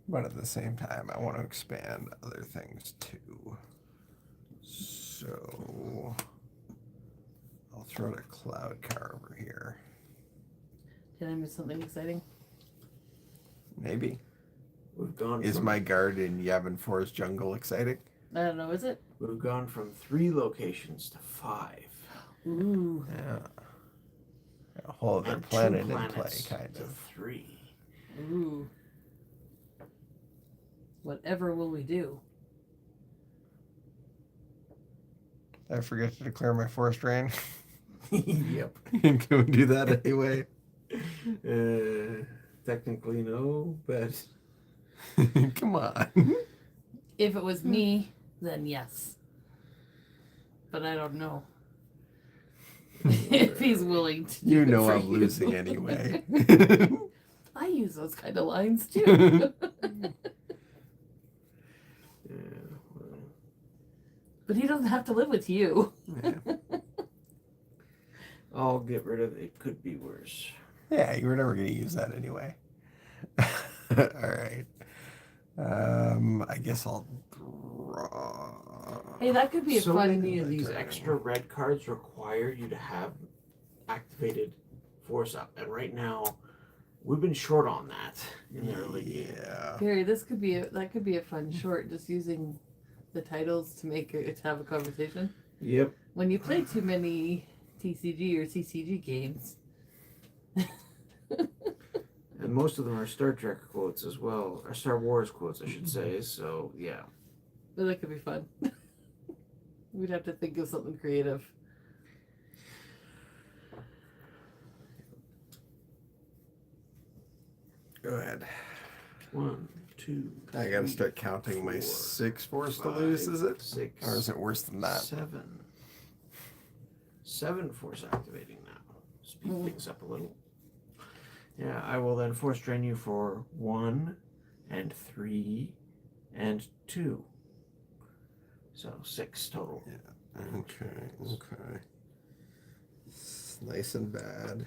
But at the same time, I want to expand other things too. So I'll throw a cloud car over here. Did I miss something exciting? Maybe. We've gone Is from, my guard in Yavin 4's jungle exciting? I don't know, is it? We've gone from 3 locations to 5. Ooh. Yeah. A whole other And 2 planet in play, planets kind to of. 3. Ooh. Whatever will we do? I forget to declare my forest rain. Yep. Can we do that anyway? Technically no, but Come on. If it was me, then yes. But I don't know. If he's willing to do You it know for I'm you. losing anyway. I use those kind of lines too. But he doesn't have to live with you. Yeah. I'll get rid of it. Could be worse. Yeah, you were never going to use that anyway. All right. I guess I'll draw. Hey, that could be a So fun. many of the these turn. extra red cards require you to have activated force up, and right now we've been short on that in the early game. Yeah. Gary, this could be that could be a fun short. Just using the titles to make it to have a conversation. Yep. When you play too many TCG or CCG games. And most of them are Star Trek quotes as well, or Star Wars quotes, I should say. So yeah. But that could be fun. We'd have to think of something creative. Go ahead. 1, 2. I got to 3, start counting my 4, 6 force to 5, lose, is it? 6, Or is it worse than that? 7. 7 force activating now. Speed things up a little. Yeah, I will then force drain you for 1 and 3 and 2. So 6 total. Yeah. Okay. It's nice and bad.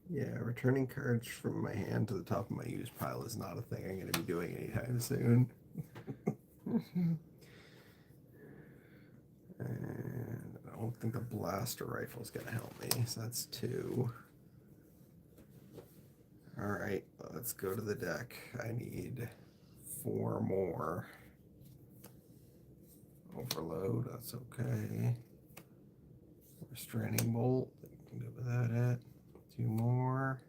Yeah, returning cards from my hand to the top of my use pile is not a thing I'm going to be doing anytime soon. And I don't think the blaster rifle is going to help me, so that's 2. Alright, let's go to the deck. I need 4 more. Overload, that's okay. Restraining bolt, can go with that. 2 more.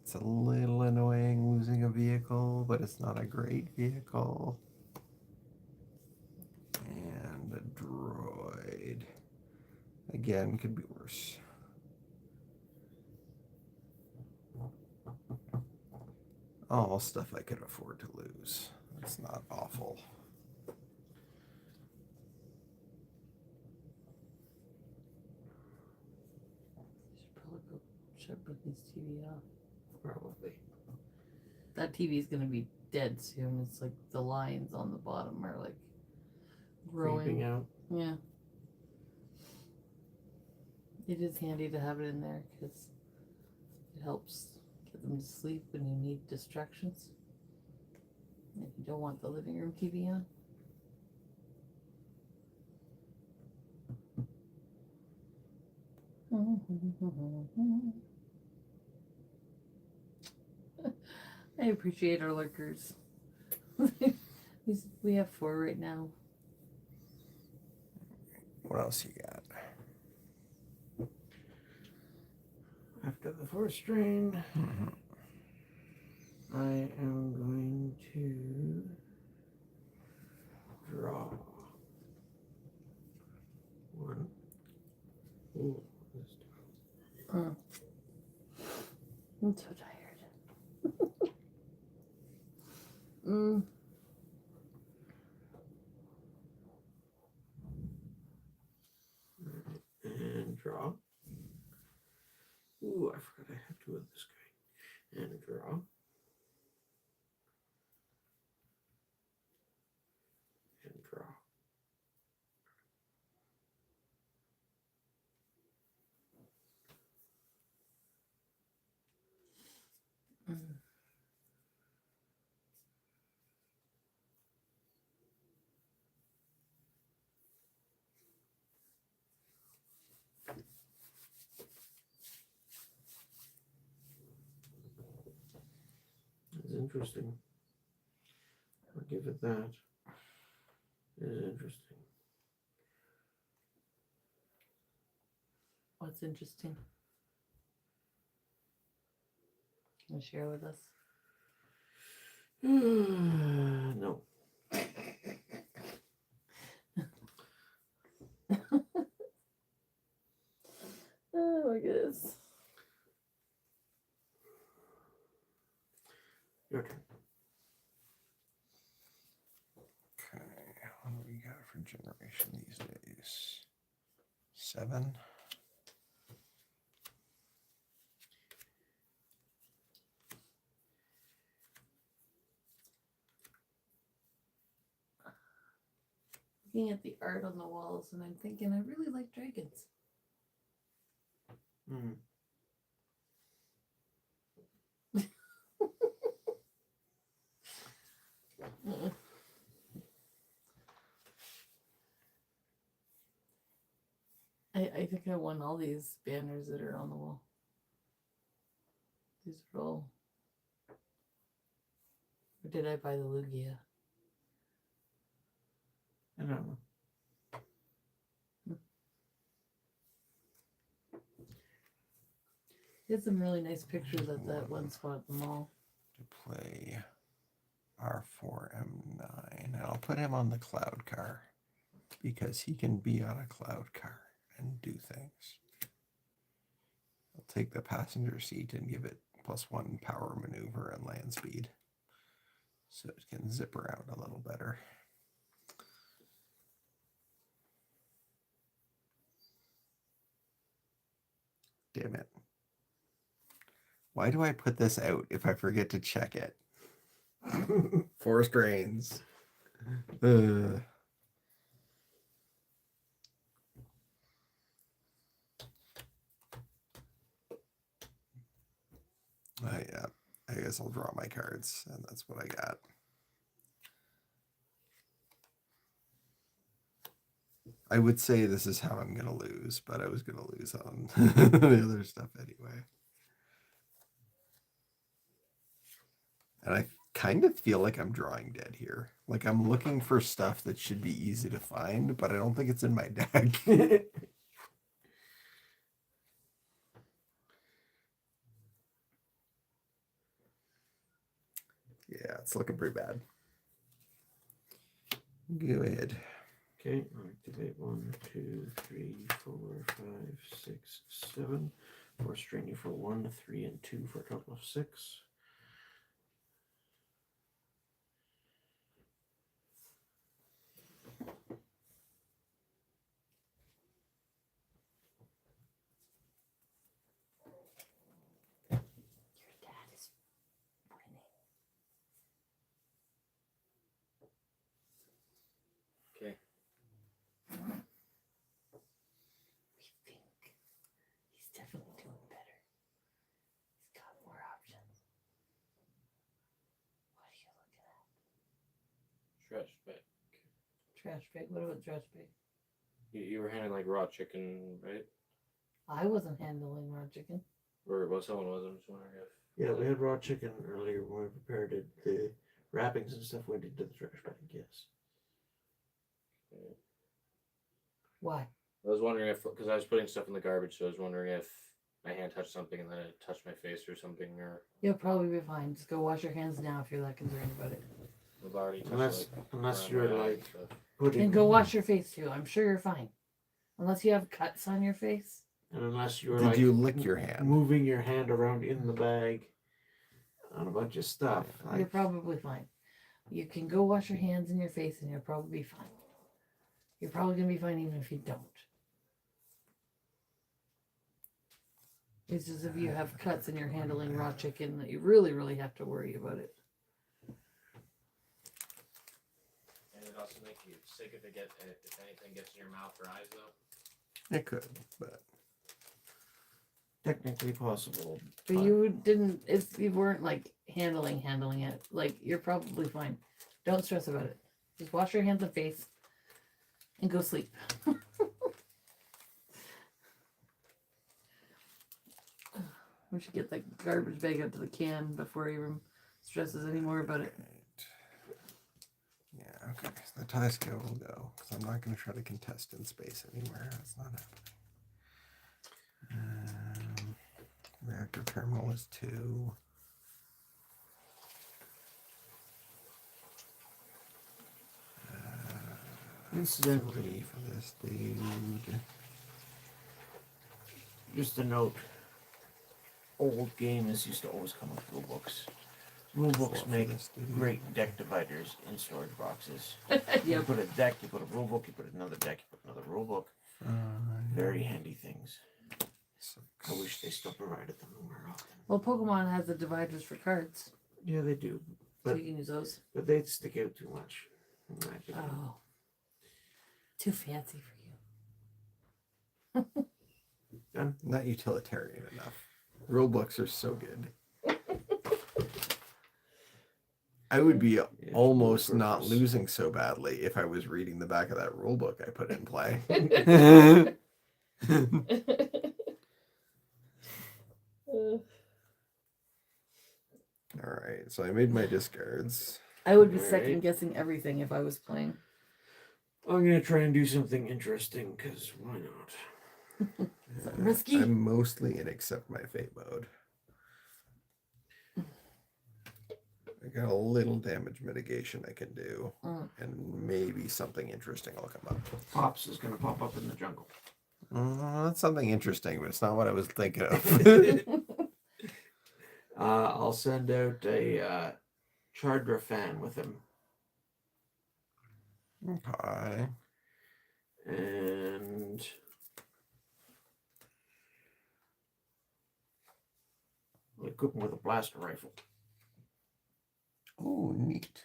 It's a little annoying losing a vehicle, but it's not a great vehicle. And a droid. Again, could be worse. All stuff I could afford to lose. That's not awful. Should put this TV off. Probably. That TV is gonna be dead soon. It's like the lines on the bottom are like growing. Creeping out. Yeah. It is handy to have it in there because it helps get them to sleep when you need distractions. If you don't want the living room TV on. I appreciate our lurkers. We have 4 right now. What else you got? After the force drain, I am going to draw 1. Ooh, this I'm so tired. and draw. Ooh, I forgot I had 2 of this guy. And draw. And draw. It's interesting. I'll give it that. It is interesting. What's interesting? Can you share with us? No. Oh my goodness. Your turn. Okay, what do we got for generation these days? 7? looking at the art on the walls and I'm thinking I really like dragons. Hmm. I think I won all these banners that are on the wall. These are all. Or did I buy the Lugia? I don't know. He had some really nice pictures at that one spot at the mall. To play R4M9. And I'll put him on the cloud car because he can be on a cloud car and do things. I'll take the passenger seat and give it +1 power maneuver and land speed so it can zip around a little better. Damn it. Why do I put this out if I forget to check it? Forest rains. Yeah, I guess I'll draw my cards, and that's what I got. I would say this is how I'm going to lose, but I was going to lose on the other stuff anyway. And I kind of feel like I'm drawing dead here. Like I'm looking for stuff that should be easy to find, but I don't think it's in my deck. Yeah, it's looking pretty bad. Go ahead. Okay, I'll activate 1, 2, 3, 4, 5, 6, 7. Force strain you for 1, 3, and 2 for a total of 6. Your dad is winning. Okay. We think he's definitely doing better. He's got more options. What are you looking at? Trash bag. Trash bag. What about trash bag? You were handling like raw chicken, right? I wasn't handling raw chicken. Or well, someone was. I'm just wondering if. Yeah, we had raw chicken earlier when we prepared it. The wrappings and stuff went into the trash bag, yes. Why? I was wondering if, because I was putting stuff in the garbage, so I was wondering if my hand touched something and then it touched my face or something, or You'll probably be fine. Just go wash your hands now if you're that concerned about it. I've already touched Unless around you're my eye like and stuff. putting, And go wash your face too. I'm sure you're fine. Unless you have cuts on your face. and unless you're Did like you lick your hand? moving your hand around in the bag on a bunch of stuff. You're Like, probably fine. You can go wash your hands and your face and you'll probably be fine. You're probably going to be fine even if you don't. It's just if you have cuts and you're handling raw chicken that you really, really have to worry about it. And it also make you sick if if anything gets in your mouth or eyes though. It could, but technically possible. But you didn't, you weren't like handling it. Like, you're probably fine. Don't stress about it. Just wash your hands and face and go sleep. We should get that garbage bag out to the can before he even stresses any more about it. right. Yeah, okay. So the tie scale will go because I'm not going to try to contest in space anywhere. That's not happening. Reactor terminal is 2. Incidentally, For this dude. just a note, old games used to always come with rule books. Rule books For make this dude. great deck dividers in storage boxes. You Yep. put a deck, you put a rule book, you put another deck, you put another rule book. Very handy things. 6. I wish they still provided them more often. Well, Pokemon has the dividers for cards, Yeah, they do, so but you can use those. they'd stick out too much. In my opinion. Oh. Too fancy for you. Not utilitarian enough. Rule books are so good. I would be almost not losing so badly if I was reading the back of that rule book I put in play. All right, so I made my discards. I would be Alright. second guessing everything if I was playing. I'm gonna try and do something interesting, because why not? Risky. I'm mostly in accept my fate mode. I got a little damage mitigation I can do, and maybe something interesting will come up. Pops is gonna pop up in the jungle. That's something interesting, but it's not what I was thinking of. I'll send out a Chardra fan with him. Okay. And I'll equip him with a blaster rifle. Oh, neat.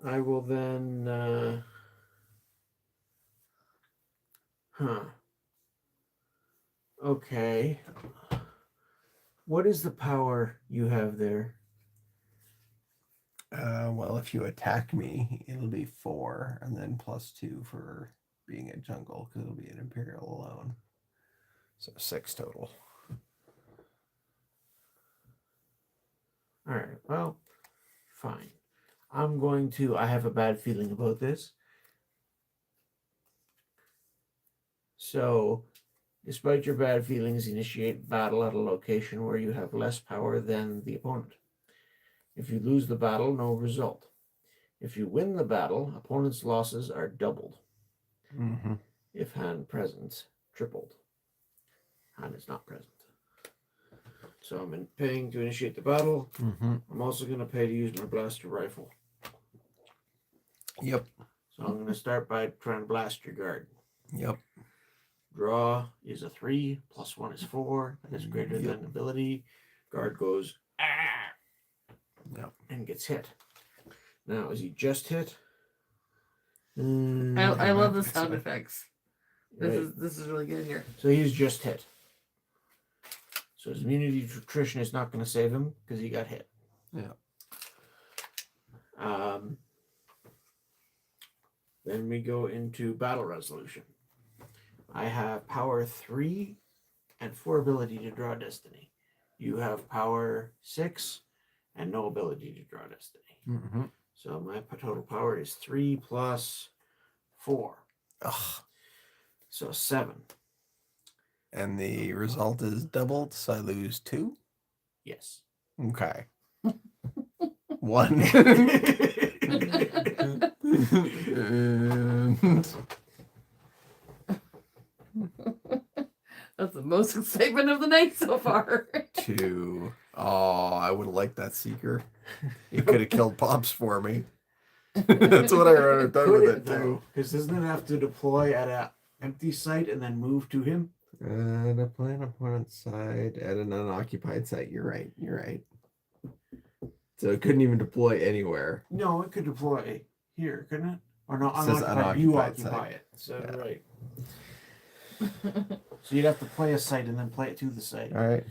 I will then okay. What is the power you have there? Well, if you attack me, it'll be 4, and then +2 for being a jungle, because it'll be an Imperial alone. So 6 total. Alright, well, fine. I have a bad feeling about this. So, despite your bad feelings, initiate battle at a location where you have less power than the opponent. If you lose the battle, no result. If you win the battle, opponent's losses are doubled. Mm-hmm. If hand present, tripled. Hand is not present. So I'm paying to initiate the battle. Mm-hmm. I'm also going to pay to use my blaster rifle. Yep. So I'm going to start by trying to blast your guard. Yep. Draw is a 3, +1 is 4. That is greater than ability. Guard goes, ah! Yep. And gets hit. Now, is he just hit? I love the sound effects. Right. This is really good here. So he's just hit. So his immunity to attrition is not going to save him because he got hit. Yeah. Then we go into battle resolution. I have power 3 and 4 ability to draw destiny. You have power 6 and no ability to draw destiny. Mm-hmm. So my total power is 3 plus 4. Ugh. So 7. And the result is doubled, so I lose 2? Yes. Okay. 1. That's the most excitement of the night so far. 2. Oh, I would have liked that Seeker. You could have killed Pops for me. That's what I would have done with it too. Because doesn't it have to deploy at an empty site and then move to him? Deploy an opponent's side at an unoccupied site. You're right. You're right. So it couldn't even deploy anywhere. No, it could deploy here, couldn't it? Or no, It says unoccupied. You unoccupied occupy site. it. So Yeah. right. So you'd have to play a site and then play it to the site. All right.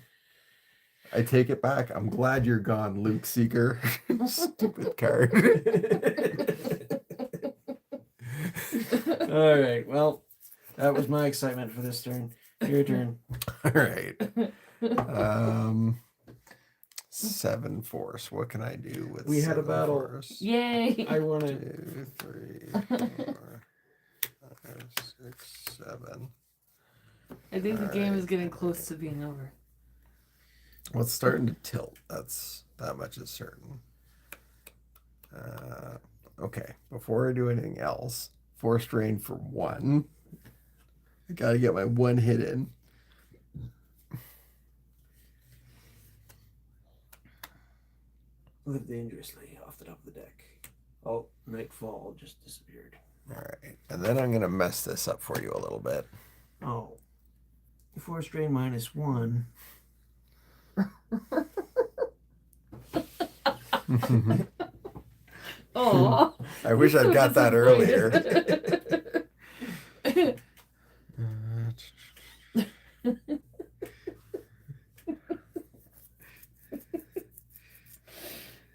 I take it back. I'm glad you're gone, Luke Seeker. Stupid card. All right. Well, that was my excitement for this turn. Your turn. All right. 7 force. What can I do with We had a 7 battle. force? Yay! I want to. 2, 3, 4, 5, 6, 7. I think the game Alright. is getting close to being over. Well, it's starting to tilt. That much is certain. Okay. Before I do anything else, force drain for 1. I gotta get my 1 hit in. Live dangerously off the top of the deck. Oh, Nightfall just disappeared. All right, and then I'm gonna mess this up for you a little bit. Oh. Force drain -1. Aw. I wish I'd got that earlier.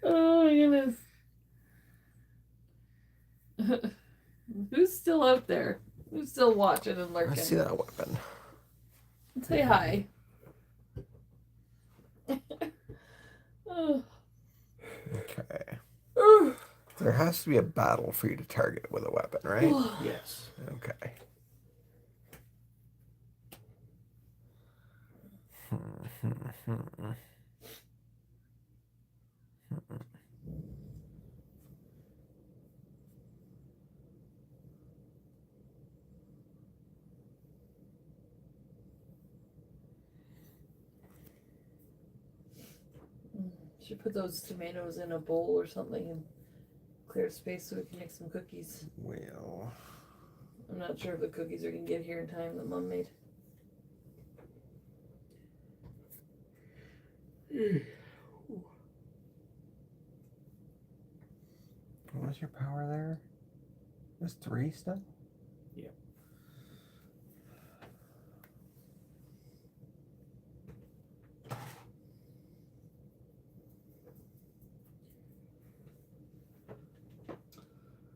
Oh my goodness. Who's still out there? Who's still watching and lurking? I see that weapon. Say hi. Oh. Okay. There has to be a battle for you to target it with a weapon, right? Yes. Okay. Should put those tomatoes in a bowl or something and clear space so we can make some cookies. Well, I'm not sure if the cookies are gonna get here in time that Mom made. what's your power there? There's 3 still? Yep.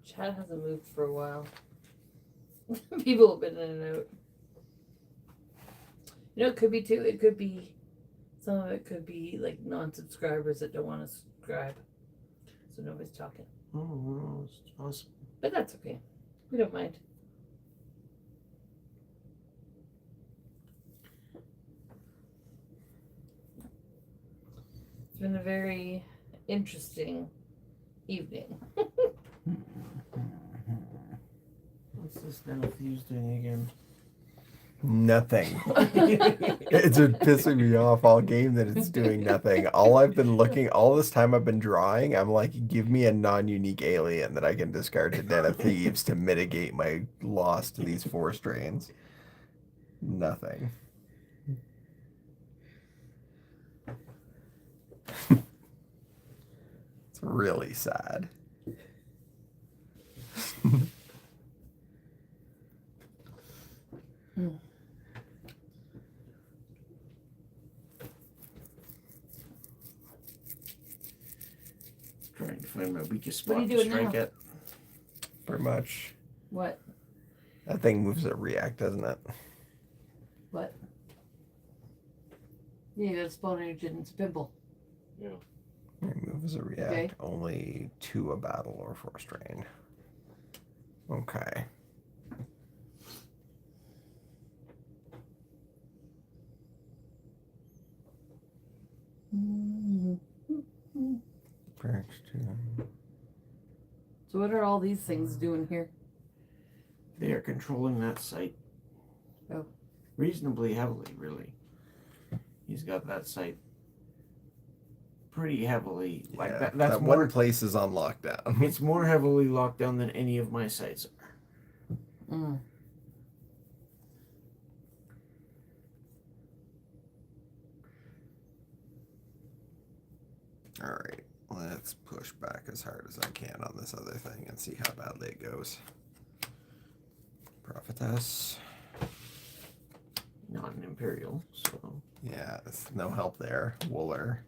Chad hasn't moved for a while. People have been in and out. You know, it could be too. It could be, some of it could be like non-subscribers that don't want to subscribe, so nobody's talking. Oh, well, it's possible. But that's okay. We don't mind. It's been a very interesting evening. What's this Netherfuse doing again? Nothing. It's been pissing me off all game that it's doing nothing. All I've been looking, all this time I've been drawing, I'm like, give me a non-unique alien that I can discard to Den of Thieves to mitigate my loss to these 4 strains. Nothing. It's really sad. Trying to find my weakest What are spot you to doing strike now? at. Pretty much. What? That thing moves at react, doesn't it? What? Yeah, you gotta spawn energy and it's a pimple. Yeah. It moves a react. Okay. Only 2 a battle or 4 strain. Okay. Perks 2. So what are all these things doing here? They are controlling that site. Oh. Reasonably heavily, really. He's got that site pretty heavily. Like Yeah, that's that more. one place is on lockdown. It's more heavily locked down than any of my sites are. Mm. Alright, let's push back as hard as I can on this other thing and see how badly it goes. Prophetess. Not an Imperial, so. Yeah, there's no help there. Wooler.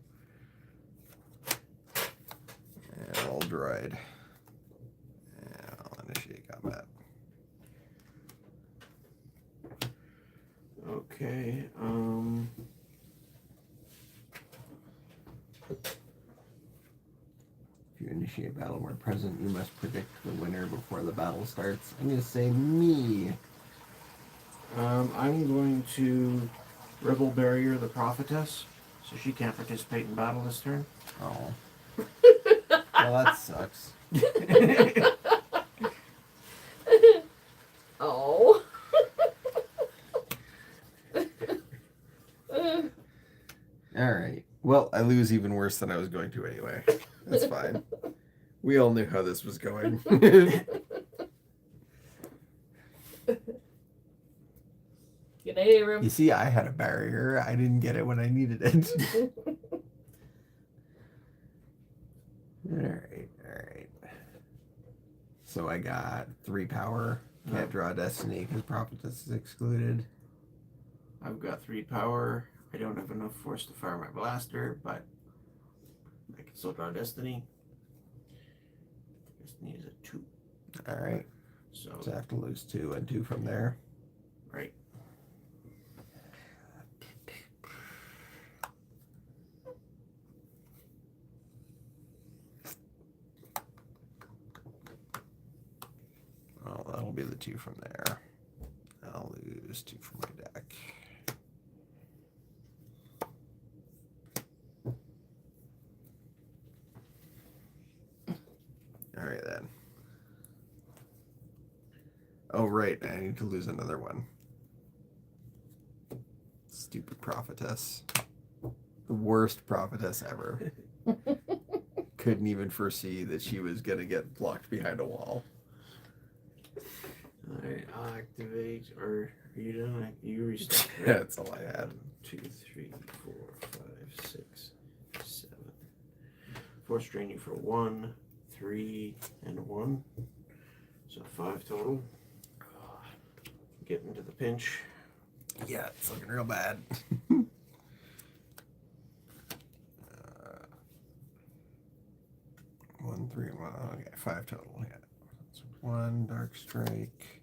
And old droid. And I'll initiate combat. Okay, If you initiate battle where present, you must predict the winner before the battle starts. I'm going to say me. I'm going to Rebel Barrier the Prophetess, so she can't participate in battle this turn. Oh. Well, that sucks. Oh. Alright. Well, I lose even worse than I was going to anyway. That's fine. We all knew how this was going. Good night, Abram. You see, I had a barrier. I didn't get it when I needed it. Alright, alright. So I got 3 power. Can't draw Destiny because Prophetess is excluded. I've got 3 power. I don't have enough force to fire my blaster, but I can still draw Destiny. Destiny is a 2. Alright. So, So I have to lose 2 and 2 from there. right. Oh, that'll be the 2 from there. I'll lose 2 from my deck. Alright then. Oh, right. I need to lose another one. Stupid prophetess. The worst prophetess ever. Couldn't even foresee that she was going to get blocked behind a wall. Alright, I'll activate. Or are you done? You restart. Right? Yeah, that's all I had. 1, 2, 3, 4, 5, 6, 7. Force drain you for 1, 3, and 1. So 5 total. Get into the pinch. Yeah, it's looking real bad. 1, 3, 1. Okay, 5 total. Yeah. So 1 Dark Strike,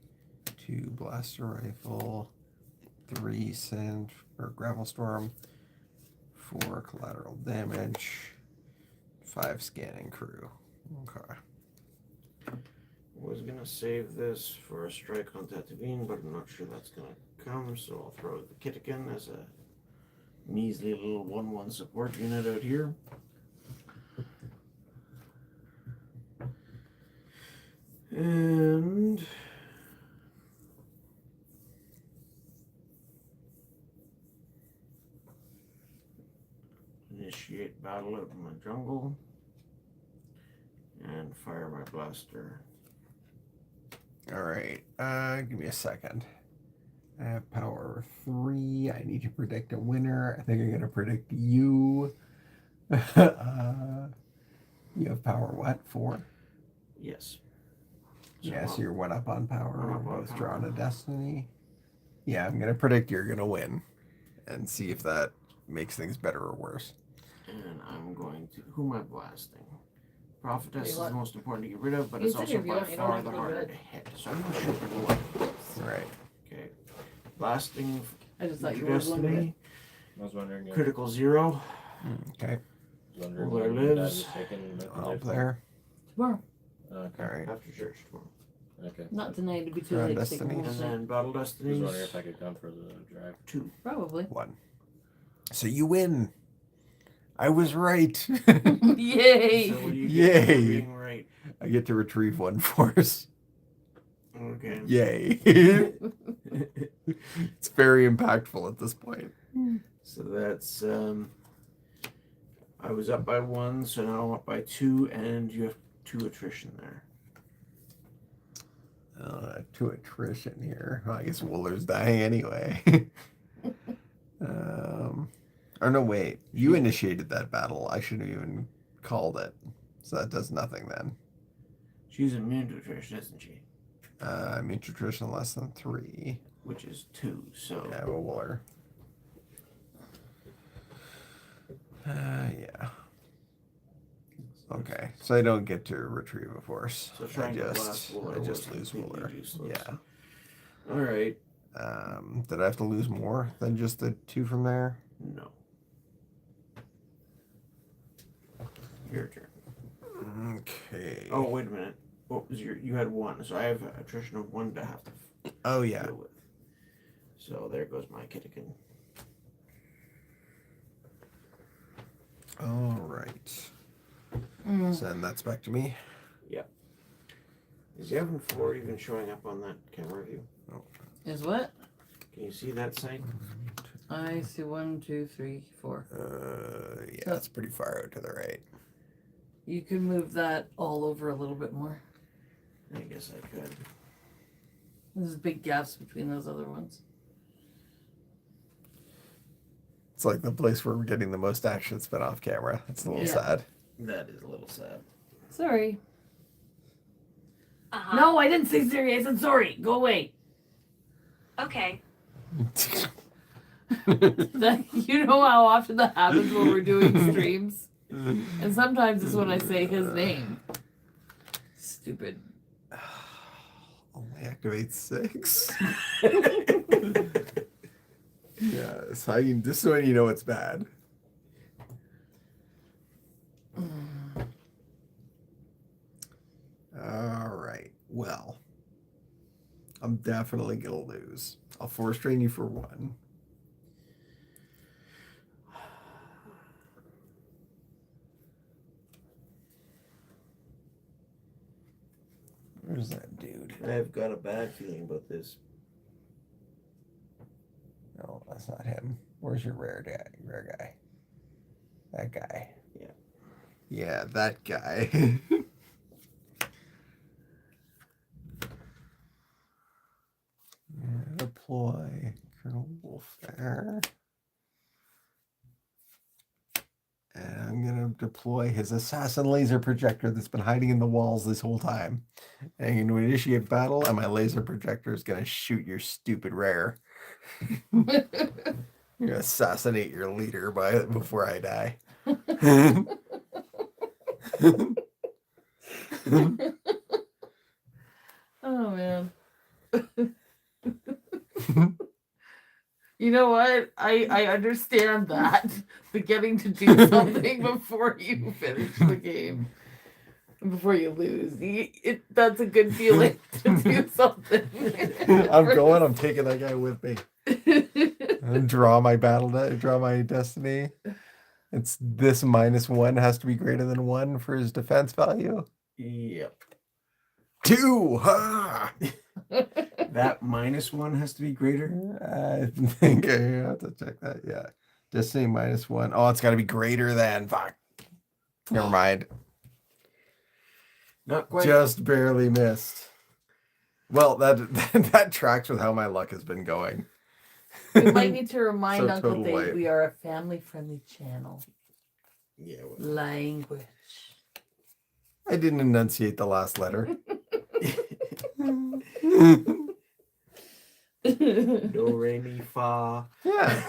2 Blaster Rifle, 3 Sand or Gravel Storm, 4 Collateral Damage, 5 Scanning Crew. Okay. Was gonna save this for a strike on Tatooine, but I'm not sure that's gonna come, so I'll throw the Kitikin as a measly little 1/1 support unit out here. And initiate battle out in the jungle and fire my blaster. Alright, give me a second. I have power 3. I need to predict a winner. I think I'm going to predict you. You have power what? 4? Yes. Yeah, so you're 1 up on power. One up We're on both power. drawing a Destiny. Yeah, I'm going to predict you're going to win. And see if that makes things better or worse. And I'm going to. Who am I blasting? Prophetess is You want- the most important to get rid of, but You it's said also if you by don't- you don't far have the to go harder good. to hit. So I'm going to shoot one. Right. Okay. Blasting. I just thought you your were going to Destiny. I was wondering if Critical 0. Okay. wondering Where when your dad lives. was taken back in Up life. there. tomorrow. Okay. Alright. After church tomorrow. Okay. Not tonight. It'd be too Draw late to take Destiny. the whole And thing. then Battle I was Destinies. wondering if I could come for the drive. 2. Probably. 1. So you win. I was right. Yay! So what do you Yay. get for being right? I get to retrieve 1 force. Okay. Yay. It's very impactful at this point. So that's I was up by 1, so now I'm up by 2, and you have 2 attrition there. 2 attrition here. Well, I guess Wooler's dying anyway. Or no, wait. You initiated that battle. I shouldn't have even called it. So that does nothing then. She's immune to attrition, isn't she? I mean, attrition less than 3. Which is 2. So Yeah, well, Wooler. Yeah. Okay, so I don't get to retrieve a force. So trying to blast Wooler I just was lose completely Wooler. useless. Yeah. all right. Did I have to lose more than just the 2 from there? No. Your turn. Okay. Oh, wait a minute. What was your? You had 1, so I have attrition of 1 to have to Oh yeah. deal with. So there goes my Kitikin. All right. Mm. Send that's back to me. Is Yavin 4 even showing up on that camera view? Is what? Can you see that sign? I see 1, 2, 3, 4. Yeah, So- that's pretty far out to the right. You could move that all over a little bit more. I guess I could. There's big gaps between those other ones. It's like the place where we're getting the most action that's been off camera. It's a little Yeah. sad. That is a little sad. Sorry. No, I didn't say Siri. I said sorry. Go away. Okay. You know how often that happens when we're doing streams? And sometimes it's when I say his name. Stupid. Only activate 6. Yeah, so I mean, this is when you know it's bad. All right. Well, I'm definitely gonna lose. I'll force train you for 1. Where's that dude? I've got a bad feeling about this. No, that's not him. Where's your rare guy? Rare guy. That guy. Yeah. Yeah, that guy. Yeah, deploy Colonel Wolf there. And I'm gonna deploy his assassin laser projector that's been hiding in the walls this whole time. And I'm gonna initiate battle, and my laser projector is gonna shoot your stupid rare. I'm gonna assassinate your leader before I die. Oh man. You know what? I understand that. The getting to do something before you finish the game. Before you lose. That's a good feeling to do something. I'm taking that guy with me. And draw my draw my destiny. It's this -1 has to be greater than 1 for his defense value. Yep. 2! Ha! That -1 has to be greater. I think I have to check that. Yeah. Destiny -1. Oh, it's got to be greater than. Fuck. Never mind. Not quite. Just barely missed. Well, that tracks with how my luck has been going. We might need to remind So Uncle total Dave wipe. we are a family-friendly channel. Yeah. Well, Language. I didn't enunciate the last letter. do, re, mi, fa. Yeah.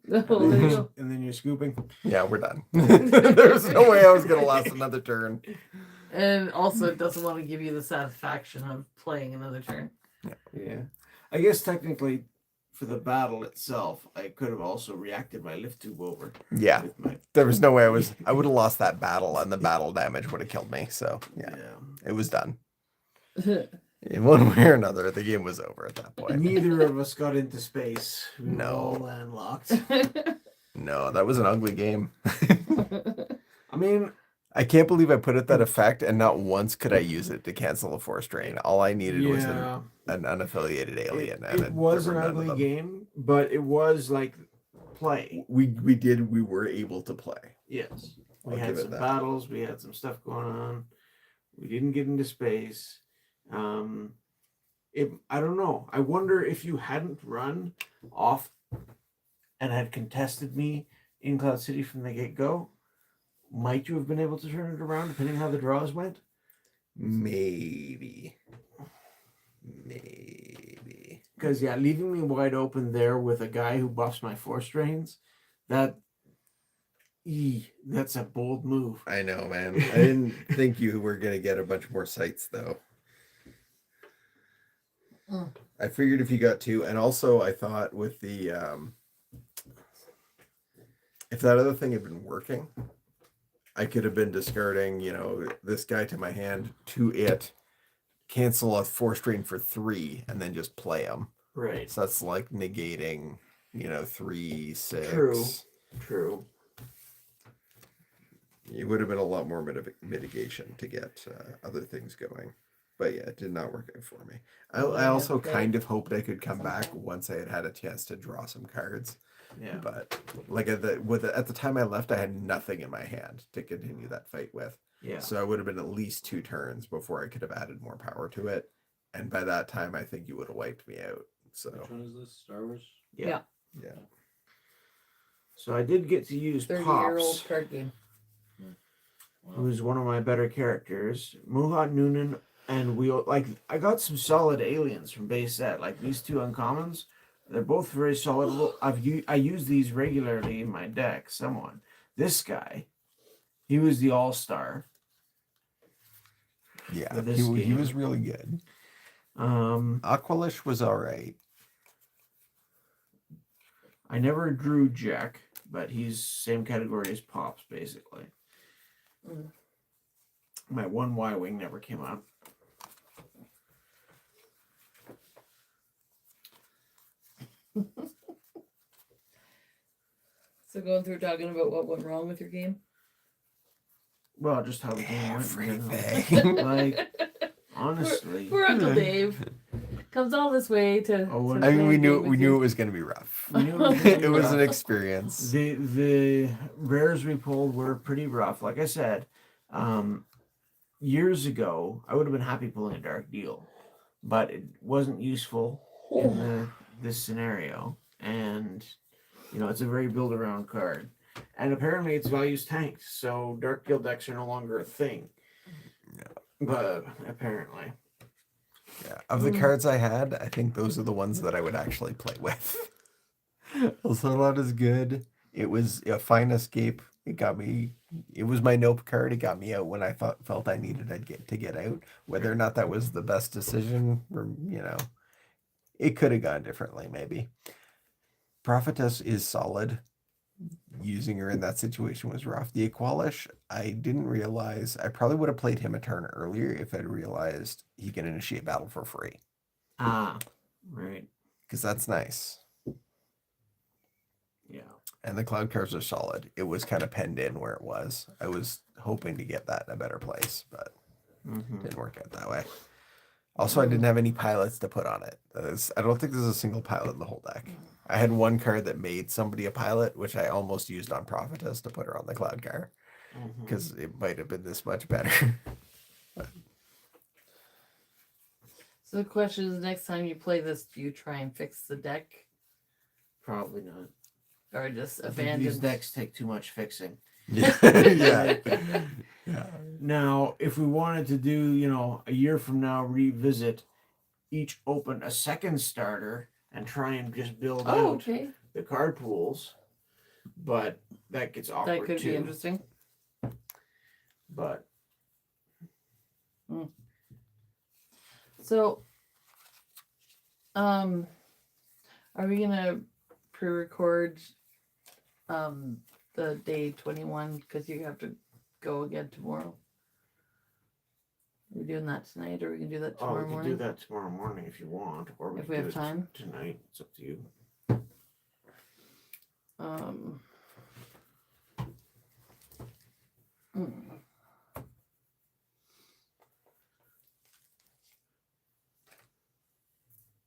No, there you go. And then you're scooping. Yeah, we're done. There's no way I was going to last another turn. And also, it doesn't want to give you the satisfaction of playing another turn. Yeah. I guess technically, for the battle itself, I could have also reacted my lift tube over. Yeah. With my, There was no way I would have lost that battle, and the battle damage would have killed me. So, yeah, it was done. In one way or another, the game was over at that point. Neither of us got into space. We were No. all landlocked. No, that was an ugly game. I mean, I can't believe I put it that effect, and not once could I use it to cancel a force drain. All I needed was an unaffiliated alien. It was an ugly game, but it was like play. We were able to play. Yes. We I'll had give it some that. battles. We had some stuff going on. We didn't get into space. I don't know. I wonder if you hadn't run off and had contested me in Cloud City from the get-go, might you have been able to turn it around depending how the draws went? Maybe. Because leaving me wide open there with a guy who buffs my force drains, that's a bold move. I know, man. I didn't think you were gonna get a bunch more sites though. I figured if you got 2, and also I thought with the if that other thing had been working, I could have been discarding, this guy to my hand to it, cancel a force drain for 3, and then just play him. Right. So that's like negating, 3, 6. True. It would have been a lot more mitigation to get other things going. But yeah, it did not work out for me. I also kind of hoped I could come back once I had a chance to draw some cards. Yeah. But like at the time I left, I had nothing in my hand to continue that fight with. Yeah. So I would have been at least 2 turns before I could have added more power to it. And by that time, I think you would have wiped me out. So Which one is this? Star Wars? Yeah. yeah. So I did get to use 30-year-old pops. card game. who's one of my better characters. Muhat Noonan, and I got some solid aliens from base set. Like these two uncommons, they're both very solid. I use these regularly in my deck. This guy, he was the all-star. Yeah, For this he game. was really good. Um, Aqualish was all right. I never drew Jack, but he's same category as Pops, basically. Mm. My one Y-wing never came out. So going through talking about what went wrong with your game. Well, just how the game went. in general. Everything. Like, honestly. Poor Uncle Dave comes all this way to. Oh, to I mean, play we a knew game with it you. was going to be rough. We knew it was gonna be It was rough. an experience. The rares we pulled were pretty rough. Like I said, years ago, I would have been happy pulling a dark deal, but it wasn't useful in this scenario. And it's a very build around card, and apparently its value's tanked. So dark deal decks are no longer a thing. Yeah. But apparently, Yeah. Of the cards I had, I think those are the ones that I would actually play with. Ocelot is good. It was a fine escape. It got me. It was my nope card. It got me out when I felt I needed to get out. Whether or not that was the best decision, or, it could have gone differently. Maybe. Prophetess is solid. Using her in that situation was rough. The Aqualish, I didn't realize. I probably would have played him a turn earlier if I'd realized he can initiate battle for free. right, Because that's nice. yeah. And the cloud cars are solid. It was kind of penned in where it was. I was hoping to get that in a better place, but didn't work out that way. Also, I didn't have any pilots to put on it. I don't think there's a single pilot in the whole deck. I had one card that made somebody a pilot, which I almost used on Prophetess to put her on the cloud car. Because it might have been this much better. So the question is, next time you play this, do you try and fix the deck, Probably not. or just I think abandon? these decks take too much fixing. Yeah. Yeah. Yeah. Now, if we wanted to do, a year from now, revisit, each open a second starter and try and just build Oh, out okay. the card pools, but that gets awkward That could too. be interesting. But So, are we gonna pre-record the day 21 because you have to go again tomorrow? Are we doing that tonight, or we can do that we tomorrow can morning? do that tomorrow morning if you want, or we If can we do have it time. tonight. It's up to you.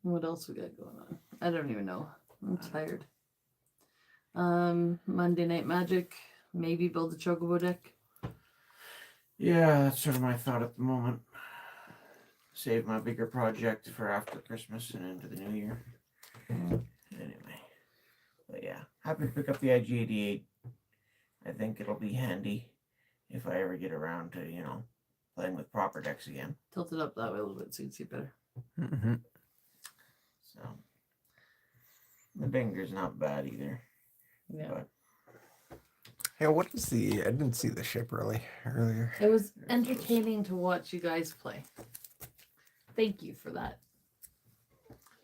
What else we got going on? I don't even know. I'm tired. Monday Night Magic. Maybe build a Chocobo deck. Yeah, that's sort of my thought at the moment. Save my bigger project for after Christmas and into the new year. Anyway, but yeah, happy to pick up the IG-88. I think it'll be handy if I ever get around to playing with proper decks again. Tilt it up that way a little bit so you can see better. So the Binger's not bad either. Yeah. But Hey, what is the? I didn't see the ship earlier. It was entertaining to watch you guys play. Thank you for that.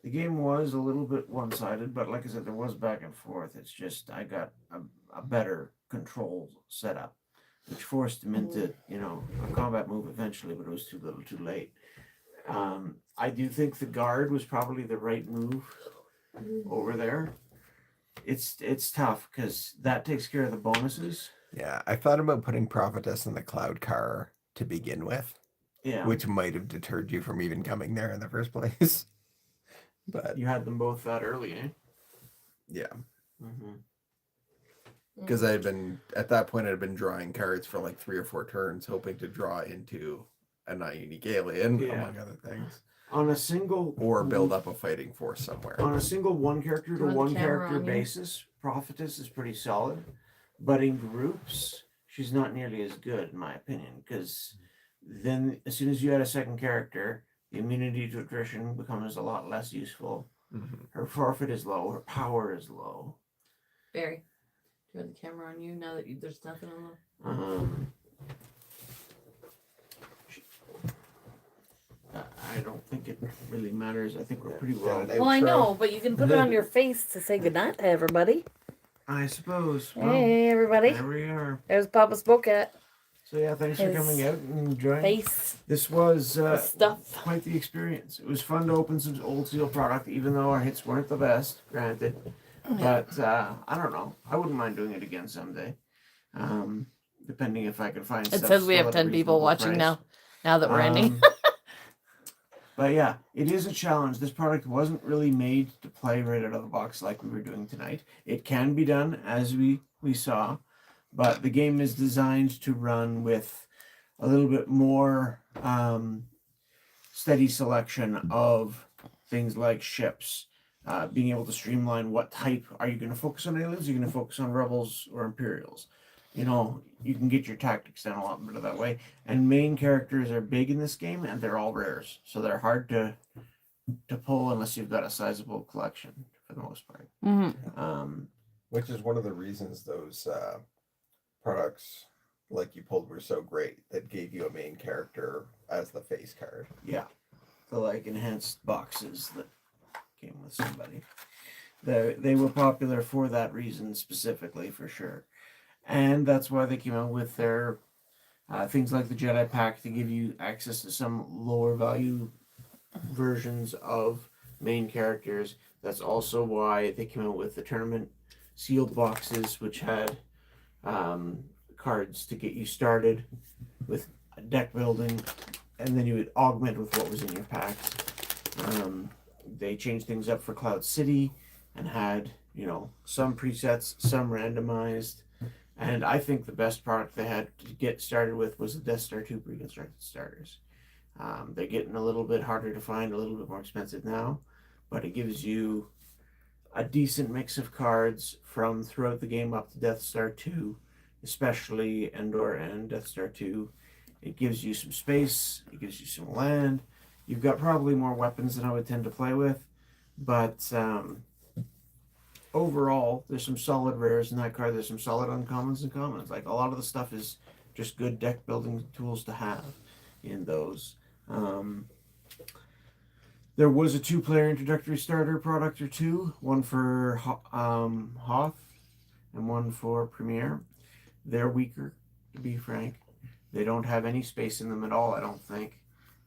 the game was a little bit one-sided, but like I said, there was back and forth. It's just I got a better control setup, which forced him into a combat move eventually, but it was too little, too late. I do think the guard was probably the right move over there. It's tough because that takes care of the bonuses. Yeah, I thought about putting Prophetess in the cloud car to begin with, Yeah, which might have deterred you from even coming there in the first place. But you had them both that early, eh? yeah, Mm-hmm. because at that point I'd been drawing cards for like 3 or 4 turns, hoping to draw into a non-unique alien, among other things, On a single or build up a fighting force somewhere. on a single one character to Run the one camera character on you. basis, Prophetess is pretty solid. But in groups, she's not nearly as good in my opinion, because then as soon as you add a second character, the immunity to attrition becomes a lot less useful. Mhm. Her forfeit is low. Her power is low. Barry, do you have the camera on you now that there's nothing on the... I don't think it really matters. I think we're pretty Got well. it. Well, I Outro. know, but you can put it on your face to say goodnight to everybody. I suppose. Well, Hey, everybody. there we are. There's Papa Spokat. So yeah, thanks for His coming out and enjoying. Face. This was Stuff. quite the experience. It was fun to open some old seal product, even though our hits weren't the best, granted. But I don't know. I wouldn't mind doing it again someday, depending if I could find. It stuff says we still have at a 10 people reasonable watching price. now. Now that we're ending. But yeah, it is a challenge. This product wasn't really made to play right out of the box like we were doing tonight. It can be done, as we saw, but the game is designed to run with a little bit more steady selection of things like ships, being able to streamline what type. Are you going to focus on aliens? Are you going to focus on rebels or Imperials? You know, you can get your tactics down a lot better that way. And main characters are big in this game, and they're all rares, so they're hard to pull unless you've got a sizable collection for the most part. Mm-hmm. Which is one of the reasons those products like you pulled were so great, that gave you a main character as the face card. Yeah, the like enhanced boxes that came with somebody. They were popular for that reason specifically, for sure. And that's why they came out with their things like the Jedi Pack to give you access to some lower value versions of main characters. That's also why they came out with the tournament sealed boxes, which had cards to get you started with deck building, and then you would augment with what was in your packs. They changed things up for Cloud City and had, you know, some presets, some randomized. And I think the best product they had to get started with was the Death Star 2 pre-constructed starters. They're getting a little bit harder to find, a little bit more expensive now, but it gives you a decent mix of cards from throughout the game up to Death Star 2, especially Endor and Death Star 2. It gives you some space, it gives you some land. You've got probably more weapons than I would tend to play with, but overall, there's some solid rares in that card. There's some solid uncommons and commons. Like, a lot of the stuff is just good deck building tools to have in those. There was a 2-player introductory starter product or two, one for Hoth and one for Premier. They're weaker, to be frank. They don't have any space in them at all, I don't think.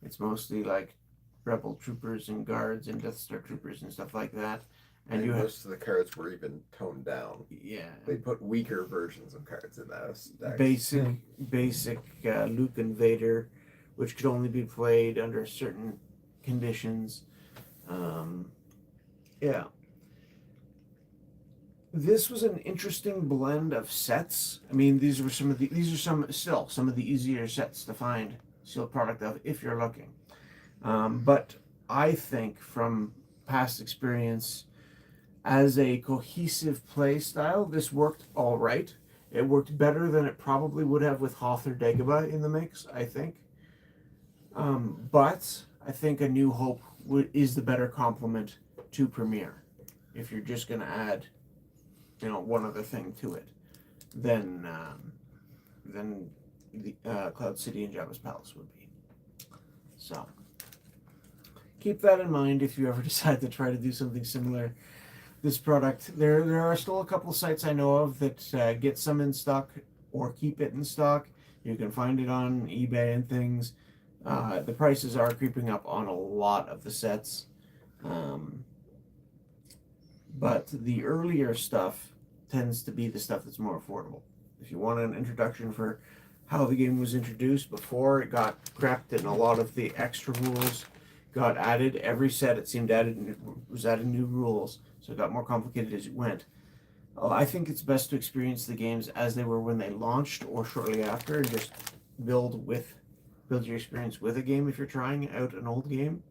It's mostly like Rebel troopers and guards and Death Star troopers and stuff like that. And you most of the cards were even toned down. Yeah. They put weaker versions of cards in those decks. Basic Luke and Vader, which could only be played under certain conditions. Yeah. This was an interesting blend of sets. I mean, these are some of the easier sets to find sealed product of if you're looking. But I think from past experience, as a cohesive play style, this worked all right. It worked better than it probably would have with Hoth or Dagobah in the mix, I think. But I think A New Hope is the better complement to Premier. If you're just going to add, you know, one other thing to it, then the Cloud City and Jabba's Palace would be. So keep that in mind if you ever decide to try to do something similar. This product, there are still a couple of sites I know of that get some in stock or keep it in stock. You can find it on eBay and things. The prices are creeping up on a lot of the sets. But the earlier stuff tends to be the stuff that's more affordable. If you want an introduction for how the game was introduced before it got crept and a lot of the extra rules got added, every set it seemed was added new rules, so it got more complicated as it went. I think it's best to experience the games as they were when they launched or shortly after, and just build your experience with a game if you're trying out an old game.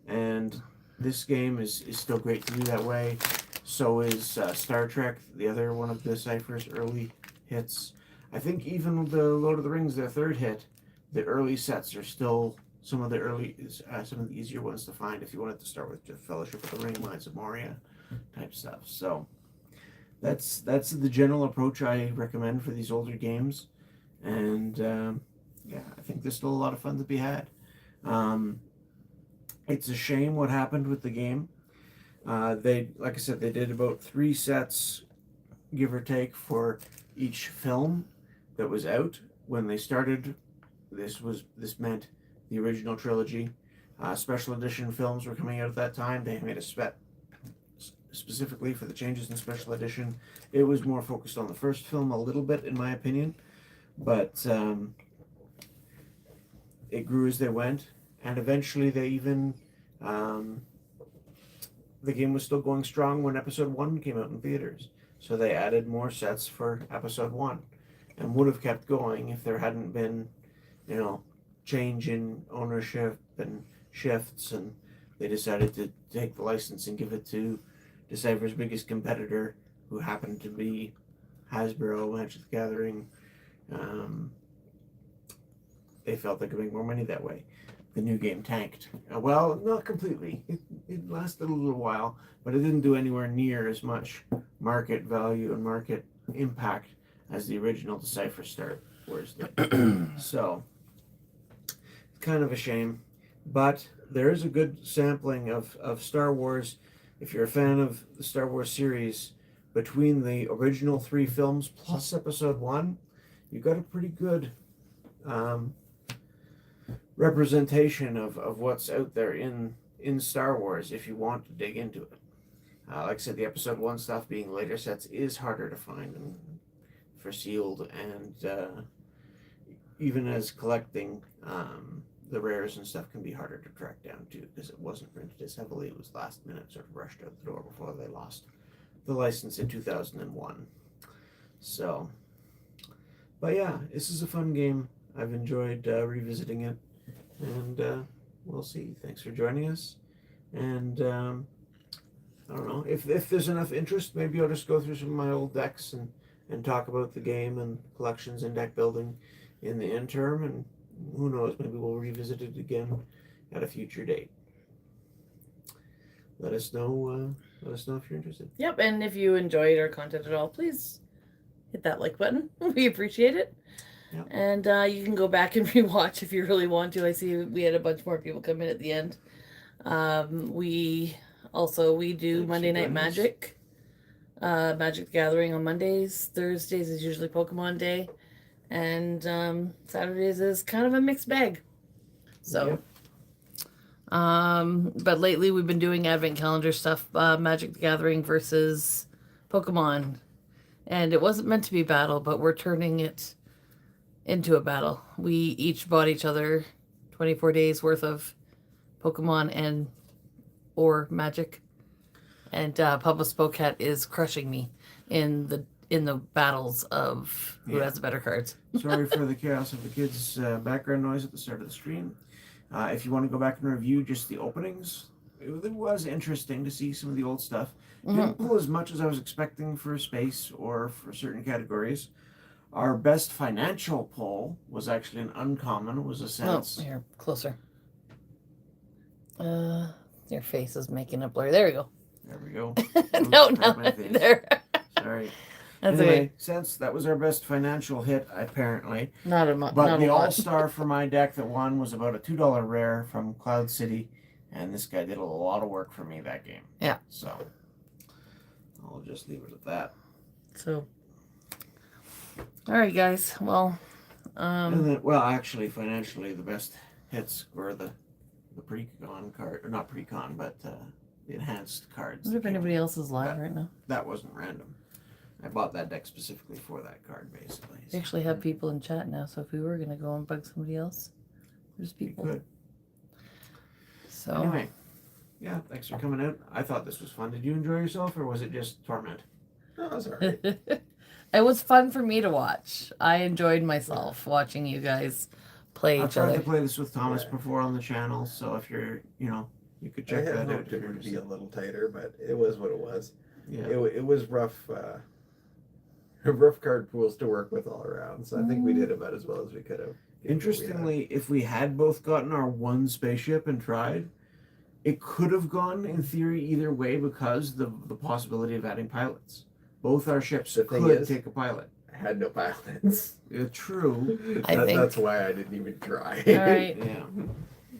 And this game is still great to do that way. So is Star Trek, the other one of the Cypher's early hits. I think even the Lord of the Rings, their third hit, the early sets are still some of the easier ones to find if you wanted to start with just Fellowship of the Ring, Mines of Moria type stuff. So that's the general approach I recommend for these older games, and yeah, I think there's still a lot of fun to be had. It's a shame what happened with the game. They, like I said, they did about 3 sets, give or take, for each film that was out when they started. This meant the original trilogy. Special edition films were coming out at that time. They made a spec specifically for the changes in special edition. It was more focused on the first film a little bit, in my opinion, but it grew as they went, and eventually they even the game was still going strong when episode 1 came out in theaters, so they added more sets for episode 1, and would have kept going if there hadn't been, change in ownership and shifts, and they decided to take the license and give it to Decipher's biggest competitor, who happened to be Hasbro, Magic the Gathering. They felt they could make more money that way. The new game tanked. Well, not completely. It lasted a little while, but it didn't do anywhere near as much market value and market impact as the original Decipher Star Wars did. So, it's kind of a shame. But there is a good sampling of Star Wars. If you're a fan of the Star Wars series, between the original 3 films plus episode 1, you got a pretty good representation of what's out there in Star Wars if you want to dig into it. Like I said, the episode 1 stuff being later sets is harder to find and for sealed, and even as collecting, the rares and stuff can be harder to track down too, because it wasn't printed as heavily. It was last minute, sort of rushed out the door before they lost the license in 2001. So, but yeah, this is a fun game. I've enjoyed revisiting it, and we'll see. Thanks for joining us, and I don't know, if there's enough interest, maybe I'll just go through some of my old decks and talk about the game and collections and deck building in the interim, and who knows, maybe we'll revisit it again at a future date. Let us know if you're interested. Yep, and if you enjoyed our content at all, please hit that like button. We appreciate it. Yep. And you can go back and rewatch if you really want to. I see we had a bunch more people come in at the end. We do Thanks Monday for Night joining us. Magic. Magic the Gathering on Mondays. Thursdays is usually Pokemon Day. And Saturdays is kind of a mixed bag. So, Yep. but lately we've been doing advent calendar stuff, Magic the Gathering versus Pokemon. And it wasn't meant to be battle, but we're turning it into a battle. We each bought each other 24 days worth of Pokemon and or Magic. And Papa Spokat is crushing me in the battles of who has the better cards. Sorry for the chaos of the kids' background noise at the start of the stream. If you want to go back and review just the openings, it was interesting to see some of the old stuff. Didn't pull as much as I was expecting for space or for certain categories. Our best financial pull was actually an uncommon. It was a sense. Oh, here, closer. Your face is making a blur. There we go. There we go. No, Right no, my face. there. Sorry. That's Anyway, okay. since that was our best financial hit, apparently. Not a much. But Not the a lot. all-star for my deck that won was about a $2 rare from Cloud City, and this guy did a lot of work for me that game. Yeah. So I'll just leave it at that. So, all right, guys. Well, And then, well, actually, financially, the best hits were the pre-con card, or not pre-con, but the enhanced cards. I wonder if that came anybody in. else is live right now. That wasn't random. I bought that deck specifically for that card, basically. We actually have people in chat now, so if we were gonna go and bug somebody else, there's people. Good. So Anyway, yeah, thanks for coming out. I thought this was fun. Did you enjoy yourself, or was it just torment? No, that's all right. it was fun for me to watch. I enjoyed myself watching you guys play I've each tried other. to play this with Thomas Yeah. before on the channel, so if you're, you could I check had that out. hoped it would be a little tighter, but it was what it was. Yeah. It was rough rough card pools to work with all around. So I think we did about as well as we could have. Interestingly, if we had both gotten our one spaceship and tried, it could have gone in theory either way because the possibility of adding pilots. Both our ships The thing could is- take a pilot. I had no pilots. True. I think- That's why I didn't even try. All right. Yeah.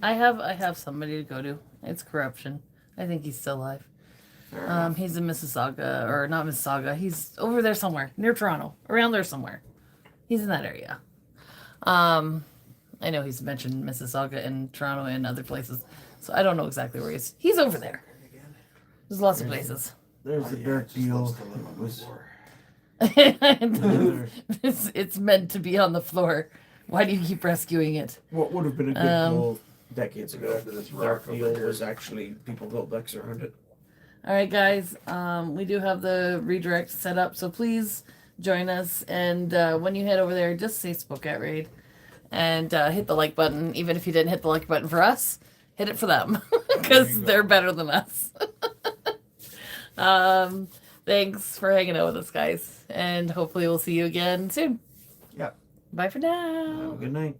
I have somebody to go to. It's corruption. I think he's still alive. Fair enough. He's in Mississauga, or not Mississauga. He's over there somewhere, near Toronto, around there somewhere. He's in that area. I know he's mentioned Mississauga and Toronto and other places, so I don't know exactly where he is. He's over there. There's lots of places. There's the dirt deal. Was it's meant to be on the floor. Why do you keep rescuing it? what would have been a good goal decades ago. After this Dark rock deal over here. was actually people built decks around it. All right, guys. We do have the redirect set up, so please join us. And when you head over there, just say "Spoke at Raid" and hit the like button. Even if you didn't hit the like button for us, hit it for them because they're better than us. Thanks for hanging out with us, guys, and hopefully we'll see you again soon. Yep. Bye for now. Have a good night.